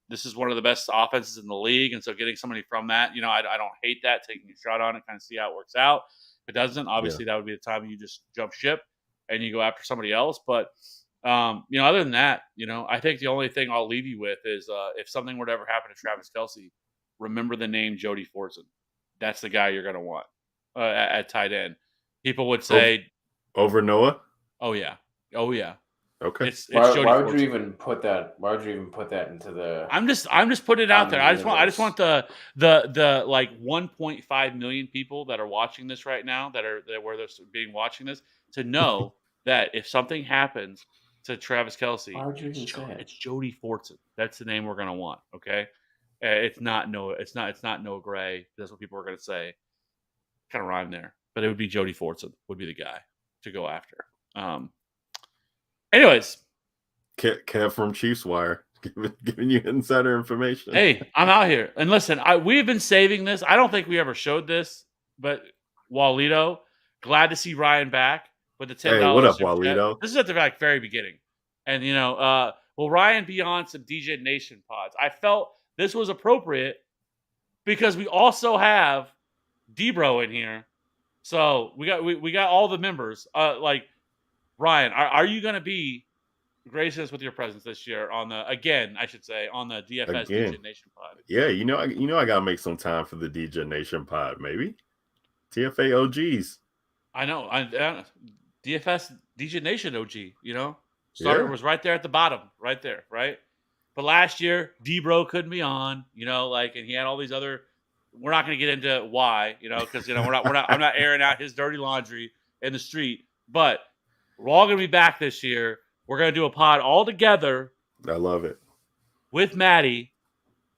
This is one of the best offenses in the league, and so getting somebody from that, I don't hate that. Taking a shot on it, kind of see how it works out. If it doesn't, obviously that would be the time you just jump ship and you go after somebody else. But other than that, I think the only thing I'll leave you with is if something were to ever happen to Travis Kelce, remember the name Jody Fortson. That's the guy you're going to want at tight end. People would say over Noah. Oh yeah. Okay. It's why would you even put that? Why would you even put that into the? I'm just putting it out there. I just want the like 1.5 million people that are watching this right now that where they're being watching this to know that if something happens to Travis Kelce, it's Jody Fortson. That's the name we're gonna want. Okay, it's not Noah. It's not Noah Gray. That's what people are gonna say. Kind of rhyme there, but it would be Jody Fortson would be the guy to go after. Anyways, Kev from Chiefs Wire giving you insider information. Hey, I'm out here, and listen, we've been saving this. I don't think we ever showed this, but Walito, glad to see Ryan back. With the $10. Hey, what up, Walito? This is at the very beginning. And, will Ryan be on some DJ Nation pods? I felt this was appropriate because we also have D-Bro in here. So we got all the members. Like, Ryan, are you going to be gracious with your presence this year on the DFS DJ Nation pod. Yeah, I gotta make some time for the DJ Nation pod, maybe. TFA OGs. I know. DFS DJ Nation OG, was right there at the bottom, right there, right? But last year, D-Bro couldn't be on, and he had all these other. We're not going to get into why, because I'm not airing out his dirty laundry in the street. But we're all going to be back this year. We're going to do a pod all together. I love it. With Maddie.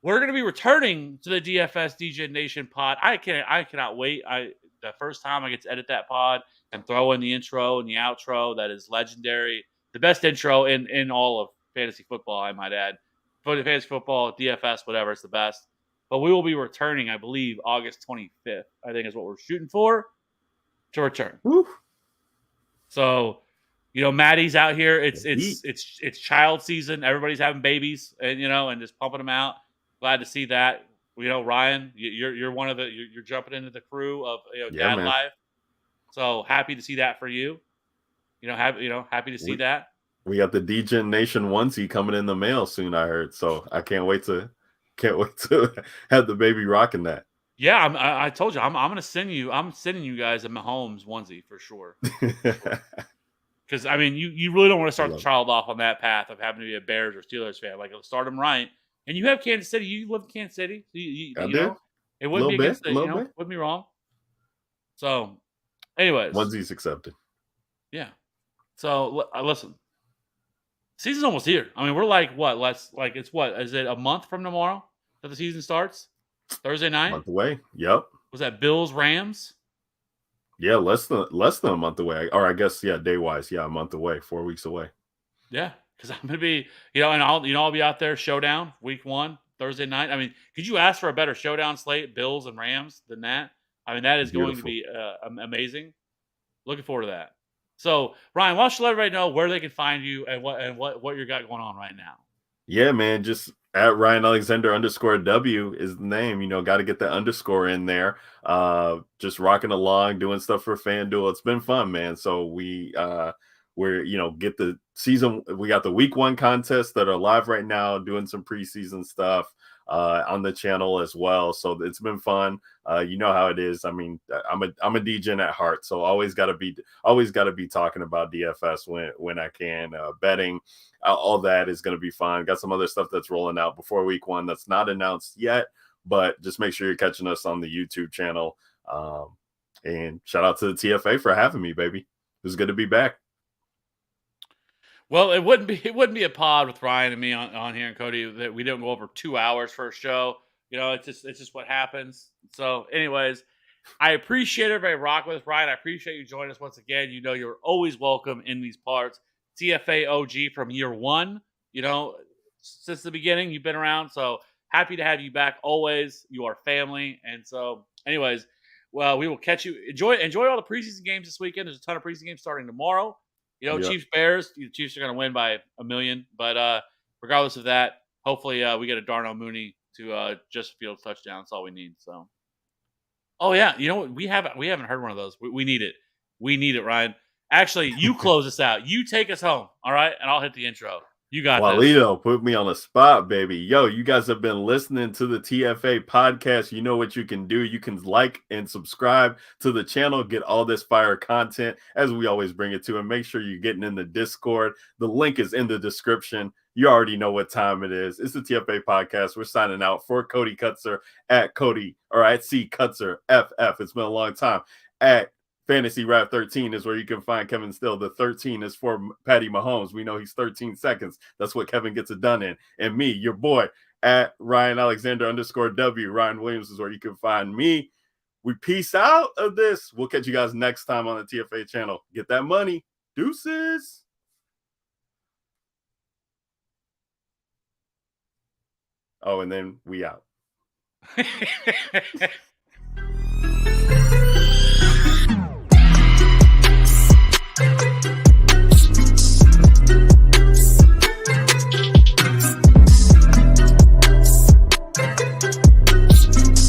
We're going to be returning to the DFS DJ Nation pod. I cannot wait. The first time I get to edit that pod and throw in the intro and the outro, that is legendary. The best intro in all of fantasy football, I might add. For the fantasy football, DFS, whatever, it's the best. But we will be returning, I believe, August 25th, I think is what we're shooting for to return. Woo. So, Maddie's out here. It's child season. Everybody's having babies and just pumping them out. Glad to see that. Ryan, you're one of you're jumping into the crew of Dad man. Life. So happy to see that for you. Happy to see that. We got the DJ Nation onesie coming in the mail soon, I heard. So I can't wait to have the baby rocking that. Yeah, I told you I'm gonna send you. I'm sending you guys a Mahomes onesie for sure. Because you really don't want to start the child off on that path of having to be a Bears or Steelers fan. Like, start them right. And you have Kansas City. You live in Kansas City. So it wouldn't be against it. Wouldn't be wrong. So, anyways, onesie's accepted. Yeah. So listen, season's almost here. We're like what? It's what? Is it a month from tomorrow that the season starts? Thursday night. A month away. Yep. Was that Bills Rams? Yeah, less than a month away. Or I guess day wise, a month away, 4 weeks away. Yeah, because I'm gonna be, and I'll be out there showdown week 1 Thursday night. Could you ask for a better showdown slate, Bills and Rams, than that? That is going to be amazing. Looking forward to that. So, Ryan, why don't you let everybody know where they can find you and what you got going on right now? Yeah, man, just at Ryan Alexander _W is the name. Got to get the underscore in there. Just rocking along, doing stuff for FanDuel. It's been fun, man. So we're get the season. We got the week 1 contests that are live right now, doing some preseason stuff on the channel as well. So it's been fun. You know how it is. I'm a DJ at heart, so always got to be talking about DFS when I can. Betting, all that is going to be fun. Got some other stuff that's rolling out before week 1 that's not announced yet, but just make sure you're catching us on the YouTube channel. And shout out to the TFA for having me, baby. It was good to be back. Well, it wouldn't be a pod with Ryan and me on here and Cody that we didn't go over 2 hours for a show. It's just what happens. So, anyways, I appreciate everybody rocking with us, Ryan. I appreciate you joining us once again. You're always welcome in these parts. TFA OG from year 1. Since the beginning, you've been around. So happy to have you back always. You are family. And so, anyways, well, we will catch you. Enjoy all the preseason games this weekend. There's a ton of preseason games starting tomorrow. Chiefs Bears. The Chiefs are going to win by 1 million. But regardless of that, hopefully we get a Darnell Mooney to just field touchdown. That's all we need. So, oh yeah, we haven't heard one of those. We need it. We need it, Ryan. Actually, you close us out. You take us home, all right? And I'll hit the intro. You got this. Walito, put me on the spot, baby. Yo, you guys have been listening to the TFA podcast. You know what you can do. You can like and subscribe to the channel, get all this fire content as we always bring it to, and make sure you're getting in the Discord. The link is in the description. You already know what time it is. It's the TFA podcast. We're signing out for Cody Kutzer at C Kutzer FF. It's been a long time. At Fantasy Rap 13 is where you can find Kevin Still. The 13 is for Patty Mahomes. We know he's 13 seconds. That's what Kevin gets it done in. And me, your boy, at Ryan Alexander _W. Ryan Williams is where you can find me. We peace out of this. We'll catch you guys next time on the TFA channel. Get that money. Deuces. Oh, and then we out.